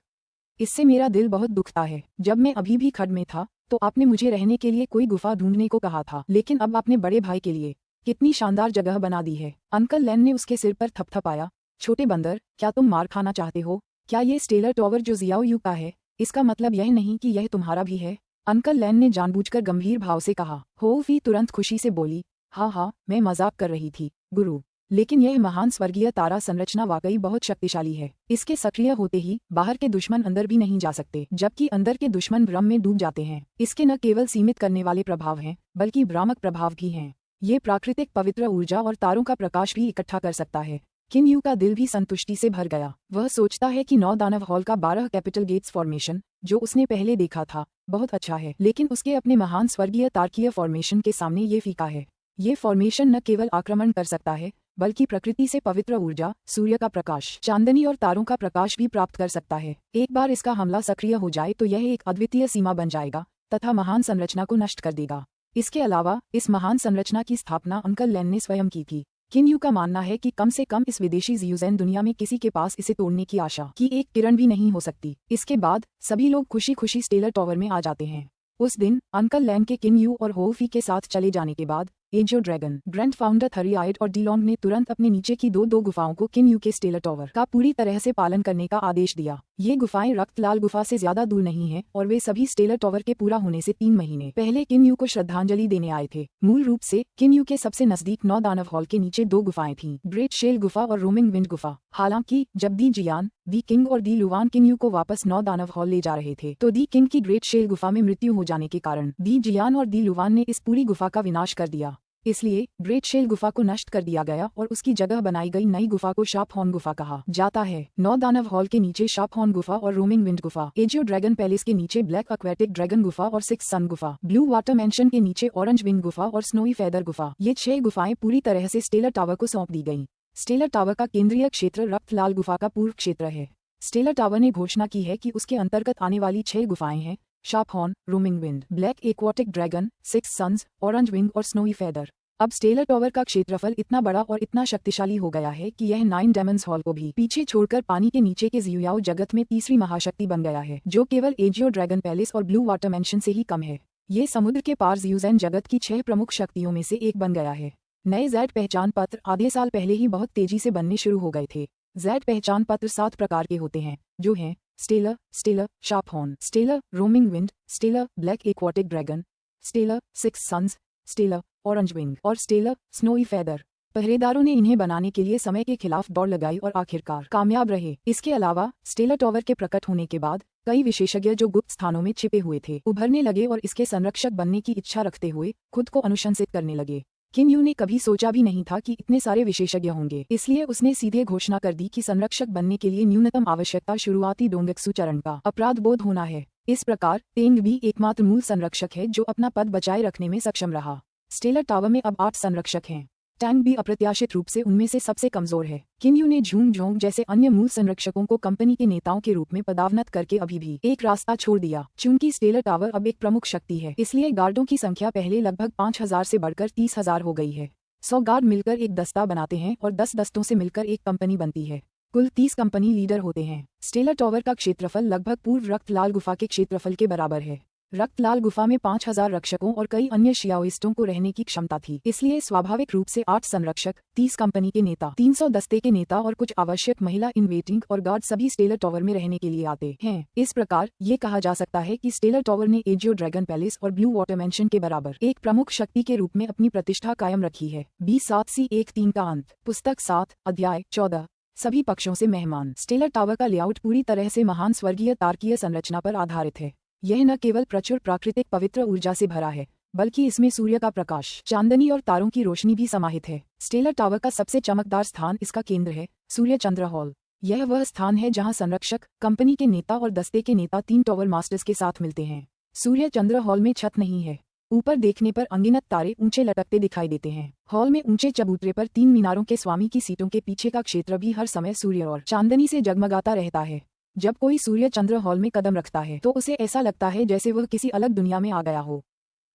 इससे मेरा दिल बहुत दुखता है। जब मैं अभी भी खड्ड में था तो आपने मुझे रहने के लिए कोई गुफा ढूंढने को कहा था, लेकिन अब आपने बड़े भाई के लिए कितनी शानदार जगह बना दी है। अंकल लैन ने उसके सिर पर थपथपाया। छोटे बंदर, क्या तुम मार खाना चाहते हो? क्या ये स्टेलर टावर जो जियाओ यू का है, इसका मतलब यह नहीं कि यह तुम्हारा भी है? अंकल लैन ने जानबूझकर गंभीर भाव से कहा। हो फी तुरंत खुशी से बोली, हाँ, मैं मजाक कर रही थी गुरु, लेकिन यह महान स्वर्गीय तारा संरचना वाकई बहुत शक्तिशाली है। इसके सक्रिय होते ही बाहर के दुश्मन अंदर भी नहीं जा सकते, जबकि अंदर के दुश्मन भ्रम में डूब जाते हैं। इसके न केवल सीमित करने वाले प्रभाव हैं, बल्कि भ्रामक प्रभाव भी हैं। ये प्राकृतिक पवित्र ऊर्जा और तारों का प्रकाश भी इकट्ठा कर सकता है। किन यू का दिल भी संतुष्टि से भर गया। वह सोचता है कि 9 दानव हॉल का 12 कैपिटल गेट्स फॉर्मेशन, जो उसने पहले देखा था, बहुत अच्छा है, लेकिन उसके अपने महान स्वर्गीय तार्किय फॉर्मेशन के सामने ये फीका है। ये फॉर्मेशन न केवल आक्रमण कर सकता है, बल्कि प्रकृति से पवित्र ऊर्जा, सूर्य का प्रकाश, चांदनी और तारों का प्रकाश भी प्राप्त कर सकता है। एक बार इसका हमला सक्रिय हो जाए तो यह एक अद्वितीय सीमा बन जाएगा तथा महान संरचना को नष्ट कर देगा। इसके अलावा इस महान संरचना की स्थापना अंकल लैन ने स्वयं की थी। किन यू का मानना है कि कम से कम इस विदेशी जियूज़ेन दुनिया में किसी के पास इसे तोड़ने की आशा की एक किरण भी नहीं हो सकती। इसके बाद सभी लोग खुशी खुशी स्टेलर टावर में आ जाते हैं। उस दिन अंकल लैन के किन यू और होफी के साथ चले जाने के बाद एजियो ड्रैगन, ग्रैंड फाउंडर थरियाइड और डीलोंग ने तुरंत अपने नीचे की दो गुफाओं को किन यू के स्टेलर टावर का पूरी तरह से पालन करने का आदेश दिया। ये गुफाएं रक्तलाल गुफा से ज्यादा दूर नहीं हैं और वे सभी स्टेलर टावर के पूरा होने से 3 महीने पहले किन यू को श्रद्धांजलि देने आए थे। मूल रूप से किन यू के सबसे नजदीक 9 दानव हॉल के नीचे 2 गुफाएं थीं, ग्रेट शेल गुफा और रोमिंग विंड गुफा। हालांकि जब दी जियान, दी किंग और दी लुवान किन यू को वापस 9 दानव हॉल ले जा रहे थे तो दी किंग की ग्रेट शेल गुफा में मृत्यु हो जाने के कारण दी जियान और दी लुवान ने इस पूरी गुफा का विनाश कर दिया। इसलिए ग्रेट शेल गुफा को नष्ट कर दिया गया और उसकी जगह बनाई गई नई गुफा को शार्प हॉर्न गुफा कहा जाता है। 9 दानव हॉल के नीचे शार्प हॉर्न गुफा और रोमिंग विंड गुफा, एजियो ड्रैगन पैलेस के नीचे ब्लैक एक्वेटिक ड्रैगन गुफा और 6 सन गुफा, ब्लू वाटर मैंशन के नीचे ऑरेंज विंग गुफा और स्नोई फेदर गुफा, ये 6 गुफाएं पूरी तरह से स्टेलर टावर को सौंप दी गयी। स्टेलर टावर का केंद्रीय क्षेत्र रक्तलाल गुफा का पूर्व क्षेत्र है। स्टेलर टावर ने घोषणा की है कि उसके अंतर्गत आने वाली 6 गुफाएं हैं, sharp horn, roaming wind, black aquatic dragon, 6 sons, orange wing और स्नोई फेदर। अब स्टेलर टावर का क्षेत्रफल इतना बड़ा और इतना शक्तिशाली हो गया है कि यह 9 डेमन्स हॉल को भी पीछे छोड़कर पानी के नीचे के जियुयाओ जगत में तीसरी महाशक्ति बन गया है, जो केवल एजियो ड्रैगन पैलेस और ब्लू वाटर मैंशन से ही कम है। ये समुद्र के पार जियूज़ेन जगत की 6 प्रमुख शक्तियों में से एक बन गया है। नए जेड पहचान पत्र आधे साल पहले ही बहुत तेजी से बनने शुरू हो गए थे। जेड पहचान पत्र 7 प्रकार के होते हैं, जो हैं stellar, stellar, sharp horn, stellar, roaming wind, stellar, black aquatic dragon, stellar, 6 sons, stellar, orange wing और स्टेलर, स्नोई फेदर। पहरेदारों ने इन्हें बनाने के लिए समय के खिलाफ दौड़ लगाई और आखिरकार कामयाब रहे। इसके अलावा स्टेलर टावर के प्रकट होने के बाद कई विशेषज्ञ जो गुप्त स्थानों में छिपे हुए थे उभरने लगे और इसके संरक्षक बनने की इच्छा रखते हुए खुद को अनुशंसित करने लगे। किन यू ने कभी सोचा भी नहीं था कि इतने सारे विशेषज्ञ होंगे, इसलिए उसने सीधे घोषणा कर दी कि संरक्षक बनने के लिए न्यूनतम आवश्यकता शुरुआती डोंगक्सु चरण का अपराध बोध होना है। इस प्रकार तेंग भी एकमात्र मूल संरक्षक है जो अपना पद बचाए रखने में सक्षम रहा। स्टेलर टावर में अब 8 संरक्षक हैं। टैंक भी अप्रत्याशित रूप से उनमें से सबसे कमजोर है। किम यू ने झूंग जोंग जैसे अन्य मूल संरक्षकों को कंपनी के नेताओं के रूप में पदावनत करके अभी भी एक रास्ता छोड़ दिया। चूंकि स्टेलर टावर अब एक प्रमुख शक्ति है, इसलिए गार्डों की संख्या पहले लगभग 5000 से बढ़कर 30,000 हो गई है। 100 गार्ड मिलकर एक दस्ता बनाते हैं और 10 दस्तों से मिलकर एक कंपनी बनती है। कुल 30 कंपनी लीडर होते हैं। स्टेलर टावर का क्षेत्रफल लगभग पूर्व रक्तलाल गुफा के क्षेत्रफल के बराबर है। रक्तलाल गुफा में 5000 रक्षकों और कई अन्य शियाओइस्टों को रहने की क्षमता थी, इसलिए स्वाभाविक रूप से 8 संरक्षक, 30 कंपनी के नेता, 300 दस्ते के नेता और कुछ आवश्यक महिला इन वेटिंग और गार्ड सभी स्टेलर टावर में रहने के लिए आते हैं। इस प्रकार ये कहा जा सकता है कि स्टेलर टावर ने एजियो ड्रैगन पैलेस और ब्लू वाटर मैंशन के बराबर एक प्रमुख शक्ति के रूप में अपनी प्रतिष्ठा कायम रखी है। B7C13 का अंत। पुस्तक 7, अध्याय 14। सभी पक्षों से मेहमान। स्टेलर टावर का लेआउट पूरी तरह से महान स्वर्गीय तारकीय संरचना पर आधारित है। यह न केवल प्रचुर प्राकृतिक पवित्र ऊर्जा से भरा है, बल्कि इसमें सूर्य का प्रकाश, चांदनी और तारों की रोशनी भी समाहित है। स्टेलर टावर का सबसे चमकदार स्थान इसका केंद्र है, सूर्य चंद्र हॉल। यह वह स्थान है जहां संरक्षक, कंपनी के नेता और दस्ते के नेता 3 टावर मास्टर्स के साथ मिलते हैं। सूर्य चंद्र हॉल में छत नहीं है। ऊपर देखने पर अनगिनत तारे ऊंचे लटकते दिखाई देते हैं। हॉल में ऊंचे चबूतरे पर 3 मीनारों के स्वामी की सीटों के पीछे का क्षेत्र भी हर समय सूर्य और चांदनी से जगमगाता रहता है। जब कोई सूर्य चंद्र हॉल में कदम रखता है तो उसे ऐसा लगता है जैसे वह किसी अलग दुनिया में आ गया हो।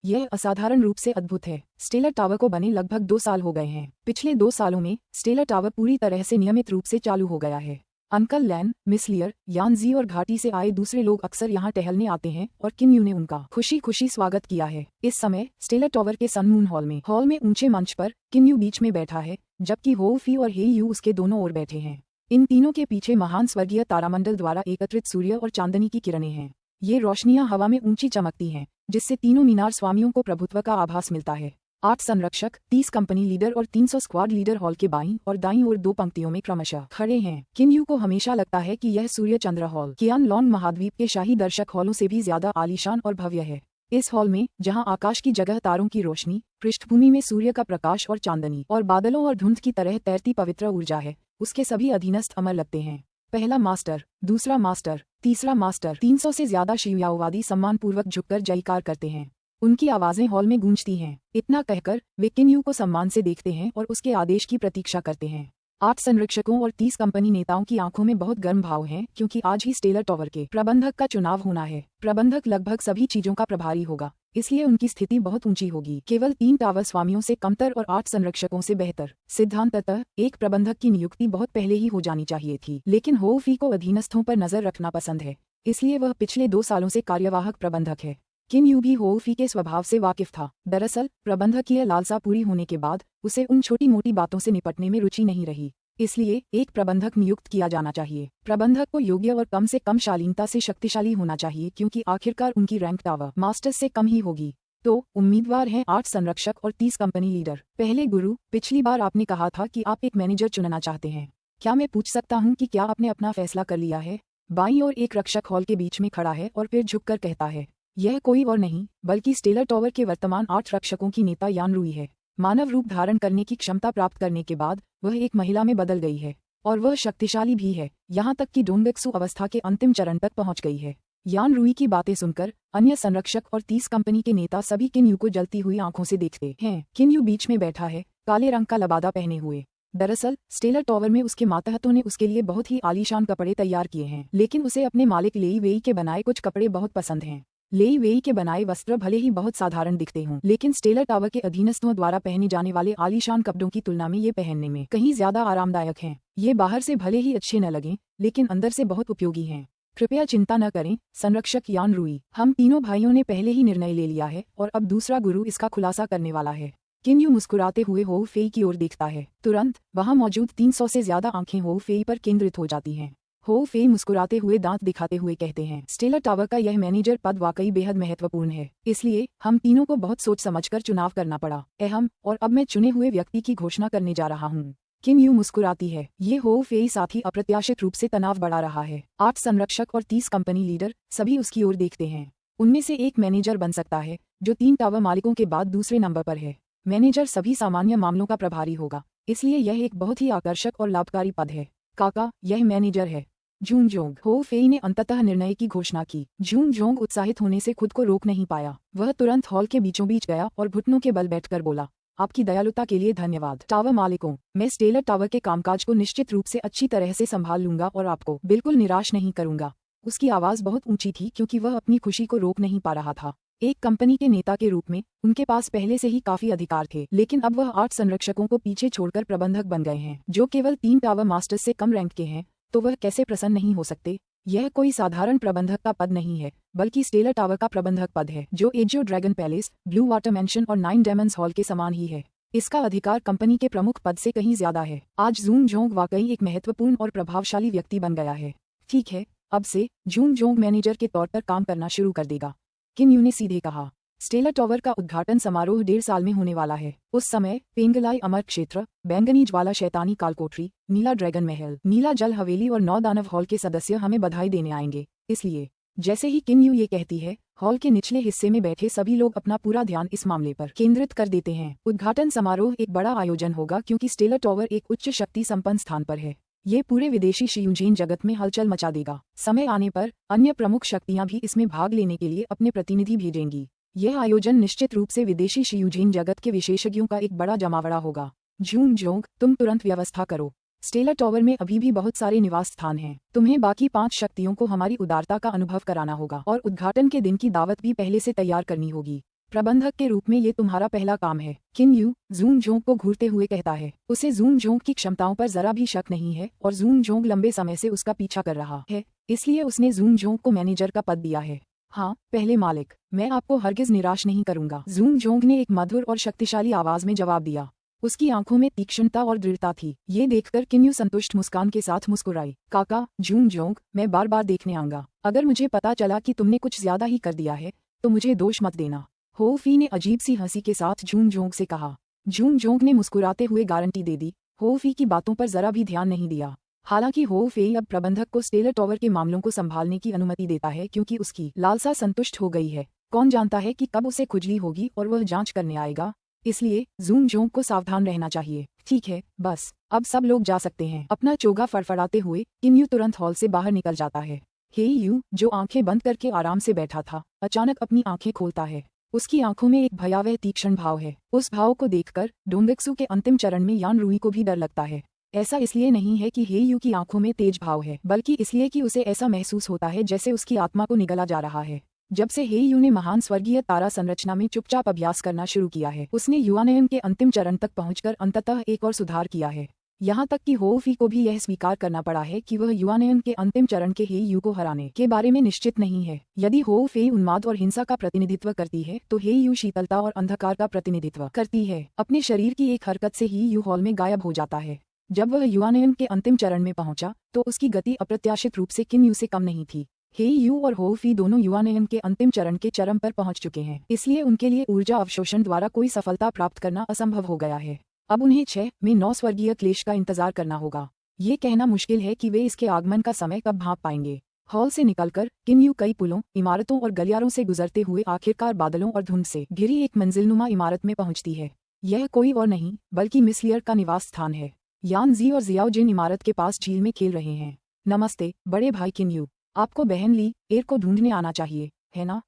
यह असाधारण रूप से अद्भुत है। स्टेलर टावर को बने लगभग 2 साल हो गए हैं। पिछले 2 सालों में स्टेलर टावर पूरी तरह से नियमित रूप से चालू हो गया है। अंकल लैन, मिस लियर, यानजी और घाटी से आए दूसरे लोग अक्सर यहाँ टहलने आते हैं और किम यू ने उनका खुशी खुशी स्वागत किया है। इस समय स्टेलर टावर के सनमून हॉल में ऊंचे मंच पर किम यू बीच में बैठा है, जबकि हो फी और हे यू उसके दोनों ओर बैठे हैं। इन तीनों के पीछे महान स्वर्गीय तारामंडल द्वारा एकत्रित सूर्य और चांदनी की किरणें हैं। ये रोशनियां हवा में ऊंची चमकती हैं, जिससे तीनों मीनार स्वामियों को प्रभुत्व का आभास मिलता है। 8 संरक्षक, 30 कंपनी लीडर और 300 स्क्वाड लीडर हॉल के बाईं और दाईं ओर 2 पंक्तियों में क्रमशः खड़े हैं। किम यू को हमेशा लगता है कि यह सूर्य चंद्र हॉल कियान लॉन्ग महाद्वीप के शाही दर्शक हॉलों से भी ज्यादा आलीशान और भव्य है। इस हॉल में, जहां आकाश की जगह तारों की रोशनी, पृष्ठभूमि में सूर्य का प्रकाश और चांदनी और बादलों और धुंध की तरह तैरती पवित्र ऊर्जा है, उसके सभी अधीनस्थ अमर लगते हैं। पहला मास्टर, दूसरा मास्टर, तीसरा मास्टर, 300 से ज्यादा शियाओवादी सम्मानपूर्वक झुककर जयकार करते हैं। उनकी आवाजें हॉल में गूंजती हैं। इतना कहकर वे किम यू को सम्मान से देखते हैं और उसके आदेश की प्रतीक्षा करते हैं। 8 संरक्षकों और 30 कंपनी नेताओं की आंखों में बहुत गर्म भाव हैं, क्योंकि आज ही स्टेलर टावर के प्रबंधक का चुनाव होना है। प्रबंधक लगभग सभी चीजों का प्रभारी होगा, इसलिए उनकी स्थिति बहुत ऊंची होगी। केवल 3 टावर स्वामियों से कमतर और 8 संरक्षकों से बेहतर। सिद्धांततः एक प्रबंधक की नियुक्ति बहुत पहले ही हो जानी चाहिए थी, लेकिन हो फी को अधीनस्थों पर नजर रखना पसंद है, इसलिए वह पिछले 2 सालों से कार्यवाहक प्रबंधक है। किम यू भी हो फी के स्वभाव से वाकिफ था। दरअसल प्रबंधकीय लालसा पूरी होने के बाद उसे उन छोटी मोटी बातों से निपटने में रुचि नहीं रही, इसलिए एक प्रबंधक नियुक्त किया जाना चाहिए। प्रबंधक को योग्य और कम से कम शालीनता से शक्तिशाली होना चाहिए, क्योंकि आखिरकार उनकी रैंक टावर मास्टर्स से कम ही होगी। तो उम्मीदवार हैं 8 संरक्षक और 30 कंपनी लीडर। पहले गुरु, पिछली बार आपने कहा था कि आप एक मैनेजर चुनना चाहते हैं। क्या मैं पूछ सकता हूँ कि क्या आपने अपना फैसला कर लिया है? बाईं ओर एक रक्षक हॉल के बीच में खड़ा है और फिर झुककर कहता है। यह कोई और नहीं बल्कि स्टेलर टावर के वर्तमान 8 रक्षकों की नेता यान रुई है। मानव रूप धारण करने की क्षमता प्राप्त करने के बाद वह एक महिला में बदल गई है, और वह शक्तिशाली भी है, यहाँ तक कि डोंगक्सु अवस्था के अंतिम चरण तक पहुँच गई है। यान रुई की बातें सुनकर अन्य संरक्षक और 30 कंपनी के नेता सभी किम यू को जलती हुई आंखों से देखते हैं। किम यू बीच में बैठा है, काले रंग का लबादा पहने हुए। दरअसल स्टेलर टावर में उसके मातहतों ने उसके लिए बहुत ही आलीशान कपड़े तैयार किए हैं, लेकिन उसे अपने मालिक लेई वेई के बनाए कुछ कपड़े बहुत पसंद हैं। लेई वेई के बनाए वस्त्र भले ही बहुत साधारण दिखते हों, लेकिन स्टेलर टावर के अधीनस्थों द्वारा पहने जाने वाले आलीशान कपड़ों की तुलना में ये पहनने में कहीं ज्यादा आरामदायक हैं। ये बाहर से भले ही अच्छे न लगें, लेकिन अंदर से बहुत उपयोगी हैं। कृपया चिंता न करें संरक्षक यान रुई, हम तीनों भाइयों ने पहले ही निर्णय ले लिया है और अब दूसरा गुरु इसका खुलासा करने वाला है। किम यू मुस्कुराते हुए हो फेई की ओर देखता है। तुरंत वहां मौजूद 300 से ज्यादा आंखें हो फेई पर केंद्रित हो जाती हैं। हो फेई मुस्कुराते हुए दांत दिखाते हुए कहते हैं, स्टेलर टावर का यह मैनेजर पद वाकई बेहद महत्वपूर्ण है, इसलिए हम तीनों को बहुत सोच समझकर चुनाव करना पड़ा। अहम, और अब मैं चुने हुए व्यक्ति की घोषणा करने जा रहा हूँ। किम यू मुस्कुराती है। ये हो फेई साथ ही अप्रत्याशित रूप से तनाव बढ़ा रहा है। 8 संरक्षक और 30 कंपनी लीडर सभी उसकी ओर देखते हैं। उनमें से एक मैनेजर बन सकता है, जो 3 टावर मालिकों के बाद दूसरे नंबर पर है। मैनेजर सभी सामान्य मामलों का प्रभारी होगा, इसलिए यह एक बहुत ही आकर्षक और लाभकारी पद है। काका, यह मैनेजर है। जून जोंग। हो फेई ने अंततः निर्णय की घोषणा की। जून जोंग उत्साहित होने से खुद को रोक नहीं पाया। वह तुरंत हॉल के बीचों बीच गया और घुटनों के बल बैठकर बोला, आपकी दयालुता के लिए धन्यवाद। टावर मालिकों, मैं स्टेलर टावर के कामकाज को निश्चित रूप से अच्छी तरह से संभाल लूंगा और आपको बिल्कुल निराश नहीं करूंगा। उसकी आवाज बहुत ऊंची थी क्योंकि वह अपनी खुशी को रोक नहीं पा रहा था। एक कंपनी के नेता के रूप में उनके पास पहले से ही काफी अधिकार थे, लेकिन अब वह 8 संरक्षकों को पीछे छोड़कर प्रबंधक बन गए हैं, जो केवल 3 टावर मास्टर्स से कम रैंक के हैं। तो वह कैसे प्रसन्न नहीं हो सकते। यह कोई साधारण प्रबंधक का पद नहीं है, बल्कि स्टेलर टावर का प्रबंधक पद है, जो AJIO dragon palace, blue water mention और 9 डायमंड्स हॉल के समान ही है। इसका अधिकार कंपनी के प्रमुख पद से कहीं ज्यादा है। आज जून जोंग वाकई एक महत्वपूर्ण और प्रभावशाली व्यक्ति बन गया है। ठीक है, अब से जून जोंग मैनेजर के तौर पर काम करना शुरू कर देगा, किन यू ने सीधे कहा। स्टेलर टावर का उद्घाटन समारोह 1.5 साल में होने वाला है। उस समय पेंगलाई अमर क्षेत्र, बैंगनी ज्वाला शैतानी कालकोठरी, नीला ड्रैगन महल, नीला जल हवेली और 9 दानव हॉल के सदस्य हमें बधाई देने आएंगे। इसलिए जैसे ही किन यू ये कहती है, हॉल के निचले हिस्से में बैठे सभी लोग अपना पूरा ध्यान इस मामले पर केंद्रित कर देते हैं। उद्घाटन समारोह एक बड़ा आयोजन होगा क्योंकि स्टेलर टावर एक उच्च शक्ति संपन्न स्थान पर है। ये पूरे विदेशी शियूजेन जगत में हलचल मचा देगा। समय आने पर अन्य प्रमुख शक्तियां भी इसमें भाग लेने के लिए अपने प्रतिनिधि भेजेंगी। यह आयोजन निश्चित रूप से विदेशी शियूजेन जगत के विशेषज्ञों का एक बड़ा जमावड़ा होगा। जून जोंग, तुम तुरंत व्यवस्था करो। स्टेलर टावर में अभी भी बहुत सारे निवास स्थान हैं। तुम्हें बाकी 5 शक्तियों को हमारी उदारता का अनुभव कराना होगा और उद्घाटन के दिन की दावत भी पहले से तैयार करनी होगी। प्रबंधक के रूप में ये तुम्हारा पहला काम है। किन यू जून जोंग को घूरते हुए कहता है। उसे जून जोंग की क्षमताओं पर जरा भी शक नहीं है और जून जोंग लंबे समय से उसका पीछा कर रहा है, इसलिए उसने जून जोंग को मैनेजर का पद दिया है। हाँ पहले मालिक, मैं आपको हरगिज निराश नहीं करूंगा, जून जोंग ने एक मधुर और शक्तिशाली आवाज में जवाब दिया। उसकी आंखों में तीक्ष्णता और दृढ़ता थी। ये देखकर किन यू संतुष्ट मुस्कान के साथ मुस्कुराई। काका जून जोंग, मैं बार बार देखने आऊंगा। अगर मुझे पता चला कि तुमने कुछ ज्यादा ही कर दिया है तो मुझे दोष मत देना। हो फी ने अजीब सी हंसी के साथ जून जोंग से कहा। जून जोंग ने मुस्कुराते हुए गारंटी दे दी। हो फी की बातों पर जरा भी ध्यान नहीं दिया। हालांकि हो फे अब प्रबंधक को स्टेलर टावर के मामलों को संभालने की अनुमति देता है क्योंकि उसकी लालसा संतुष्ट हो गई है। कौन जानता है कि कब उसे खुजली होगी और वह जांच करने आएगा। इसलिए जून जोंग को सावधान रहना चाहिए। ठीक है, बस अब सब लोग जा सकते हैं। अपना चोगा फड़फड़ाते हुए किन यू तुरंत हॉल से बाहर निकल जाता है। हे यू, जो आंखें बंद करके आराम से बैठा था, अचानक अपनी आंखें खोलता है। उसकी आंखों में एक भयावह तीक्ष्ण भाव है। उस भाव को देखकर डोंगेक्सू के अंतिम चरण में यान रूई को भी डर लगता है। ऐसा इसलिए नहीं है कि हे यू की आंखों में तेज भाव है, बल्कि इसलिए कि उसे ऐसा महसूस होता है जैसे उसकी आत्मा को निगला जा रहा है। जब से हे यू ने महान स्वर्गीय तारा संरचना में चुपचाप अभ्यास करना शुरू किया है, उसने युवानयन के अंतिम चरण तक पहुंचकर अंततः एक और सुधार किया है। यहाँ तक कि हो फी को भी यह स्वीकार करना पड़ा है कि वह युवानयन के अंतिम चरण के हे यू को हराने के बारे में निश्चित नहीं है। यदि हो फे उन्माद और हिंसा का प्रतिनिधित्व करती है तो हे यू शीतलता और अंधकार का प्रतिनिधित्व करती है। अपने शरीर की एक हरकत से ही यू हॉल में गायब हो जाता है। जब वह युवानयन के अंतिम चरण में पहुंचा तो उसकी गति अप्रत्याशित रूप से किन यू से कम नहीं थी। हे यू और हो फी दोनों युवानयन के अंतिम चरण के चरम पर पहुंच चुके हैं, इसलिए उनके लिए ऊर्जा अवशोषण द्वारा कोई सफलता प्राप्त करना असंभव हो गया है। अब उन्हें 6 में 9 स्वर्गीय क्लेश का इंतजार करना होगा। ये कहना मुश्किल है कि वे इसके आगमन का समय कब भांप पाएंगे। हॉल से निकलकर किन यू कई पुलों, इमारतों और गलियारों से गुजरते हुए आखिरकार बादलों और धुंध से घिरी एक मंजिलनुमा इमारत में पहुंचती है। यह कोई और नहीं बल्कि मिस लियर का निवास स्थान है। यान जी और जियाओ जिन इमारत के पास झील में खेल रहे हैं। नमस्ते बड़े भाई किन यू, आपको बहन ली एर को ढूंढने आना चाहिए, है ना?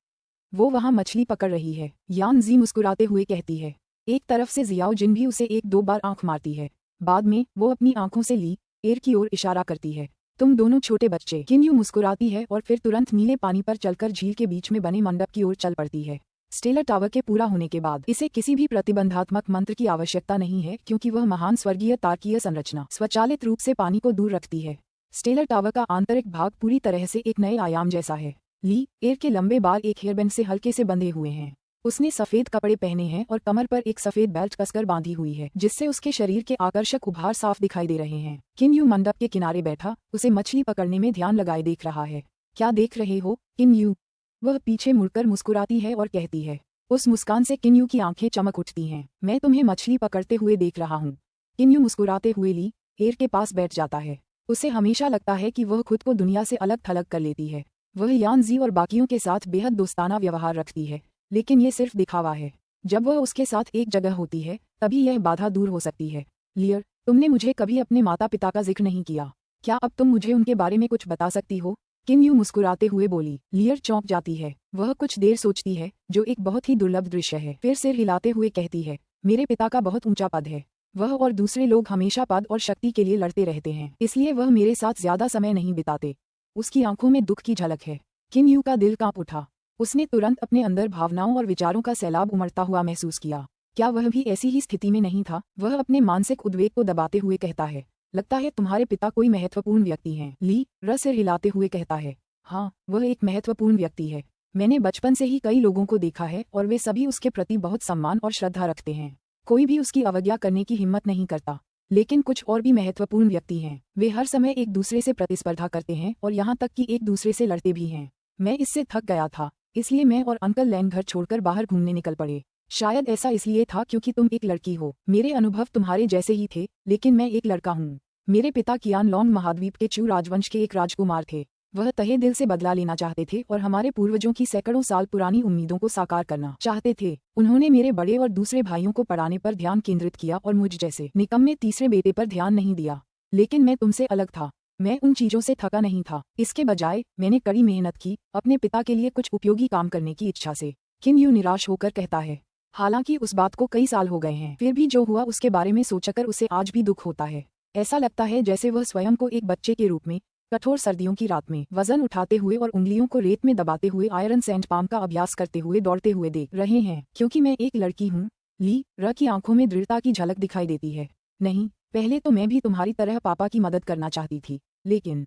वो वहाँ मछली पकड़ रही है, यान जी मुस्कुराते हुए कहती है। एक तरफ से जियाओ जिन भी उसे 1-2 बार आंख मारती है। बाद में वो अपनी आंखों से ली एर की ओर इशारा करती है। तुम दोनों छोटे बच्चे, किन यू मुस्कुराती है और फिर तुरंत नीले पानी पर चलकर झील के बीच में बने मंडप की ओर चल पड़ती है। स्टेलर टावर के पूरा होने के बाद इसे किसी भी प्रतिबंधात्मक मंत्र की आवश्यकता नहीं है क्योंकि वह महान स्वर्गीय तारकीय संरचना स्वचालित रूप से पानी को दूर रखती है। स्टेलर टावर का आंतरिक भाग पूरी तरह से एक नए आयाम जैसा है। ली एर के लंबे बाल एक हेयरबैंड से हल्के से बंधे हुए हैं। उसने सफेद कपड़े पहने हैं और कमर पर एक सफेद बेल्ट कसकर बांधी हुई है जिससे उसके शरीर के आकर्षक उभार साफ दिखाई दे रहे हैं। किन यू मंडप के किनारे बैठा उसे मछली पकड़ने में ध्यान लगाए देख रहा है। क्या देख रहे हो किन यू? वह पीछे मुड़कर मुस्कुराती है और कहती है। उस मुस्कान से किन यू की आंखें चमक उठती हैं। मैं तुम्हें मछली पकड़ते हुए देख रहा हूँ। किन यू मुस्कुराते हुए ली एर के पास बैठ जाता है। उसे हमेशा लगता है कि वह खुद को दुनिया से अलग थलग कर लेती है। वह यान जी और बाकियों के साथ बेहद दोस्ताना व्यवहार रखती है, लेकिन ये सिर्फ दिखावा है। जब वह उसके साथ एक जगह होती है तभी यह बाधा दूर हो सकती है। लियर, तुमने मुझे कभी अपने माता पिता का जिक्र नहीं किया। क्या अब तुम मुझे उनके बारे में कुछ बता सकती हो? किम यू मुस्कुराते हुए बोली। लियर चौंक जाती है। वह कुछ देर सोचती है, जो एक बहुत ही दुर्लभ दृश्य है। फिर सिर हिलाते हुए कहती है, मेरे पिता का बहुत ऊंचा पद है। वह और दूसरे लोग हमेशा पद और शक्ति के लिए लड़ते रहते हैं, इसलिए वह मेरे साथ ज्यादा समय नहीं बिताते। उसकी आंखों में दुख की झलक है। किम यू का दिल कांप उठा। उसने तुरंत अपने अंदर भावनाओं और विचारों का सैलाब उमड़ता हुआ महसूस किया। क्या वह भी ऐसी ही स्थिति में नहीं था? वह अपने मानसिक उद्वेग को दबाते हुए कहता है, लगता है तुम्हारे पिता कोई महत्वपूर्ण व्यक्ति हैं। ली सिर हिलाते हुए कहता है, हाँ, वह एक महत्वपूर्ण व्यक्ति है। मैंने बचपन से ही कई लोगों को देखा है और वे सभी उसके प्रति बहुत सम्मान और श्रद्धा रखते हैं। कोई भी उसकी अवज्ञा करने की हिम्मत नहीं करता। लेकिन कुछ और भी महत्वपूर्ण व्यक्ति हैं। वे हर समय एक दूसरे से प्रतिस्पर्धा करते हैं और यहाँ तक कि एक दूसरे से लड़ते भी हैं। मैं इससे थक गया था, इसलिए मैं और अंकल लैन घर छोड़कर बाहर घूमने निकल पड़े। शायद ऐसा इसलिए था क्योंकि तुम एक लड़की हो। मेरे अनुभव तुम्हारे जैसे ही थे, लेकिन मैं एक लड़का हूँ। मेरे पिता कियान लोंग महाद्वीप के चू राजवंश के एक राजकुमार थे। वह तहे दिल से बदला लेना चाहते थे और हमारे पूर्वजों की सैकड़ों साल पुरानी उम्मीदों को साकार करना चाहते थे। उन्होंने मेरे बड़े और दूसरे भाइयों को पढ़ाने पर ध्यान केंद्रित किया और मुझ जैसे निकम्मे तीसरे बेटे पर ध्यान नहीं दिया। लेकिन मैं तुमसे अलग था। मैं उन चीजों से थका नहीं था। इसके बजाय मैंने कड़ी मेहनत की, अपने पिता के लिए कुछ उपयोगी काम करने की इच्छा से। किम यू निराश होकर कहता है, हालांकि उस बात को कई साल हो गए हैं, फिर भी जो हुआ उसके बारे में सोचकर उसे आज भी दुख होता है। ऐसा लगता है जैसे वह स्वयं को एक बच्चे के रूप में कठोर सर्दियों की रात में वजन उठाते हुए और उंगलियों को रेत में दबाते हुए आयरन सैंड पाम का अभ्यास करते हुए दौड़ते हुए देख रहे हैं। क्योंकि मैं एक लड़की हूँ। ली की आंखों में दृढ़ता की झलक दिखाई देती है। नहीं, पहले तो मैं भी तुम्हारी तरह पापा की मदद करना चाहती थी, लेकिन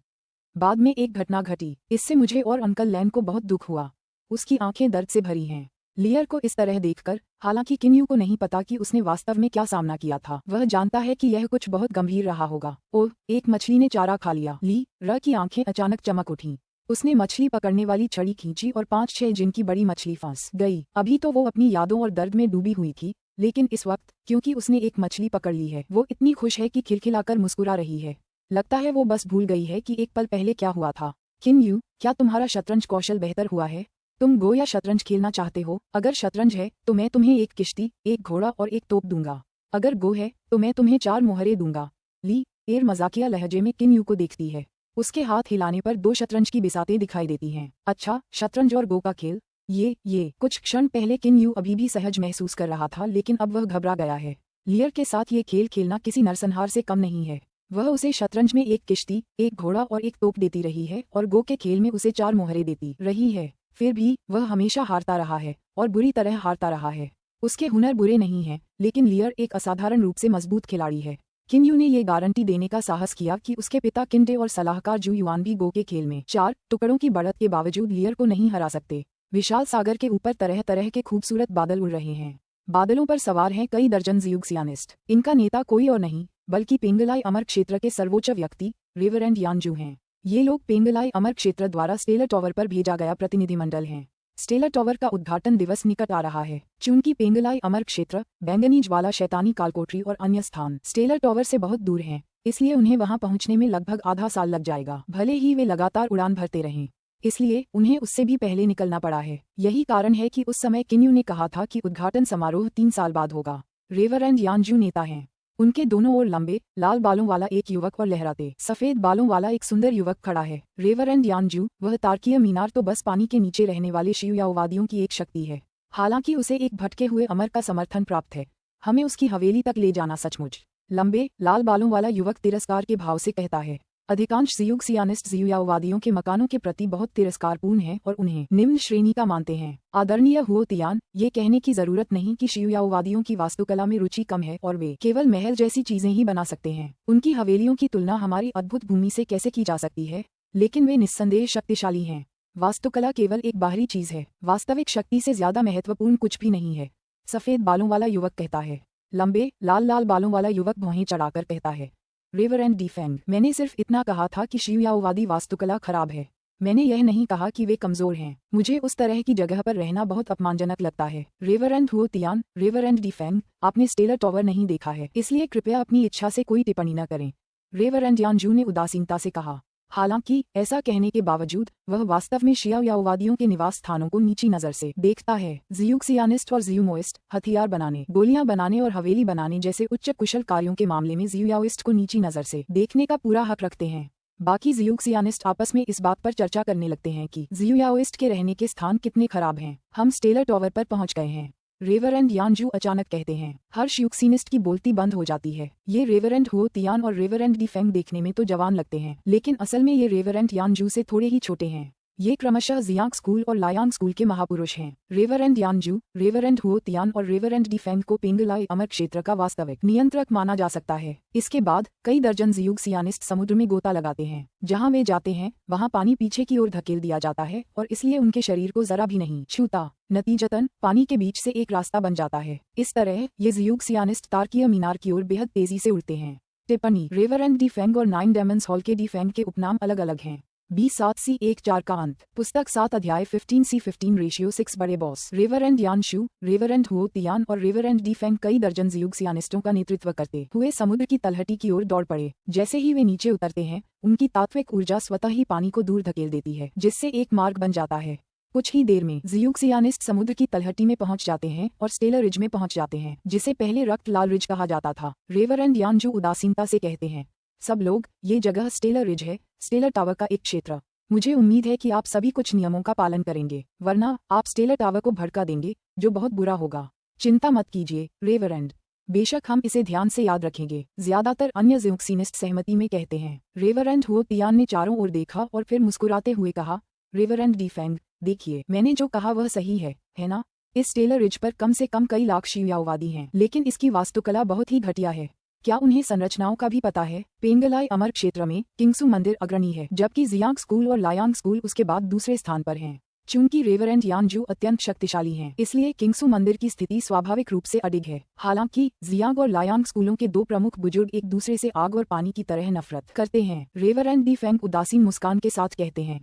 बाद में एक घटना घटी। इससे मुझे और अंकल लैन को बहुत दुख हुआ। उसकी आंखें दर्द से भरी हैं। लियर को इस तरह देखकर, हालांकि किम यू को नहीं पता कि उसने वास्तव में क्या सामना किया था। वह जानता है कि यह कुछ बहुत गंभीर रहा होगा। ओह, एक मछली ने चारा खा लिया। ली की आंखें अचानक चमक उठीं। उसने मछली पकड़ने वाली छड़ी खींची और 5-6 जिन की बड़ी मछली फंस गई। अभी तो वो अपनी यादों और दर्द में डूबी हुई थी, लेकिन इस वक्त, क्योंकि उसने एक मछली पकड़ ली है, वो इतनी खुश है कि खिलखिलाकर मुस्कुरा रही है। लगता है वो बस भूल गई है कि एक पल पहले क्या हुआ था। किम यू, क्या तुम्हारा शतरंज कौशल बेहतर हुआ है? तुम गो या शतरंज खेलना चाहते हो? अगर शतरंज है तो मैं तुम्हें एक किश्ती, एक घोड़ा और एक तोप दूंगा। अगर गो है तो मैं तुम्हें 4 मोहरे दूंगा। ली मजाकिया लहजे में किम यू को देखती है। उसके हाथ हिलाने पर 2 शतरंज की बिसातें दिखाई देती हैं। अच्छा, शतरंज और गो का खेल? ये कुछ क्षण पहले किम यू अभी भी सहज महसूस कर रहा था, लेकिन अब वह घबरा गया है। लियर के साथ ये खेल खेलना किसी नरसंहार से कम नहीं है। वह उसे शतरंज में एक किश्ती, एक घोड़ा और एक तोप देती रही है और गो के खेल में उसे 4 मोहरे देती रही है। फिर भी वह हमेशा हारता रहा है और बुरी तरह हारता रहा है। उसके हुनर बुरे नहीं हैं, लेकिन लियर एक असाधारण रूप से मजबूत खिलाड़ी है। किम यू ने ये गारंटी देने का साहस किया कि उसके पिता किंडे और सलाहकार जू युआन भी गो के खेल में 4 टुकड़ों की बढ़त के बावजूद लियर को नहीं हरा सकते। विशाल सागर के ऊपर तरह तरह के खूबसूरत बादल उड़ रहे हैं। बादलों पर सवार हैं कई दर्जन जियुक्सियानिस्ट। इनका नेता कोई और नहीं बल्कि पेंगलाई अमर क्षेत्र के सर्वोच्च व्यक्ति रेवरेंड यानजू हैं। ये लोग पेंगलाई अमर क्षेत्र द्वारा स्टेलर टॉवर पर भेजा गया प्रतिनिधिमंडल हैं। स्टेलर टॉवर का उद्घाटन दिवस निकट आ रहा है। चूंकि पेंगलाई अमर क्षेत्र, बैंगनी ज्वाला शैतानी कालकोठरी और अन्य स्थान स्टेलर टॉवर से बहुत दूर हैं, इसलिए उन्हें वहां पहुंचने में लगभग आधा साल लग जाएगा। भले ही वे लगातार उड़ान भरते रहें, इसलिए उन्हें उससे भी पहले निकलना पड़ा है। यही कारण है कि उस समय किम यू ने कहा था कि उद्घाटन समारोह 3 साल बाद होगा। रेवरेंड यानजू नेता हैं। उनके दोनों ओर लंबे, लाल बालों वाला एक युवक और लहराते, सफेद बालों वाला एक सुंदर युवक खड़ा है। रेवरेंड यानजू, वह तार्किक मीनार तो बस पानी के नीचे रहने वाले शियुयाओवादियों की एक शक्ति है। हालांकि उसे एक भटके हुए अमर का समर्थन प्राप्त है। हमें उसकी हवेली तक ले जाना सचमुच। लंबे, लाल बालों वाला युवक तिरस्कार के भाव से कहता है। अधिकांश जियुक्सियानिस्ट जियुयाओवादियों के मकानों के प्रति बहुत तिरस्कारपूर्ण हैं और उन्हें निम्न श्रेणी का मानते हैं। आदरणीय हुओ तियान, ये कहने की जरूरत नहीं कि शियुयाओवादियों की वास्तुकला में रुचि कम है और वे केवल महल जैसी चीजें ही बना सकते हैं। उनकी हवेलियों की तुलना हमारी अद्भुत भूमि से कैसे की जा सकती है? लेकिन वे निस्संदेह शक्तिशाली हैं। वास्तुकला केवल एक बाहरी चीज है, वास्तविक शक्ति से ज्यादा महत्वपूर्ण कुछ भी नहीं है। सफेद बालों वाला युवक कहता है। लंबे, लाल बालों वाला युवक भौहें चढ़ाकर कहता है। रेवरेंड डिफेंग, मैंने सिर्फ इतना कहा था कि शियुयाओवादी वास्तुकला खराब है। मैंने यह नहीं कहा कि वे कमजोर हैं। मुझे उस तरह की जगह पर रहना बहुत अपमानजनक लगता है। रेवरेंड हुओ तियान, रेवरेंड डिफेंग, आपने स्टेलर टॉवर नहीं देखा है, इसलिए कृपया अपनी इच्छा से कोई टिप्पणी न करें। रेवरेंड यानजू ने उदासीनता से कहा। हालांकि ऐसा कहने के बावजूद वह वास्तव में शियुयाओवादियों के निवास स्थानों को नीची नजर से देखता है। जियुक्सियानिस्ट और जियुमोइस्ट हथियार बनाने, गोलियां बनाने और हवेली बनाने जैसे उच्च कुशल कार्यों के मामले में जियुयाओइस्ट को नीची नजर से देखने का पूरा हक रखते हैं। बाकी जियूक्सियानिस्ट आपस में इस बात पर चर्चा करने लगते हैं कि जियूयाओइस्ट के रहने के स्थान कितने खराब हैं। हम स्टेलर टॉवर पर पहुंच गए हैं, रेवरेंड यानजू अचानक कहते हैं। हर शियूक्सिनिस्ट की बोलती बंद हो जाती है। ये रेवरेंड हुओ तियान और रेवरेंड डी फेंग देखने में तो जवान लगते हैं, लेकिन असल में ये रेवरेंड यानजू से थोड़े ही छोटे हैं। ये क्रमशः जियांग स्कूल और लायांग स्कूल के महापुरुष हैं। रेवरेंड यानजू, रेवरेंड हुओ तियान और रेवरेंड डी फेंग को पेंगलाई अमर क्षेत्र का वास्तविक नियंत्रक माना जा सकता है। इसके बाद कई दर्जन जियूक्सियानिस्ट समुद्र में गोता लगाते हैं। जहां वे जाते हैं वहां पानी पीछे की ओर धकेल दिया जाता है और इसलिए उनके शरीर को जरा भी नहीं छूता। नतीजतन पानी के बीच से एक रास्ता बन जाता है। इस तरह ये जियूक्सियानिस्ट तार्किया मीनार की ओर बेहद तेजी से उड़ते हैं। टिप्पणी: रेवरेंड डी फेंग और 9 डेमन्स हॉल के डी फेंग के उपनाम अलग अलग हैं। B7C14 का अंत। पुस्तक 7 अध्याय 15C15 रेशियो 6 बड़े बॉस रेवरेंड यानशू, रेवरेंड हुओ तियान और रेवरेंड डी फेंग कई दर्जन जियूक्सियानिस्टों का नेतृत्व करते हुए समुद्र की तलहटी की ओर दौड़ पड़े। जैसे ही वे नीचे उतरते हैं उनकी तात्विक ऊर्जा स्वतः ही पानी को दूर धकेल देती है, जिससे एक मार्ग बन जाता है। कुछ ही देर में जियूक्सियानिस्ट समुद्र की तलहटी में पहुंच जाते हैं और स्टेलर रिज में पहुंच जाते हैं, जिसे पहले रक्त लाल रिज कहा जाता था। रेवरेंड यानजू उदासीनता से कहते हैं, सब लोग, ये जगह स्टेलर रिज है, स्टेलर टावर का एक क्षेत्र। मुझे उम्मीद है कि आप सभी कुछ नियमों का पालन करेंगे, वरना आप स्टेलर टावर को भड़का देंगे, जो बहुत बुरा होगा। चिंता मत कीजिए रेवरेंड, बेशक हम इसे ध्यान से याद रखेंगे। ज्यादातर अन्य जियूक्सिनिस्ट सहमति में कहते हैं। रेवरेंड हुओ तियान ने चारों ओर देखा और फिर मुस्कुराते हुए कहा, रेवरेंड डी फेंग, देखिए, मैंने जो कहा वह सही है ना? इस स्टेलर रिज पर कम से कम कई लाख शियाओवादी हैं, लेकिन इसकी वास्तुकला बहुत ही घटिया है। क्या उन्हें संरचनाओं का भी पता है? पेंगलाई अमर क्षेत्र में किंगसू मंदिर अग्रणी है, जबकि जियांग स्कूल और लायांग स्कूल उसके बाद दूसरे स्थान पर हैं। चूंकि रेवरेंड यानजू अत्यंत शक्तिशाली हैं, इसलिए किंगसू मंदिर की स्थिति स्वाभाविक रूप से अडिग है। हालांकि जियांग और लायांग स्कूलों के दो प्रमुख बुजुर्ग एक दूसरे से आग और पानी की तरह नफरत करते हैं। रेवरेंड डी फेंग उदासीन मुस्कान के साथ कहते हैं,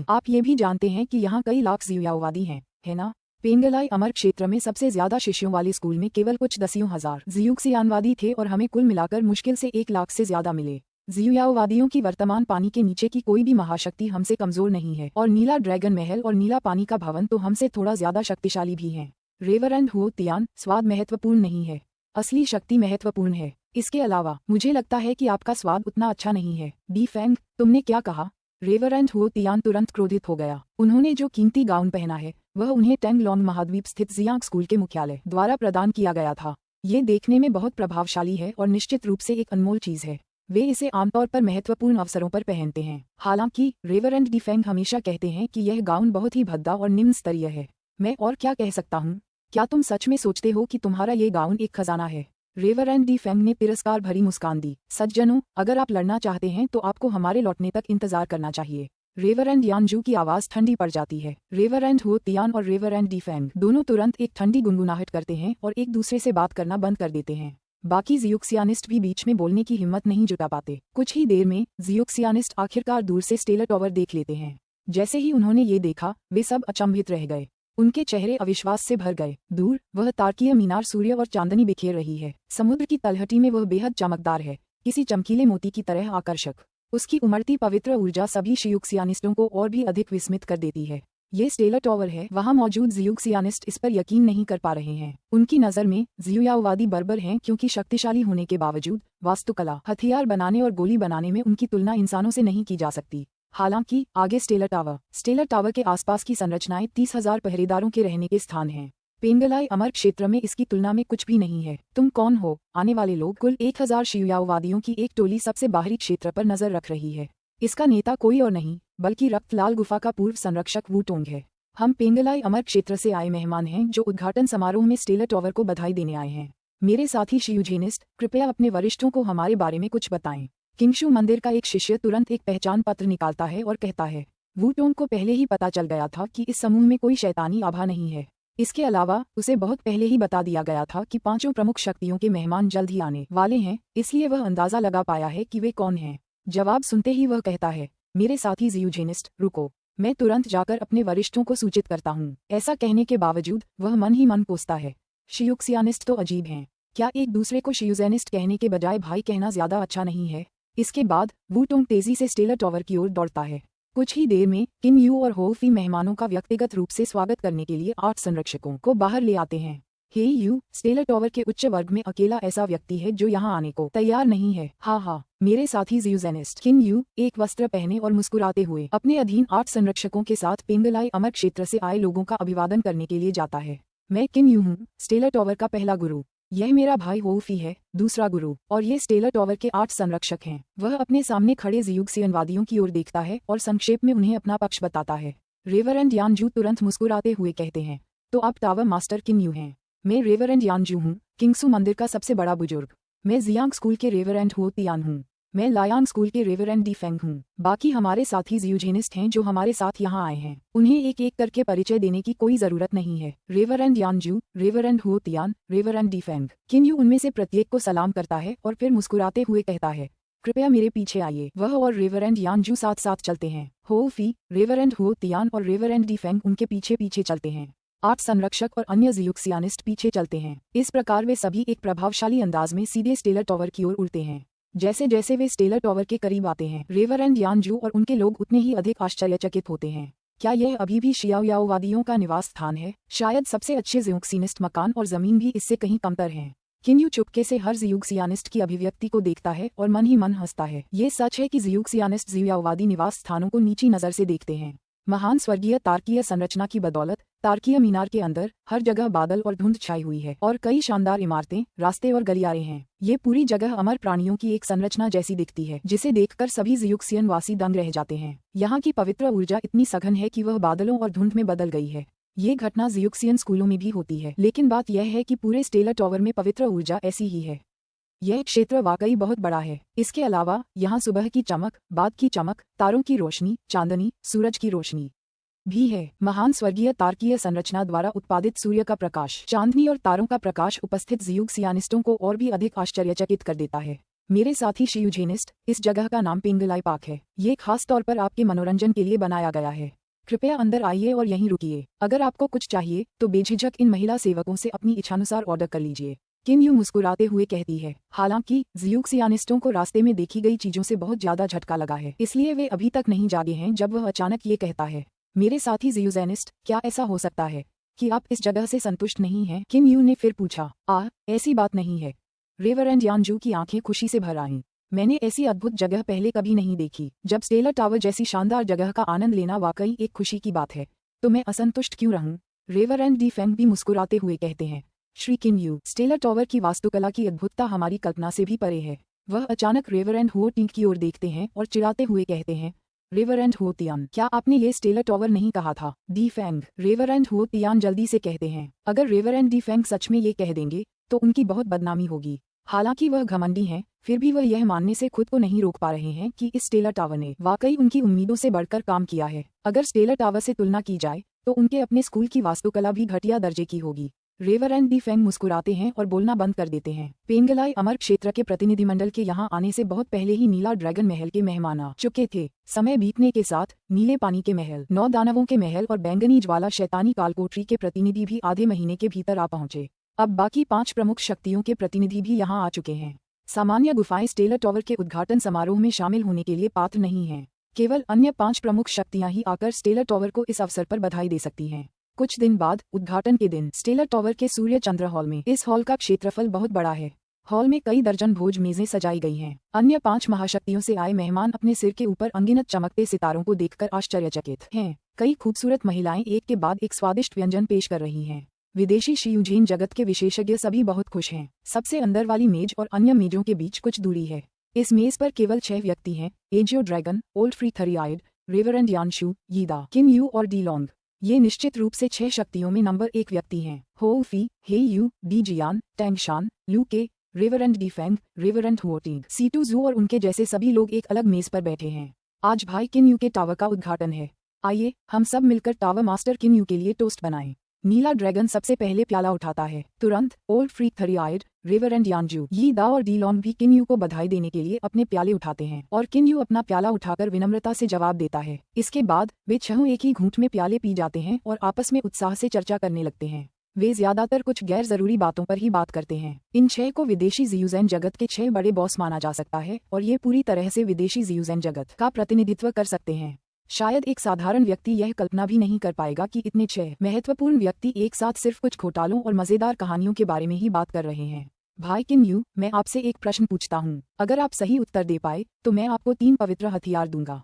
आप ये भी जानते हैं कि यहाँ कई लाख जियूयाओवादी हैं, है ना? पेंगलाई अमर क्षेत्र में सबसे ज्यादा शिष्यों वाले स्कूल में केवल कुछ दसियों हजार जियूक्सियानवादी थे और हमें कुल मिलाकर मुश्किल से 1 लाख से ज्यादा मिले। जियूयाओवादियों की वर्तमान पानी के नीचे की कोई भी महाशक्ति हमसे कमजोर नहीं है, और नीला ड्रैगन महल और नीला पानी का भवन तो हमसे थोड़ा ज्यादा शक्तिशाली भी हैं। रेवरेंड हुओ तियान, स्वाद महत्वपूर्ण नहीं है, असली शक्ति महत्वपूर्ण है। इसके अलावा मुझे लगता है कि आपका स्वाद उतना अच्छा नहीं है। डी फेंग, तुमने क्या कहा? रेवरेंड हुओ तियान तुरंत क्रोधित हो गया। उन्होंने जो कीमती गाउन पहना है वह उन्हें टेंगलोंग महाद्वीप स्थित जियांग स्कूल के मुख्यालय द्वारा प्रदान किया गया था। ये देखने में बहुत प्रभावशाली है और निश्चित रूप से एक अनमोल चीज है। वे इसे आमतौर पर महत्वपूर्ण अवसरों पर पहनते हैं। हालांकि रेवरेंड डी फेंग हमेशा कहते हैं कि यह गाउन बहुत ही भद्दा और निम्न स्तरीय है। मैं और क्या कह सकता हूँ? क्या तुम सच में सोचते हो कि तुम्हारा ये गाउन एक खजाना है? रेवरेंड डी फेंग ने तिरस्कार भरी मुस्कान दी। सज्जनों, अगर आप लड़ना चाहते हैं तो आपको हमारे लौटने तक इंतजार करना चाहिए। रेवरेंड यानजू की आवाज ठंडी पड़ जाती है। रेवरेंड हुओ तियान और रेवरेंड डी फेंग दोनों तुरंत एक ठंडी गुनगुनाहट करते हैं और एक दूसरे से बात करना बंद कर देते हैं। बाकी जियूक्सियानिस्ट भी बीच में बोलने की हिम्मत नहीं जुटा पाते। कुछ ही देर में जियूक्सियानिस्ट आखिरकार दूर से स्टेलर टावर देख लेते हैं। जैसे ही उन्होंने ये देखा, वे सब अचंभित रह गए। उनके चेहरे अविश्वास से भर गए। दूर वह तार्किया मीनार सूर्य और चांदनी बिखेर रही है। समुद्र की तलहटी में वह बेहद चमकदार है, किसी चमकीले मोती की तरह आकर्षक। उसकी उमड़ती पवित्र ऊर्जा सभी जियूक्सियानिस्टों को और भी अधिक विस्मित कर देती है। ये स्टेलर टावर है। वहाँ मौजूद जियूक्सियानिस्ट इस पर यकीन नहीं कर पा रहे हैं। उनकी नज़र में जियूयाओवादी बर्बर हैं, क्योंकि शक्तिशाली होने के बावजूद वास्तुकला, हथियार बनाने और गोली बनाने में उनकी तुलना इंसानों से नहीं की जा सकती। हालांकि आगे स्टेलर टावर के आसपास की संरचनाएं 30,000 पहरेदारों के रहने के स्थान हैं। पेंगलाई अमर क्षेत्र में इसकी तुलना में कुछ भी नहीं है। तुम कौन हो? आने वाले लोग। कुल 1000 जियूयाओवादियों की एक टोली सबसे बाहरी क्षेत्र पर नजर रख रही है। इसका नेता कोई और नहीं बल्कि रक्तलाल गुफा का पूर्व संरक्षक वूटोंग है। हम पेंगलाई अमर क्षेत्र से आए मेहमान हैं, जो उद्घाटन समारोह में स्टेलर टावर को बधाई देने आए हैं। मेरे साथी शियूजेनिस्ट, कृपया अपने वरिष्ठों को हमारे बारे में कुछ बताएं। किंगशू मंदिर का एक शिष्य तुरंत एक पहचान पत्र निकालता है और कहता है, वूटोंग को पहले ही पता चल गया था कि इस समूह में कोई शैतानी आभा नहीं है। इसके अलावा उसे बहुत पहले ही बता दिया गया था कि 5 प्रमुख शक्तियों के मेहमान जल्द ही आने वाले हैं, इसलिए वह अंदाजा लगा पाया है कि वे कौन हैं। जवाब सुनते ही वह कहता है, मेरे साथी जियूजेनिस्ट, रुको, मैं तुरंत जाकर अपने वरिष्ठों को सूचित करता हूँ। ऐसा कहने के बावजूद वह मन ही मन कोसता है, शियूक्सियानिस्ट तो अजीब हैं। क्या एक दूसरे को शियूजेनिस्ट कहने के बजाय भाई कहना ज्यादा अच्छा नहीं है? इसके बाद वूटोंग तेजी से स्टेलर टावर की ओर दौड़ता है। कुछ ही देर में किम यू और हो फी मेहमानों का व्यक्तिगत रूप से स्वागत करने के लिए 8 संरक्षकों को बाहर ले आते हैं। हे यू, स्टेलर टॉवर के उच्च वर्ग में अकेला ऐसा व्यक्ति है जो यहाँ आने को तैयार नहीं है। हाँ, मेरे साथी ज़ियूजेनिस्ट। किन यू एक वस्त्र पहने और मुस्कुराते हुए अपने अधीन 8 संरक्षकों के साथ पेंगलाई अमर क्षेत्र से आए लोगों का अभिवादन करने के लिए जाता है। मैं किन यू हूँ, स्टेलर टॉवर का पहला गुरु। यह मेरा भाई वोफी है, दूसरा गुरु, और ये स्टेलर टॉवर के 8 संरक्षक हैं। वह अपने सामने खड़े ज़ियूक्सियनवादियों की ओर देखता है और संक्षेप में उन्हें अपना पक्ष बताता है। रेवरेंड यानजू तुरंत मुस्कुराते हुए कहते हैं, तो आप टावर मास्टर किन यू हैं। मैं रेवरेंड यानजू हूँ, किंगसू मंदिर का सबसे बड़ा बुजुर्ग। मैं जियांग स्कूल के रेवरेंड हो तियान हूँ। मैं लायांग स्कूल के रेवरेंड डी फेंग हूँ। बाकी हमारे साथी ज़ियूजेनिस्ट हैं जो हमारे साथ यहाँ आए हैं। उन्हें एक एक करके परिचय देने की कोई जरूरत नहीं है। रेवरेंड यानजू, रेवरेंड हो तियान, रेवरेंड डी फेंग। किन यू उनमें से प्रत्येक को सलाम करता है और फिर मुस्कुराते हुए कहता है, कृपया मेरे पीछे आइए। वह और रेवरेंड यानजू साथ साथ चलते हैं। हो फी, रेवरेंड हो तियान और रेवरेंड डी फेंग उनके पीछे पीछे चलते हैं। 8 संरक्षक और अन्य ज़ियूक्सियानिस्ट पीछे चलते हैं। इस प्रकार वे सभी एक प्रभावशाली अंदाज में सीधे स्टेलर टॉवर की ओर उड़ते हैं। जैसे जैसे वे स्टेलर टॉवर के करीब आते हैं, रेवरेंड यानजू और उनके लोग उतने ही अधिक आश्चर्यचकित होते हैं। क्या यह अभी भी शियाओयाओवादियों का निवास स्थान है? शायद सबसे अच्छे ज़ियूक्सिनिस्ट मकान और जमीन भी इससे कहीं कमतर हैं। किन यू चुपके से हर ज़ियूक्सियानिस्ट की अभिव्यक्ति को देखता है और मन ही मन हंसता है। ये सच है कि ज़ियूक्सियानिस्ट ज़ियाओवादी निवास स्थानों को नीची नज़र से देखते हैं। महान स्वर्गीय तारकीय संरचना की बदौलत तारकीय मीनार के अंदर हर जगह बादल और धुंध छाई हुई है और कई शानदार इमारतें, रास्ते और गलियारे हैं। ये पूरी जगह अमर प्राणियों की एक संरचना जैसी दिखती है, जिसे देखकर सभी ज़ियूक्सियन वासी दंग रह जाते हैं। यहाँ की पवित्र ऊर्जा इतनी सघन है कि वह बादलों और धुंध में बदल गई है। ये घटना ज़ियूक्सियन स्कूलों में भी होती है, लेकिन बात यह है कि पूरे स्टेलर टॉवर में पवित्र ऊर्जा ऐसी ही है। यह क्षेत्र वाकई बहुत बड़ा है। इसके अलावा यहाँ सुबह की चमक, बाद की चमक, तारों की रोशनी, चांदनी, सूरज की रोशनी भी है। महान स्वर्गीय तारकीय संरचना द्वारा उत्पादित सूर्य का प्रकाश, चांदनी और तारों का प्रकाश उपस्थित ज़ियूक्सियानिस्टों को और भी अधिक आश्चर्यचकित कर देता है। मेरे साथी शियूजेनिस्ट, इस जगह का नाम पेंगलाई पार्क है। ये खास तौर पर आपके मनोरंजन के लिए बनाया गया है। कृपया अंदर आइए और यहीं रुकिए। अगर आपको कुछ चाहिए तो बेझिझक इन महिला सेवकों से अपनी इच्छानुसार ऑर्डर कर लीजिए। किन यू मुस्कुराते हुए कहती है। हालांकि ज़ियूक्सियानिस्टों को रास्ते में देखी गई चीजों से बहुत ज्यादा झटका लगा है, इसलिए वे अभी तक नहीं जागे हैं जब वह अचानक ये कहता है, मेरे साथी ज़ियूजेनिस्ट, क्या ऐसा हो सकता है कि आप इस जगह से संतुष्ट नहीं हैं? किन यू ने फिर पूछा। ऐसी बात नहीं है। रेवरेंड यानजू की आंखें खुशी से भर आईं। मैंने ऐसी अद्भुत जगह पहले कभी नहीं देखी। जब स्टेलर टावर जैसी शानदार जगह का आनंद लेना वाकई एक खुशी की बात है, तो मैं असंतुष्ट क्यों रहूं? रेवरेंड डी फेंग भी मुस्कुराते हुए कहते हैं। श्री किन यू, स्टेलर टावर की वास्तुकला की अद्भुतता हमारी कल्पना से भी परे है। वह अचानक रेवरेंड हो टिंग की ओर देखते हैं और चिढ़ाते हुए कहते हैं, रेवरेंड हो तियान, क्या आपने ये स्टेलर टावर नहीं कहा था? डी फेंग, रेवरेंड हो तियान जल्दी से कहते हैं। अगर रेवरेंड डी फेंग सच में ये कह देंगे तो उनकी बहुत बदनामी होगी। हालांकि वह घमंडी हैं, फिर भी वह यह मानने से खुद को नहीं रोक पा रहे हैं कि इस स्टेलर टावर ने वाकई उनकी उम्मीदों से बढ़कर काम किया है। अगर स्टेलर टावर से तुलना की जाए तो उनके अपने स्कूल की वास्तुकला भी घटिया दर्जे की होगी। रेवरेंड डी फेंग मुस्कुराते हैं और बोलना बंद कर देते हैं। पेंगलाई अमर क्षेत्र के प्रतिनिधिमंडल के यहाँ आने से बहुत पहले ही नीला ड्रैगन महल के मेहमान आ चुके थे। समय बीतने के साथ नीले पानी के महल, 9 दानवों के महल और बैंगनी ज्वाला शैतानी कालकोठरी के प्रतिनिधि भी आधे महीने के भीतर आ पहुंचे। अब बाकी 5 प्रमुख शक्तियों के प्रतिनिधि भी यहाँ आ चुके हैं। सामान्य गुफाएं स्टेलर टावर के उद्घाटन समारोह में शामिल होने के लिए पात्र नहीं हैं। केवल अन्य 5 प्रमुख शक्तियां ही आकर स्टेलर टावर को इस अवसर पर बधाई दे सकती हैं। कुछ दिन बाद उद्घाटन के दिन स्टेलर टावर के सूर्य चंद्र हॉल में, इस हॉल का क्षेत्रफल बहुत बड़ा है। हॉल में कई दर्जन भोज मेजें सजाई गई हैं। अन्य 5 महाशक्तियों से आए मेहमान अपने सिर के ऊपर अनगिनत चमकते सितारों को देखकर आश्चर्यचकित हैं। कई खूबसूरत महिलाएं एक के बाद एक स्वादिष्ट व्यंजन पेश कर रही हैं। विदेशी शियूजेन जगत के विशेषज्ञ सभी बहुत खुश हैं। सबसे अंदर वाली मेज और अन्य मेजों के बीच कुछ दूरी है। इस मेज पर केवल 6 व्यक्ति हैं, एजियो ड्रैगन, ओल्ड फ्री थरियाइड, reverend Yanshu, Yida, Qin Yu और डी लॉन्ग। ये निश्चित रूप से 6 शक्तियों में नंबर 1 व्यक्ति हैं। Ho Fei, He Yu, Di Jian, Tang Shan, Lu Ke, reverend Di Feng, reverend Huoting, Situ Ju और उनके जैसे सभी लोग एक अलग मेज पर बैठे हैं। आज भाई किन यू के टावर का उद्घाटन है। आइए हम सब मिलकर टावर मास्टर किन यू के लिए टोस्ट बनाएं। नीला ड्रैगन सबसे पहले प्याला उठाता है। तुरंत ओल्ड फ्री थरियाइड, रेवरेंड यानजू, यीदा और डी लॉन्ग भी किन यू को बधाई देने के लिए अपने प्याले उठाते हैं और किन यू अपना प्याला उठाकर विनम्रता से जवाब देता है। इसके बाद वे 6 एक ही घूंट में प्याले पी जाते हैं और आपस में उत्साह से चर्चा करने लगते हैं। वे ज्यादातर कुछ गैर जरूरी बातों पर ही बात करते हैं। इन 6 को विदेशी ज़ियूजेन जगत के 6 बड़े बॉस माना जा सकता है और ये पूरी तरह से विदेशी ज़ियूजेन जगत का प्रतिनिधित्व कर सकते हैं। शायद एक साधारण व्यक्ति यह कल्पना भी नहीं कर पाएगा कि इतने 6 महत्वपूर्ण व्यक्ति एक साथ सिर्फ कुछ घोटालों और मजेदार कहानियों के बारे में ही बात कर रहे हैं। भाई किन यू, मैं आपसे एक प्रश्न पूछता हूँ। अगर आप सही उत्तर दे पाए तो मैं आपको 3 पवित्र हथियार दूंगा।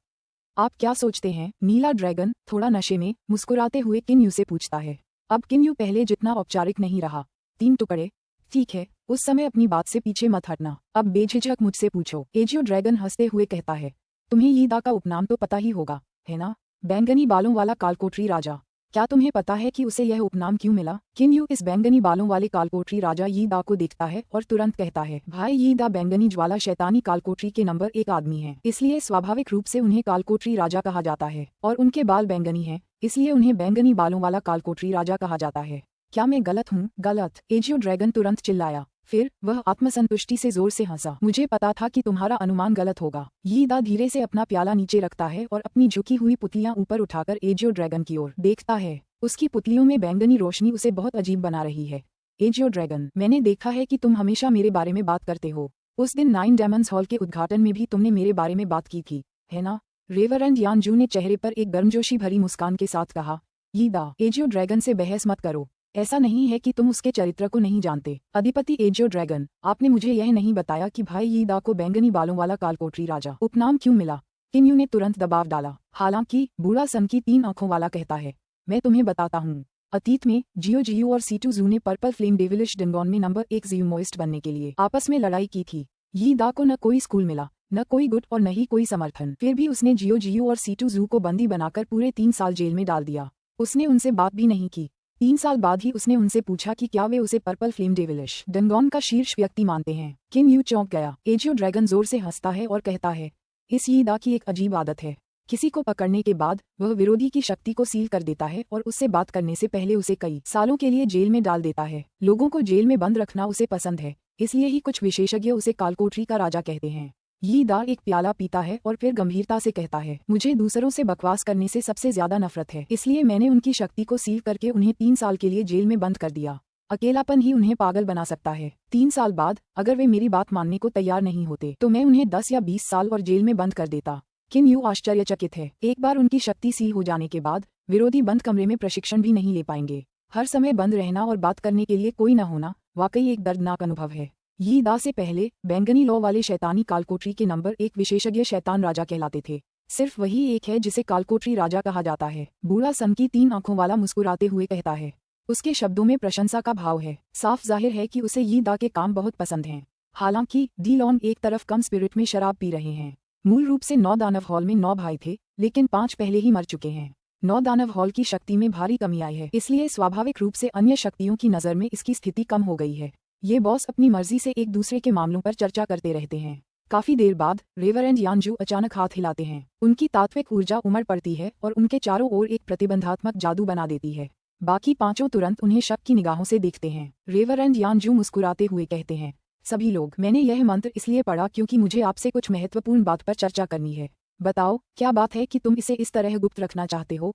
आप क्या सोचते हैं? नीला ड्रैगन थोड़ा नशे में मुस्कुराते हुए किन यू से पूछता है। अब किन यू पहले जितना औपचारिक नहीं रहा। 3 टुकड़े, ठीक है, उस समय अपनी बात से पीछे मत हटना, अब बेझिझक मुझसे पूछो। एजियो ड्रैगन हंसते हुए कहता है, तुम्हें यीदा का उपनाम तो पता ही होगा, है ना? बैंगनी बालों वाला कालकोठरी राजा। क्या तुम्हें पता है कि उसे यह उपनाम क्यों मिला? किन यू इस बैंगनी बालों वाले कालकोठरी राजा यीदा को देखता है और तुरंत कहता है, भाई यीदा बैंगनी ज्वाला शैतानी कालकोठरी के नंबर 1 आदमी है, इसलिए स्वाभाविक रूप से उन्हें कालकोठरी राजा कहा जाता है। और उनके बाल बैंगनी हैं, इसलिए उन्हें बैंगनी बालों वाला कालकोठरी राजा कहा जाता है। क्या मैं गलत हूँ? गलत, एजियो ड्रैगन तुरंत चिल्लाया। फिर वह आत्मसंतुष्टि से जोर से हंसा। मुझे पता था कि तुम्हारा अनुमान गलत होगा। यीदा धीरे से अपना प्याला नीचे रखता है और अपनी झुकी हुई पुतलियां ऊपर उठाकर एजियो ड्रैगन की ओर देखता है। उसकी पुतलियों में बैंगनी रोशनी उसे बहुत अजीब बना रही है। एजियो ड्रैगन, मैंने देखा है कि तुम हमेशा मेरे बारे में बात करते हो। उस दिन 9 डायमंड्स हॉल के उद्घाटन में भी तुमने मेरे बारे में बात की थी, है ना? रेवरेंड यानजू ने चेहरे पर एक गर्मजोशी भरी मुस्कान के साथ कहा। यीदा, एजियो ड्रैगन से बहस मत करो। ऐसा नहीं है कि तुम उसके चरित्र को नहीं जानते। अधिपति एजियो ड्रैगन, आपने मुझे यह नहीं बताया कि भाई यीदा को बैंगनी बालों वाला कालकोठरी राजा उपनाम क्यों मिला। किन यू ने तुरंत दबाव डाला। हालांकि बूढ़ा सन की 3 आंखों वाला कहता है, मैं तुम्हें बताता हूँ। अतीत में जियो और सीटू जू ने पर्पल फ्लेम डेविलिश डंगोन में नंबर 1 जियोमोइस्ट बनने के लिए आपस में लड़ाई की थी। यीदा को न कोई स्कूल मिला, न कोई गुट और न ही कोई समर्थन। फिर भी उसने जियो और सीटू जू को बंदी बनाकर पूरे 3 साल जेल में डाल दिया। उसने उनसे बात भी नहीं की। 3 साल बाद ही उसने उनसे पूछा कि क्या वे उसे पर्पल फ्लेम डेविलिश डंगोन का शीर्ष व्यक्ति मानते हैं। किन यू चौंक गया। एजियो ड्रैगन जोर से हंसता है और कहता है, इस यीदा की एक अजीब आदत है। किसी को पकड़ने के बाद वह विरोधी की शक्ति को सील कर देता है और उससे बात करने से पहले उसे कई सालों के लिए जेल में डाल देता है। लोगों को जेल में बंद रखना उसे पसंद है, इसलिए ही कुछ विशेषज्ञ उसे कालकोठरी का राजा कहते हैं। यीदा एक प्याला पीता है और फिर गंभीरता से कहता है, मुझे दूसरों से बकवास करने से सबसे ज्यादा नफरत है, इसलिए मैंने उनकी शक्ति को सील करके उन्हें 3 साल के लिए जेल में बंद कर दिया। अकेलापन ही उन्हें पागल बना सकता है। 3 साल बाद अगर वे मेरी बात मानने को तैयार नहीं होते तो मैं उन्हें 10 या 20 साल और जेल में बंद कर देता। किन यू आश्चर्यचकित है। एक बार उनकी शक्ति सील हो जाने के बाद विरोधी बंद कमरे में प्रशिक्षण भी नहीं ले पाएंगे। हर समय बंद रहना और बात करने के लिए कोई न होना वाकई एक दर्दनाक अनुभव है। यीदा से पहले बैंगनी लौ वाले शैतानी कालकोठरी के नंबर 1 विशेषज्ञ शैतान राजा कहलाते थे। सिर्फ वही एक है जिसे कालकोठरी राजा कहा जाता है। बूढ़ा सन की 3 आंखों वाला मुस्कुराते हुए कहता है। उसके शब्दों में प्रशंसा का भाव है। साफ जाहिर है कि उसे यीदा के काम बहुत पसंद हैं। हालांकि डी लॉन एक तरफ कम स्पिरिट में शराब पी रहे हैं। मूल रूप से 9 दानव हॉल में 9 भाई थे, लेकिन 5 पहले ही मर चुके हैं। 9 दानव हॉल की शक्ति में भारी कमी आई है, इसलिए स्वाभाविक रूप से अन्य शक्तियों की नज़र में इसकी स्थिति कम हो गई है। ये बॉस अपनी मर्जी से एक दूसरे के मामलों पर चर्चा करते रहते हैं। काफी देर बाद रेवरेंड यानजू अचानक हाथ हिलाते हैं। उनकी तात्विक ऊर्जा उमड़ पड़ती है और उनके चारों ओर एक प्रतिबंधात्मक जादू बना देती है। बाकी पांचों तुरंत उन्हें शक की निगाहों से देखते हैं। रेवरेंड यानजू मुस्कुराते हुए कहते हैं, सभी लोग, मैंने यह मंत्र इसलिए पढ़ा क्योंकि मुझे आपसे कुछ महत्वपूर्ण बात पर चर्चा करनी है। बताओ, क्या बात है कि तुम इसे इस तरह गुप्त रखना चाहते हो?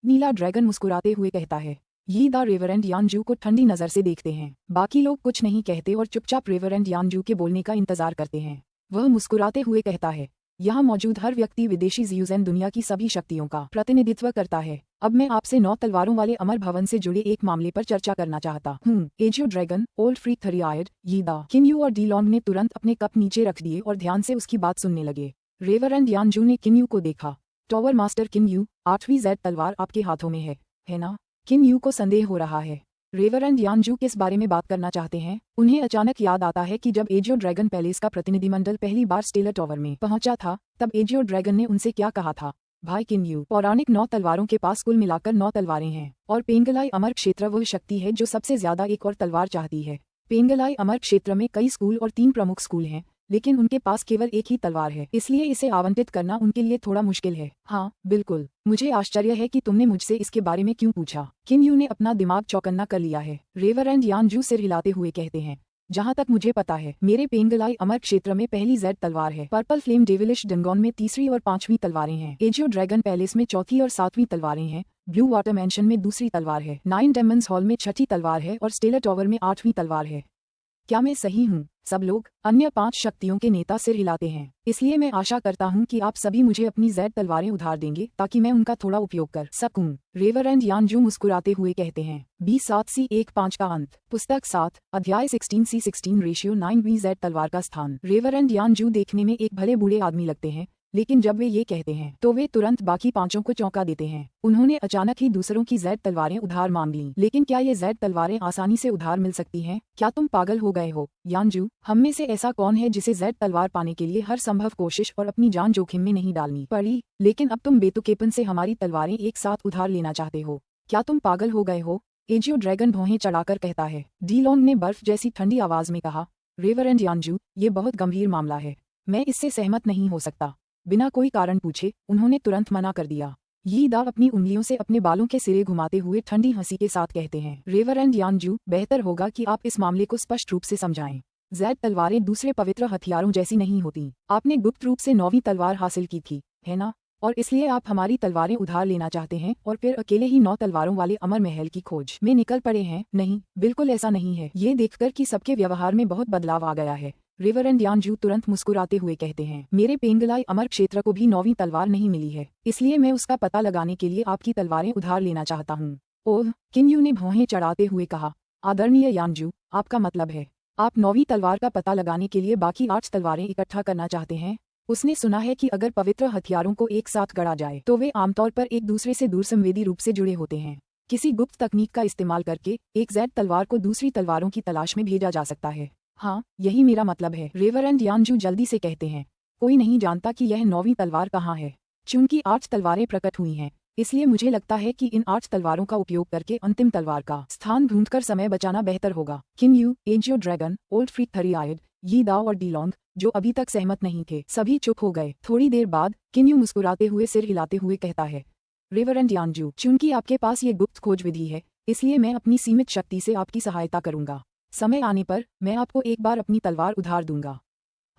नीला ड्रैगन मुस्कुराते हुए कहता है। यीदा रेवरेंड यानजू को ठंडी नजर से देखते हैं। बाकी लोग कुछ नहीं कहते और चुपचाप रेवरेंड यानजू के बोलने का इंतजार करते हैं। वह मुस्कुराते हुए कहता है, यहाँ मौजूद हर व्यक्ति विदेशी जियूज़ेन दुनिया की सभी शक्तियों का प्रतिनिधित्व करता है। अब मैं आपसे 9 तलवारों वाले अमर भवन से जुड़े एक मामले पर चर्चा करना चाहता हूँ। एजियो dragon, old freak three eyed, Yida, Qin Yu और डी लॉन्ग ने तुरंत अपने कप नीचे रख दिए और ध्यान से उसकी बात सुनने लगे। रेवरेंड यानजू ने किन यू को देखा। टॉवर मास्टर किन यू, 8वीं जेड तलवार आपके हाथों में है ना? किन यू को संदेह हो रहा है। रेवरेंड यानजू किस बारे में बात करना चाहते हैं? उन्हें अचानक याद आता है कि जब एजियो ड्रैगन पैलेस का प्रतिनिधिमंडल पहली बार स्टेलर टॉवर में पहुंचा था, तब एजियो ड्रैगन ने उनसे क्या कहा था। भाई किन यू, पौराणिक 9 तलवारों के पास कुल मिलाकर 9 तलवारें हैं और पेंगलाई अमर क्षेत्र वह शक्ति है जो सबसे ज्यादा एक और तलवार चाहती है। पेंगलाई अमर क्षेत्र में कई स्कूल और 3 प्रमुख स्कूल हैं, लेकिन उनके पास केवल एक ही तलवार है, इसलिए इसे आवंटित करना उनके लिए थोड़ा मुश्किल है। हाँ बिल्कुल, मुझे आश्चर्य है कि तुमने मुझसे इसके बारे में क्यों पूछा। किन यू ने अपना दिमाग चौकन्ना कर लिया है। रेवरेंड यानजू सिर हिलाते हुए कहते हैं, जहाँ तक मुझे पता है मेरे पेंगलाई अमर क्षेत्र में पहली जेड तलवार है। पर्पल फ्लेम डेविलिश डंगोन में 3री और 5वीं तलवारें हैं। एजियो ड्रैगन पैलेस में 4थी और 7वीं तलवारें हैं। ब्लू वाटर मैंशन में 2री तलवार है। 9 डायमंड्स हॉल में 6ठी तलवार है और स्टेलर टॉवर में 8वीं तलवार है। क्या मैं सही हूँ? सब लोग, अन्य 5 शक्तियों के नेता सिर हिलाते हैं। इसलिए मैं आशा करता हूँ कि आप सभी मुझे अपनी ज़ैड तलवारें उधार देंगे ताकि मैं उनका थोड़ा उपयोग कर सकूं। रेवरेंड यानजू मुस्कुराते हुए कहते हैं। B7C15 का अंत। पुस्तक 7, अध्याय 16C16:9 ज़ैड तलवार का स्थान। रेवरेंड यानजू देखने में एक भले बूढ़े आदमी लगते हैं, लेकिन जब वे ये कहते हैं तो वे तुरंत बाकी 5 को चौंका देते हैं। उन्होंने अचानक ही दूसरों की ज़ैड तलवारें उधार मांग लीं। लेकिन क्या ये ज़ैड तलवारें आसानी से उधार मिल सकती हैं? क्या तुम पागल हो गए हो, यानजू? हम में से ऐसा कौन है जिसे ज़ैड तलवार पाने के लिए हर संभव कोशिश और अपनी जान जोखिम में नहीं डालनी पड़ी? लेकिन अब तुम बेतुकेपन से हमारी तलवारें एक साथ उधार लेना चाहते हो। क्या तुम पागल हो गए हो? एजियो ड्रैगन भौहें चढ़ाकर कहता है। डीलोंग ने बर्फ जैसी ठंडी आवाज में कहा। रेवरेंड यानजू, ये बहुत गंभीर मामला है। मैं इससे सहमत नहीं हो सकता। बिना कोई कारण पूछे उन्होंने तुरंत मना कर दिया। यी दा अपनी उंगलियों से अपने बालों के सिरे घुमाते हुए ठंडी हंसी के साथ कहते हैं। रेवरेंड यानजू, बेहतर होगा कि आप इस मामले को स्पष्ट रूप से समझाएं। ज़ैड तलवारें दूसरे पवित्र हथियारों जैसी नहीं होती। आपने गुप्त रूप से 9वीं तलवार हासिल की थी, है ना? और इसलिए आप हमारी तलवारें उधार लेना चाहते हैं और फिर अकेले ही 9 तलवारों वाले अमर महल की खोज में निकल पड़े हैं। नहीं, बिल्कुल ऐसा नहीं है। ये देखकर कि सबके व्यवहार में बहुत बदलाव आ गया है, रेवरेंड यानजू तुरंत मुस्कुराते हुए कहते हैं। मेरे पेंगलाई अमर क्षेत्र को भी 9वीं तलवार नहीं मिली है, इसलिए मैं उसका पता लगाने के लिए आपकी तलवारें उधार लेना चाहता हूँ। ओह, किन्यू ने भौहें चढ़ाते हुए कहा। आदरणीय यानजू, आपका मतलब है आप 9वीं तलवार का पता लगाने के लिए बाकी 8 तलवारें इकट्ठा करना चाहते हैं? उसने सुना है कि अगर पवित्र हथियारों को एक साथ गढ़ा जाए तो वे आमतौर पर एक दूसरे से दूरसंवेदी रूप से जुड़े होते हैं। किसी गुप्त तकनीक का इस्तेमाल करके एक ज़ैड तलवार को दूसरी तलवारों की तलाश में भेजा जा सकता है। हाँ, यही मेरा मतलब है, रेवरेंड यानजू जल्दी से कहते हैं। कोई नहीं जानता कि यह 9वीं तलवार कहाँ है। चूंकि 8 तलवारें प्रकट हुई हैं, इसलिए मुझे लगता है कि इन 8 तलवारों का उपयोग करके अंतिम तलवार का स्थान ढूंढकर समय बचाना बेहतर होगा। किन्यू, एजियो ड्रैगन, ओल्ड फ्रीक थरीआयड, यी दाओ और डीलोंग, जो अभी तक सहमत नहीं थे, सभी चुप हो गए। थोड़ी देर बाद किन्यू मुस्कुराते हुए सिर हिलाते हुए कहता है। रेवरेंड यानजू, चूंकि आपके पास ये गुप्त खोज विधि है, इसलिए मैं अपनी सीमित शक्ति से आपकी सहायता करूंगा। समय आने पर मैं आपको एक बार अपनी तलवार उधार दूंगा।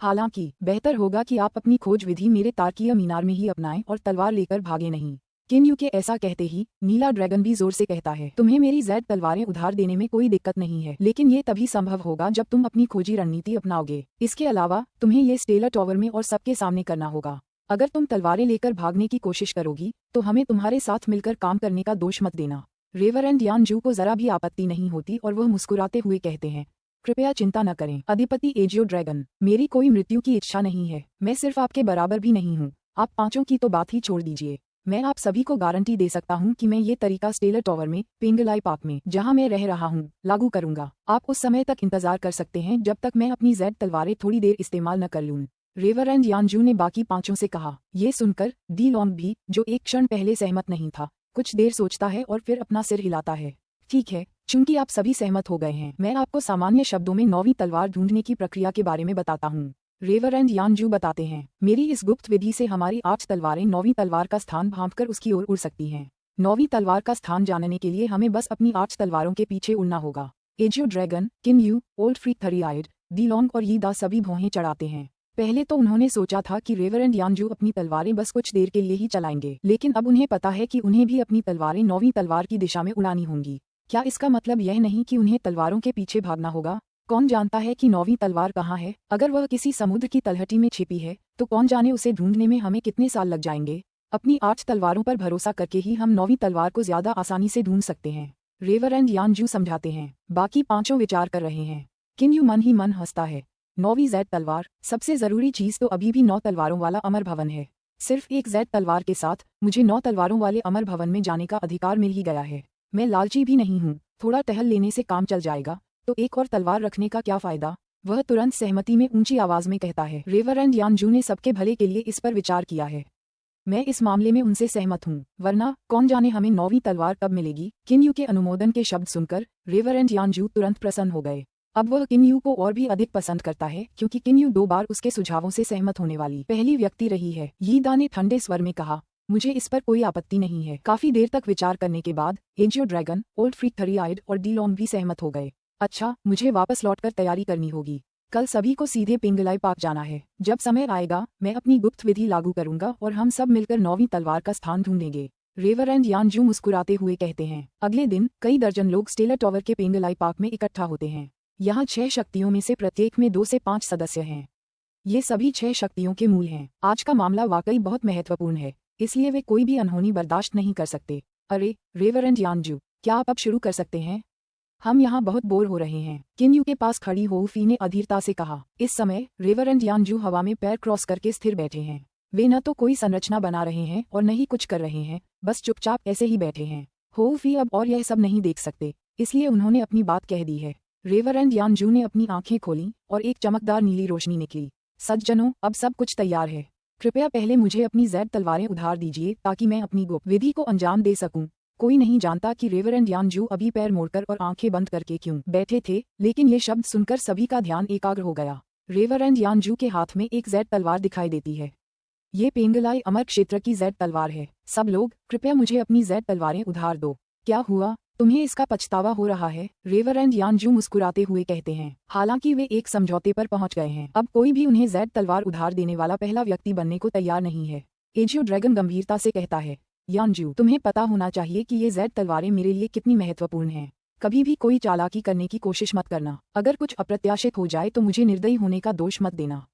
हालांकि बेहतर होगा कि आप अपनी खोज विधि मेरे तार्किक मीनार में ही अपनाएं और तलवार लेकर भागे नहीं। किन्यू के ऐसा कहते ही नीला ड्रैगन भी जोर से कहता है। तुम्हें मेरी ज़ैड तलवारें उधार देने में कोई दिक्कत नहीं है, लेकिन ये तभी संभव होगा जब तुम अपनी खोजी रणनीति अपनाओगे। इसके अलावा तुम्हें ये स्टेलर टॉवर में और सबके सामने करना होगा। अगर तुम तलवारें लेकर भागने की कोशिश करोगी तो हमें तुम्हारे साथ मिलकर काम करने का दोष मत देना। रेवरेंड यानजू को जरा भी आपत्ति नहीं होती और वह मुस्कुराते हुए कहते हैं। कृपया चिंता न करें अधिपति एजियो ड्रैगन, मेरी कोई मृत्यु की इच्छा नहीं है। मैं सिर्फ आपके बराबर भी नहीं हूँ। आप 5 की तो बात ही छोड़ दीजिए। मैं आप सभी को गारंटी दे सकता हूं कि मैं ये तरीका स्टेलर टॉवर में, पेंगलाई पार्क में, जहां मैं रह रहा हूं, लागू करूंगा। आप उस समय तक इंतजार कर सकते हैं जब तक मैं अपनी ज़ैड तलवारें थोड़ी देर इस्तेमाल न कर लूं। रेवरेंड यानजू ने बाकी 5 से कहा। ये सुनकर डीलोंग भी, जो एक क्षण पहले सहमत नहीं था, कुछ देर सोचता है और फिर अपना सिर हिलाता है। ठीक है, चूंकि आप सभी सहमत हो गए हैं, मैं आपको सामान्य शब्दों में 9वीं तलवार ढूंढने की प्रक्रिया के बारे में बताता हूँ। रेवरेंड यानजू बताते हैं। मेरी इस गुप्त विधि से हमारी 8 तलवारें 9वीं तलवार का स्थान भांपकर उसकी ओर उड़ सकती हैं। 9वीं तलवार का स्थान जानने के लिए हमें बस अपनी 8 तलवारों के पीछे उड़ना होगा। एजियो ड्रैगन, किन्यू, ओल्ड फ्रीक थरीआयड, डीलोंग और यी दा सभी भौहें चढ़ाते हैं। पहले तो उन्होंने सोचा था कि रेवरेंड यानजू अपनी तलवारें बस कुछ देर के लिए ही चलाएंगे, लेकिन अब उन्हें पता है कि उन्हें भी अपनी तलवारें 9वीं तलवार की दिशा में उड़ानी होंगी। क्या इसका मतलब यह नहीं कि उन्हें तलवारों के पीछे भागना होगा? कौन जानता है कि 9वीं तलवार कहाँ है? अगर वह किसी समुद्र की तलहटी में छिपी है तो कौन जाने उसे ढूंढने में हमें कितने साल लग जाएंगे। अपनी 8 तलवारों पर भरोसा करके ही हम 9वीं तलवार को ज्यादा आसानी से ढूंढ सकते हैं, रेवरेंड यानजू समझाते हैं। बाकी 5 विचार कर रहे हैं। किन्यू मन ही मन हंसता है। 9वीं ज़ैड तलवार, सबसे जरूरी चीज तो अभी भी 9 तलवारों वाला अमर भवन है। सिर्फ एक ज़ैड तलवार के साथ मुझे 9 तलवारों वाले अमर भवन में जाने का अधिकार मिल ही गया है। मैं लालची भी नहीं हूँ, थोड़ा टहल लेने से काम चल जाएगा, तो एक और तलवार रखने का क्या फायदा? वह तुरंत सहमति में ऊंची आवाज में कहता है। रेवरेंड यानजू ने सबके भले के लिए इस पर विचार किया है। मैं इस मामले में उनसे सहमत हूँ, वरना कौन जाने हमें 9वीं तलवार कब मिलेगी। किन्यू के अनुमोदन के शब्द सुनकर रेवरेंड यानजू तुरंत प्रसन्न हो गए। अब वह किन्यू को और भी अधिक पसंद करता है, क्योंकि किन्यू 2 बार उसके सुझावों से सहमत होने वाली पहली व्यक्ति रही है। यी दा ने ठंडे स्वर में कहा। मुझे इस पर कोई आपत्ति नहीं है। काफी देर तक विचार करने के बाद एजियो ड्रैगन, ओल्ड फ्रीक थरीआयड और डीलोंग भी सहमत हो गए। अच्छा, मुझे वापस लौटकर तैयारी करनी होगी। कल सभी को सीधे पेंगलाई पार्क जाना है। जब समय आएगा मैं अपनी गुप्त विधि लागू करूंगा और हम सब मिलकर 9वीं तलवार का स्थान ढूंढेंगे। रेवरेंड यानजू मुस्कुराते हुए कहते हैं। अगले दिन कई दर्जन लोग स्टेलर टॉवर के पेंगलाई पार्क में इकट्ठा होते हैं। यहाँ 6 शक्तियों में से प्रत्येक में 2 से 5 सदस्य हैं। ये सभी 6 शक्तियों के मूल हैं। आज का मामला वाकई बहुत महत्वपूर्ण है, इसलिए वे कोई भी अनहोनी बर्दाश्त नहीं कर सकते। अरे रेवरेंड यानजू, क्या आप अब शुरू कर सकते हैं? हम यहाँ बहुत बोर हो रहे हैं, किन यू के पास खड़ी हो फी ने अधीरता से कहा। इस समय रेवरेंड यानजू हवा में पैर क्रॉस करके स्थिर बैठे हैं। वे न तो कोई संरचना बना रहे हैं और न ही कुछ कर रहे हैं, बस चुपचाप ऐसे ही बैठे हैं। हो फी अब और यह सब नहीं देख सकते, इसलिए उन्होंने अपनी बात कह दी है। रेवरेंड यानजू ने अपनी आंखें खोलीं और एक चमकदार नीली रोशनी निकली। सज्जनों, अब सब कुछ तैयार है। कृपया पहले मुझे अपनी ज़ैड तलवारें उधार दीजिए ताकि मैं अपनी गुप्त विधि को अंजाम दे सकूं। कोई नहीं जानता कि रेवरेंड यानजू अभी पैर मोड़कर और आंखें बंद करके क्यों बैठे थे, लेकिन ये शब्द सुनकर सभी का ध्यान एकाग्र हो गया। रेवरेंड यानजू के हाथ में एक ज़ैड तलवार दिखाई देती है। ये पेंगलाई अमर क्षेत्र की ज़ैड तलवार है। सब लोग कृपया मुझे अपनी ज़ैड तलवारें उधार दो। क्या हुआ, तुम्हें इसका पछतावा हो रहा है? रेवरेंड यानजू मुस्कुराते हुए कहते हैं। हालांकि वे एक समझौते पर पहुंच गए हैं, अब कोई भी उन्हें ज़ैड तलवार उधार देने वाला पहला व्यक्ति बनने को तैयार नहीं है। एजियो ड्रैगन गंभीरता से कहता है, यानजू, तुम्हें पता होना चाहिए कि ये ज़ैड तलवारें मेरे लिए कितनी महत्वपूर्ण हैं। कभी भी कोई चालाकी करने की कोशिश मत करना। अगर कुछ अप्रत्याशित हो जाए तो मुझे निर्दयी होने का दोष मत देना।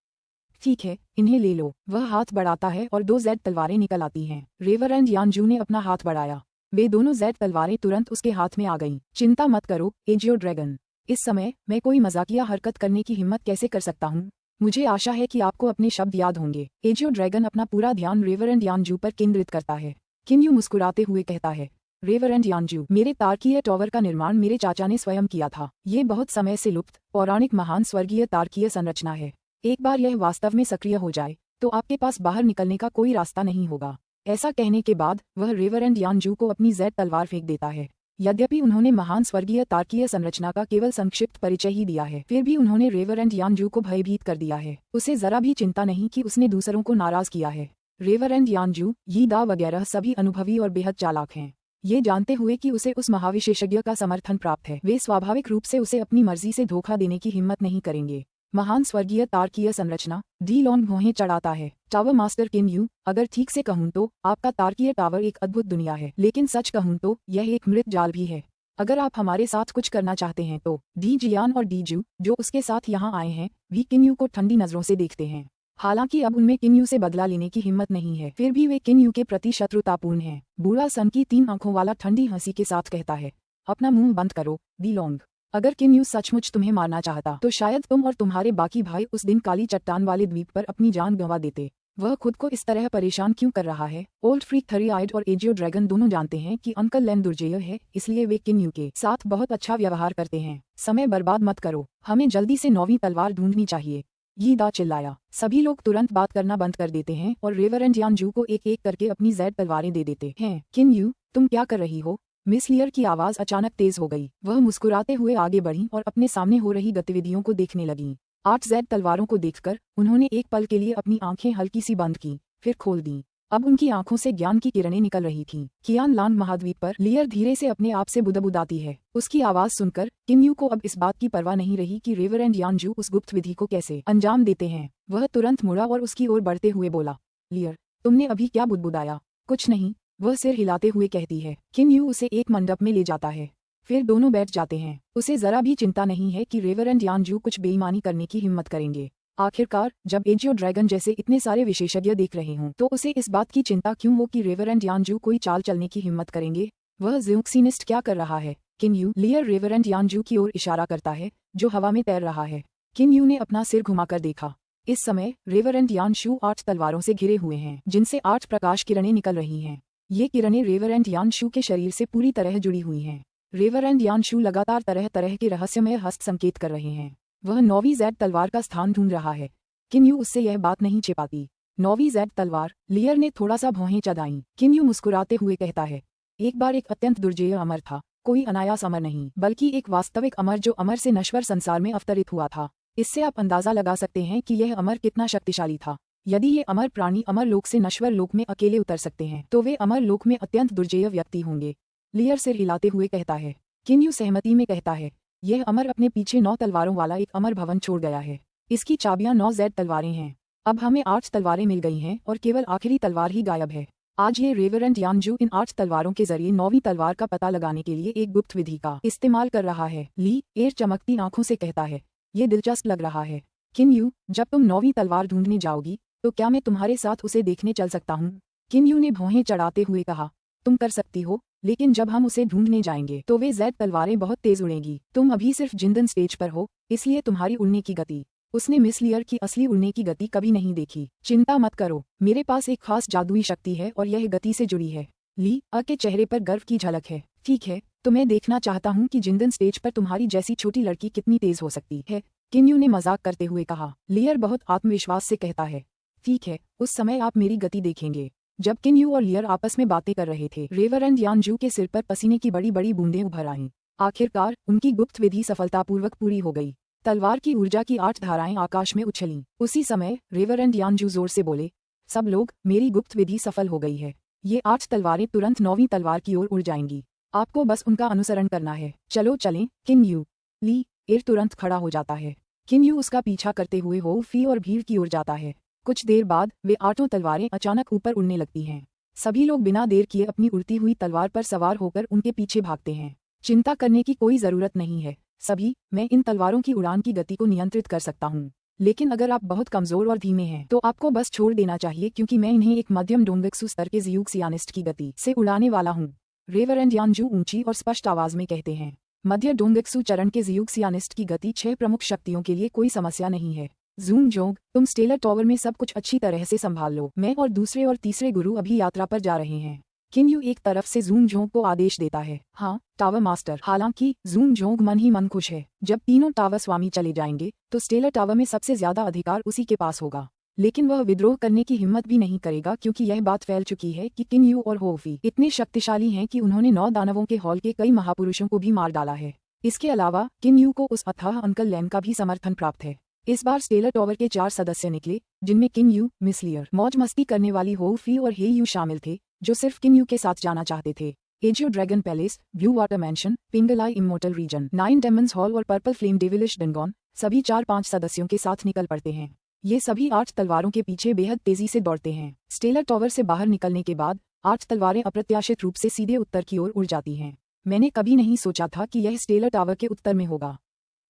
ठीक है, इन्हें ले लो। वह हाथ बढ़ाता है और 2 ज़ैड तलवारें निकल आती हैं। रेवरेंड यानजू ने अपना हाथ बढ़ाया। वे दोनों ज़ैड तलवारें तुरंत उसके हाथ में आ गईं। चिंता मत करो एजियो ड्रैगन, इस समय मैं कोई मजाकिया हरकत करने की हिम्मत कैसे कर सकता हूँ? मुझे आशा है कि आपको अपने शब्द याद होंगे। एजियो ड्रैगन अपना पूरा ध्यान रेवरेंड यानजू पर केंद्रित करता है। किन यू मुस्कुराते हुए कहता है, रेवरेंड यानजू, मेरे तार्कीय टावर का निर्माण मेरे चाचा ने स्वयं किया था। ये बहुत समय से लुप्त पौराणिक महान स्वर्गीय तार्कीय संरचना है। एक बार यह वास्तव में सक्रिय हो जाए तो आपके पास बाहर निकलने का कोई रास्ता नहीं होगा। ऐसा कहने के बाद वह रेवरेंड यानजू को अपनी ज़ैड तलवार फेंक देता है। यद्यपि उन्होंने महान स्वर्गीय तार्कीय संरचना का केवल संक्षिप्त परिचय ही दिया है, फिर भी उन्होंने रेवरेंड यानजू को भयभीत कर दिया है। उसे जरा भी चिंता नहीं कि उसने दूसरों को नाराज किया है। रेवरेंड यानजू, यी दा वगैरह सभी अनुभवी और बेहद चालाक हैं। ये जानते हुए कि उसे उस महाविशेषज्ञ का समर्थन प्राप्त है, वे स्वाभाविक रूप से उसे अपनी मर्जी से धोखा देने की हिम्मत नहीं करेंगे। महान स्वर्गीय तार्कीय संरचना डी लॉन्ग भौहें चढ़ाता है। टावर मास्टर किन यू, अगर ठीक से कहूँ तो आपका तार्कीय टावर एक अद्भुत दुनिया है, लेकिन सच कहूँ तो यह एक मृत जाल भी है। अगर आप हमारे साथ कुछ करना चाहते हैं तो डी जियान और डी जू, जो उसके साथ यहाँ आए हैं, भी किन यू को ठंडी नजरों से देखते हैं। हालांकि अब उनमें किन यू से बदला लेने की हिम्मत नहीं है, फिर भी वे किन यू के प्रति शत्रुतापूर्ण हैं। बूढ़ा सन की 3 आंखों वाला ठंडी हंसी के साथ कहता है, अपना मुंह बंद करो डी लॉन्ग। अगर किन यू सचमुच तुम्हें मारना चाहता तो शायद तुम और तुम्हारे बाकी भाई उस दिन काली चट्टान वाले द्वीप पर अपनी जान गंवा देते। वह खुद को इस तरह परेशान क्यों कर रहा है? ओल्ड फ्रीक थरी आइड और एजियो ड्रैगन दोनों जानते हैं कि अंकल लेन दुर्जेय है, इसलिए वे किन यू के साथ बहुत अच्छा व्यवहार करते हैं। समय बर्बाद मत करो, हमें जल्दी से 9वीं तलवार ढूंढनी चाहिए। यी दा चिल्लाया। सभी लोग तुरंत बात करना बंद कर देते हैं और रेवरेंड यानजू को एक एक करके अपनी ज़ैड तलवारें दे देते हैं। किन यू, तुम क्या कर रही हो? मिस लियर की आवाज अचानक तेज हो गई। वह मुस्कुराते हुए आगे बढ़ी और अपने सामने हो रही गतिविधियों को देखने लगीं। 8 ज़ैड तलवारों को देखकर उन्होंने एक पल के लिए अपनी आंखें हल्की सी बंद की, फिर खोल दी। अब उनकी आंखों से ज्ञान की किरणें निकल रही थीं। कियान लांग महाद्वीप पर लियर धीरे से अपने आप से बुदबुदाती है। उसकी आवाज सुनकर किन यू को अब इस बात की परवाह नहीं रही कि रेवरेंड यानजू उस गुप्त विधि को कैसे अंजाम देते हैं। वह तुरंत मुड़ा और उसकी ओर बढ़ते हुए बोला, लियर, तुमने अभी क्या बुदबुदाया? कुछ नहीं, वह सिर हिलाते हुए कहती है। किन यू उसे एक मंडप में ले जाता है, फिर दोनों बैठ जाते हैं। उसे जरा भी चिंता नहीं है कि रेवरेंड यानजू कुछ बेईमानी करने की हिम्मत करेंगे। आखिरकार जब एजियो ड्रैगन जैसे इतने सारे विशेषज्ञ देख रहे हों तो उसे इस बात की चिंता क्यों हो कि रेवरेंड यानजू कोई चाल चलने की हिम्मत करेंगे। वह ज़्यूक्सिनिस्ट क्या कर रहा है? किन यू, लियर रेवरेंड यानजू की ओर इशारा करता है जो हवा में तैर रहा है। किन यू ने अपना सिर घुमाकर देखा। इस समय रेवरेंड यानजू 8 तलवारों से घिरे हुए हैं, जिनसे 8 प्रकाश किरणें निकल रही हैं। ये किरणें रेवरेंड यानजू के शरीर से पूरी तरह जुड़ी हुई हैं। रेवरेंड यानजू लगातार तरह तरह के रहस्यमय हस्त संकेत कर रहे हैं। वह 9वीं ज़ैड तलवार का स्थान ढूंढ रहा है। किन यू उससे यह बात नहीं छिपाती। 9वीं ज़ैड तलवार, लियर ने थोड़ा सा भौहें चढ़ाईं। किन यू मुस्कुराते हुए कहता है, एक बार एक अत्यंत दुर्जेय अमर था, कोई अनायास अमर नहीं, बल्कि एक वास्तविक अमर जो अमर से नश्वर संसार में अवतरित हुआ था। इससे आप अंदाजा लगा सकते हैं कि यह अमर कितना शक्तिशाली था। यदि ये अमर प्राणी अमर लोक से नश्वर लोक में अकेले उतर सकते हैं तो वे अमर लोक में अत्यंत दुर्जेय व्यक्ति होंगे। लियर सिर हिलाते हुए कहता है। किन यू सहमति में कहता है, यह अमर अपने पीछे 9 तलवारों वाला एक अमर भवन छोड़ गया है। इसकी चाबियां 9 ज़ैड तलवारें हैं। अब हमें 8 तलवारें मिल गई हैं और केवल आखिरी तलवार ही गायब है। आज ये रेवरेंड यानजू इन 8 तलवारों के जरिए 9वीं तलवार का पता लगाने के लिए एक गुप्त विधि का इस्तेमाल कर रहा है। ली एयर चमकती आंखों से कहता है, ये दिलचस्प लग रहा है। किन यू, जब तुम 9वीं तलवार ढूंढने जाओगी तो क्या मैं तुम्हारे साथ उसे देखने चल सकता हूँ? किन यू ने भौहें चढ़ाते हुए कहा, तुम कर सकती हो, लेकिन जब हम उसे ढूंढने जाएंगे तो वे जेड तलवारें बहुत तेज उड़ेंगी। तुम अभी सिर्फ जिंदन स्टेज पर हो, इसलिए तुम्हारी उड़ने की गति। उसने मिस लियर की असली उड़ने की गति कभी नहीं देखी। चिंता मत करो, मेरे पास एक खास जादुई शक्ति है और यह गति से जुड़ी है। ली के चेहरे पर गर्व की झलक है। ठीक है, तो मैं देखना चाहता हूँ कि जिंदन स्टेज पर तुम्हारी जैसी छोटी लड़की कितनी तेज हो सकती है, किन यू ने मजाक करते हुए कहा। लियर बहुत आत्मविश्वास से कहता है, ठीक है, उस समय आप मेरी गति देखेंगे। जब किन यू और लियर आपस में बातें कर रहे थे, रेवरेंड यानजू के सिर पर पसीने की बड़ी बड़ी बूंदें उभर आईं। आखिरकार उनकी गुप्त विधि सफलतापूर्वक पूरी हो गई। तलवार की ऊर्जा की 8 धाराएं आकाश में उछलीं। उसी समय रेवरेंड यानजू जोर से बोले, सब लोग, मेरी गुप्त विधि सफल हो गई है। ये 8 तलवारें तुरंत 9वीं तलवार की ओर उड़ जाएंगी। आपको बस उनका अनुसरण करना है। चलो चलें, किन यू। ली एयर तुरंत खड़ा हो जाता है। किन यू उसका पीछा करते हुए हो फी और भीड़ की ओर जाता है। कुछ देर बाद वे 8 तलवारें अचानक ऊपर उड़ने लगती हैं। सभी लोग बिना देर किए अपनी उड़ती हुई तलवार पर सवार होकर उनके पीछे भागते हैं। चिंता करने की कोई जरूरत नहीं है सभी, मैं इन तलवारों की उड़ान की गति को नियंत्रित कर सकता हूँ। लेकिन अगर आप बहुत कमजोर और धीमे हैं तो आपको बस छोड़ देना चाहिए, क्योंकि मैं इन्हें एक मध्यम डोंगक्सू स्तर के ज़ियूक्सियानिस्ट की गति से उड़ाने वाला हूँ। रेवरेंड यानजू ऊंची और स्पष्ट आवाज में कहते हैं। मध्य डोंगक्सू चरण के ज़ियूक्सियानिस्ट की गति 6 प्रमुख शक्तियों के लिए कोई समस्या नहीं है। जून जोंग, तुम स्टेलर टॉवर में सब कुछ अच्छी तरह से संभाल लो। मैं और दूसरे और तीसरे गुरु अभी यात्रा पर जा रहे हैं। किन यू एक तरफ से जून जोंग को आदेश देता है। हाँ टावर मास्टर। हालांकि जून जोंग मन ही मन खुश है। जब तीनों टावर स्वामी चले जाएंगे तो स्टेलर टावर में सबसे ज्यादा अधिकार उसी के पास होगा, लेकिन वह विद्रोह करने की हिम्मत भी नहीं करेगा, क्योंकि यह बात फैल चुकी है कि किन यू और होफी इतने शक्तिशाली हैं कि उन्होंने 9 दानवों के हॉल के कई महापुरुषों को भी मार डाला है। इसके अलावा किन यू को उस अथाह अंकल लैन का भी समर्थन प्राप्त है। इस बार स्टेलर टॉवर के 4 सदस्य निकले, जिनमें किन यू, मिस लियर, मौज मस्ती करने वाली होफी और हे यू शामिल थे, जो सिर्फ किन यू के साथ जाना चाहते थे। एजियो dragon palace, blue water mansion, Pinglai immortal region, 9 demons hall और पर्पल फ्लेम डेविलिश डंगॉन सभी 4-5 सदस्यों के साथ निकल पड़ते हैं। ये सभी 8 तलवारों के पीछे बेहद तेजी से दौड़ते हैं। स्टेलर टॉवर से बाहर निकलने के बाद 8 तलवारें अप्रत्याशित रूप से सीधे उत्तर की ओर उड़ जाती हैं। मैंने कभी नहीं सोचा था कि यह स्टेलर टावर के उत्तर में होगा।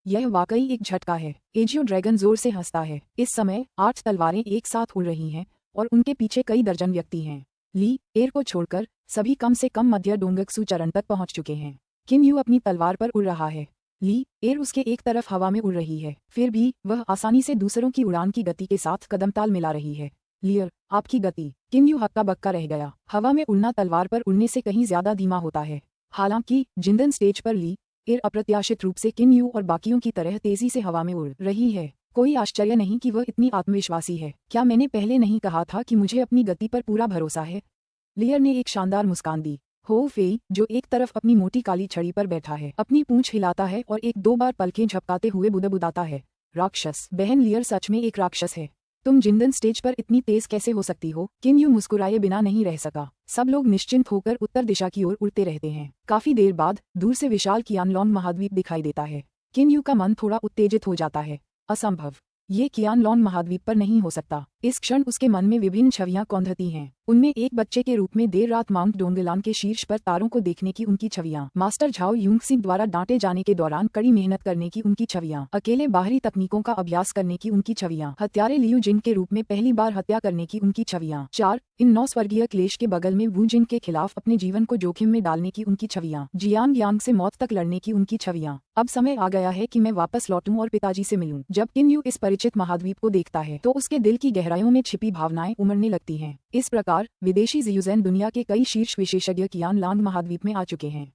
यह वाकई एक झटका है। एजियो ड्रैगन जोर से हंसता है। इस समय 8 तलवारें एक साथ उड़ रही हैं और उनके पीछे कई दर्जन व्यक्ति हैं। ली एयर को छोड़कर सभी कम से कम मध्य डोंगक्सू चरण तक पहुंच चुके हैं। किन यू अपनी तलवार पर उड़ रहा है। ली एयर उसके एक तरफ हवा में उड़ रही है, फिर भी वह आसानी से दूसरों की उड़ान की गति के साथ कदमताल मिला रही है। लियर, आपकी गति। किन यू हक्का बक्का रह गया। हवा में उड़ना तलवार पर उड़ने से कहीं ज्यादा धीमा होता है। हालांकि जिंदन स्टेज पर ली एयर अप्रत्याशित रूप से किन यू और बाकियों की तरह तेजी से हवा में उड़ रही है। कोई आश्चर्य नहीं कि वह इतनी आत्मविश्वासी है। क्या मैंने पहले नहीं कहा था कि मुझे अपनी गति पर पूरा भरोसा है। लियर ने एक शानदार मुस्कान दी। हो फेई, जो एक तरफ अपनी मोटी काली छड़ी पर बैठा है, अपनी पूंछ हिलाता है और 1-2 बार पलकें झपकाते हुए बुदबुदाता है। राक्षस। बहन लियर सच में एक राक्षस है। तुम जिंदन स्टेज पर इतनी तेज कैसे हो सकती हो। किन यू मुस्कुराए बिना नहीं रह सका। सब लोग निश्चिंत होकर उत्तर दिशा की ओर उड़ते रहते हैं। काफी देर बाद दूर से विशाल कियानलोंग महाद्वीप दिखाई देता है। किन यू का मन थोड़ा उत्तेजित हो जाता है। असंभव, ये कियानलोंग महाद्वीप पर नहीं हो सकता। इस क्षण उसके मन में विभिन्न छवियां कौंधती हैं। उनमें एक बच्चे के रूप में देर रात माउंट डोंगलान के शीर्ष पर तारों को देखने की उनकी छवियां, मास्टर झाओ यूंगसिंग द्वारा डांटे जाने के दौरान कड़ी मेहनत करने की उनकी छवियां, अकेले बाहरी तकनीकों का अभ्यास करने की उनकी छवियां, हत्यारे लियू जिन के रूप में पहली बार हत्या करने की उनकी छवियां, 4 इन 9 स्वर्गीय क्लेश के बगल में वू जिन के खिलाफ अपने जीवन को जोखिम में डालने की उनकी छवियां, जियांग यांग से मौत तक लड़ने की उनकी छवियां। अब समय आ गया है कि मैं वापस लौटूं और पिताजी से मिलूं। जब किन यू इस परिचित महाद्वीप को देखता है तो उसके दिल की गहराइयों में छिपी भावनाएं उमड़ने लगती हैं। इस प्रकार विदेशी ज़ियूज़ेन दुनिया के कई शीर्ष विशेषज्ञ कियानलोंग महाद्वीप में आ चुके हैं।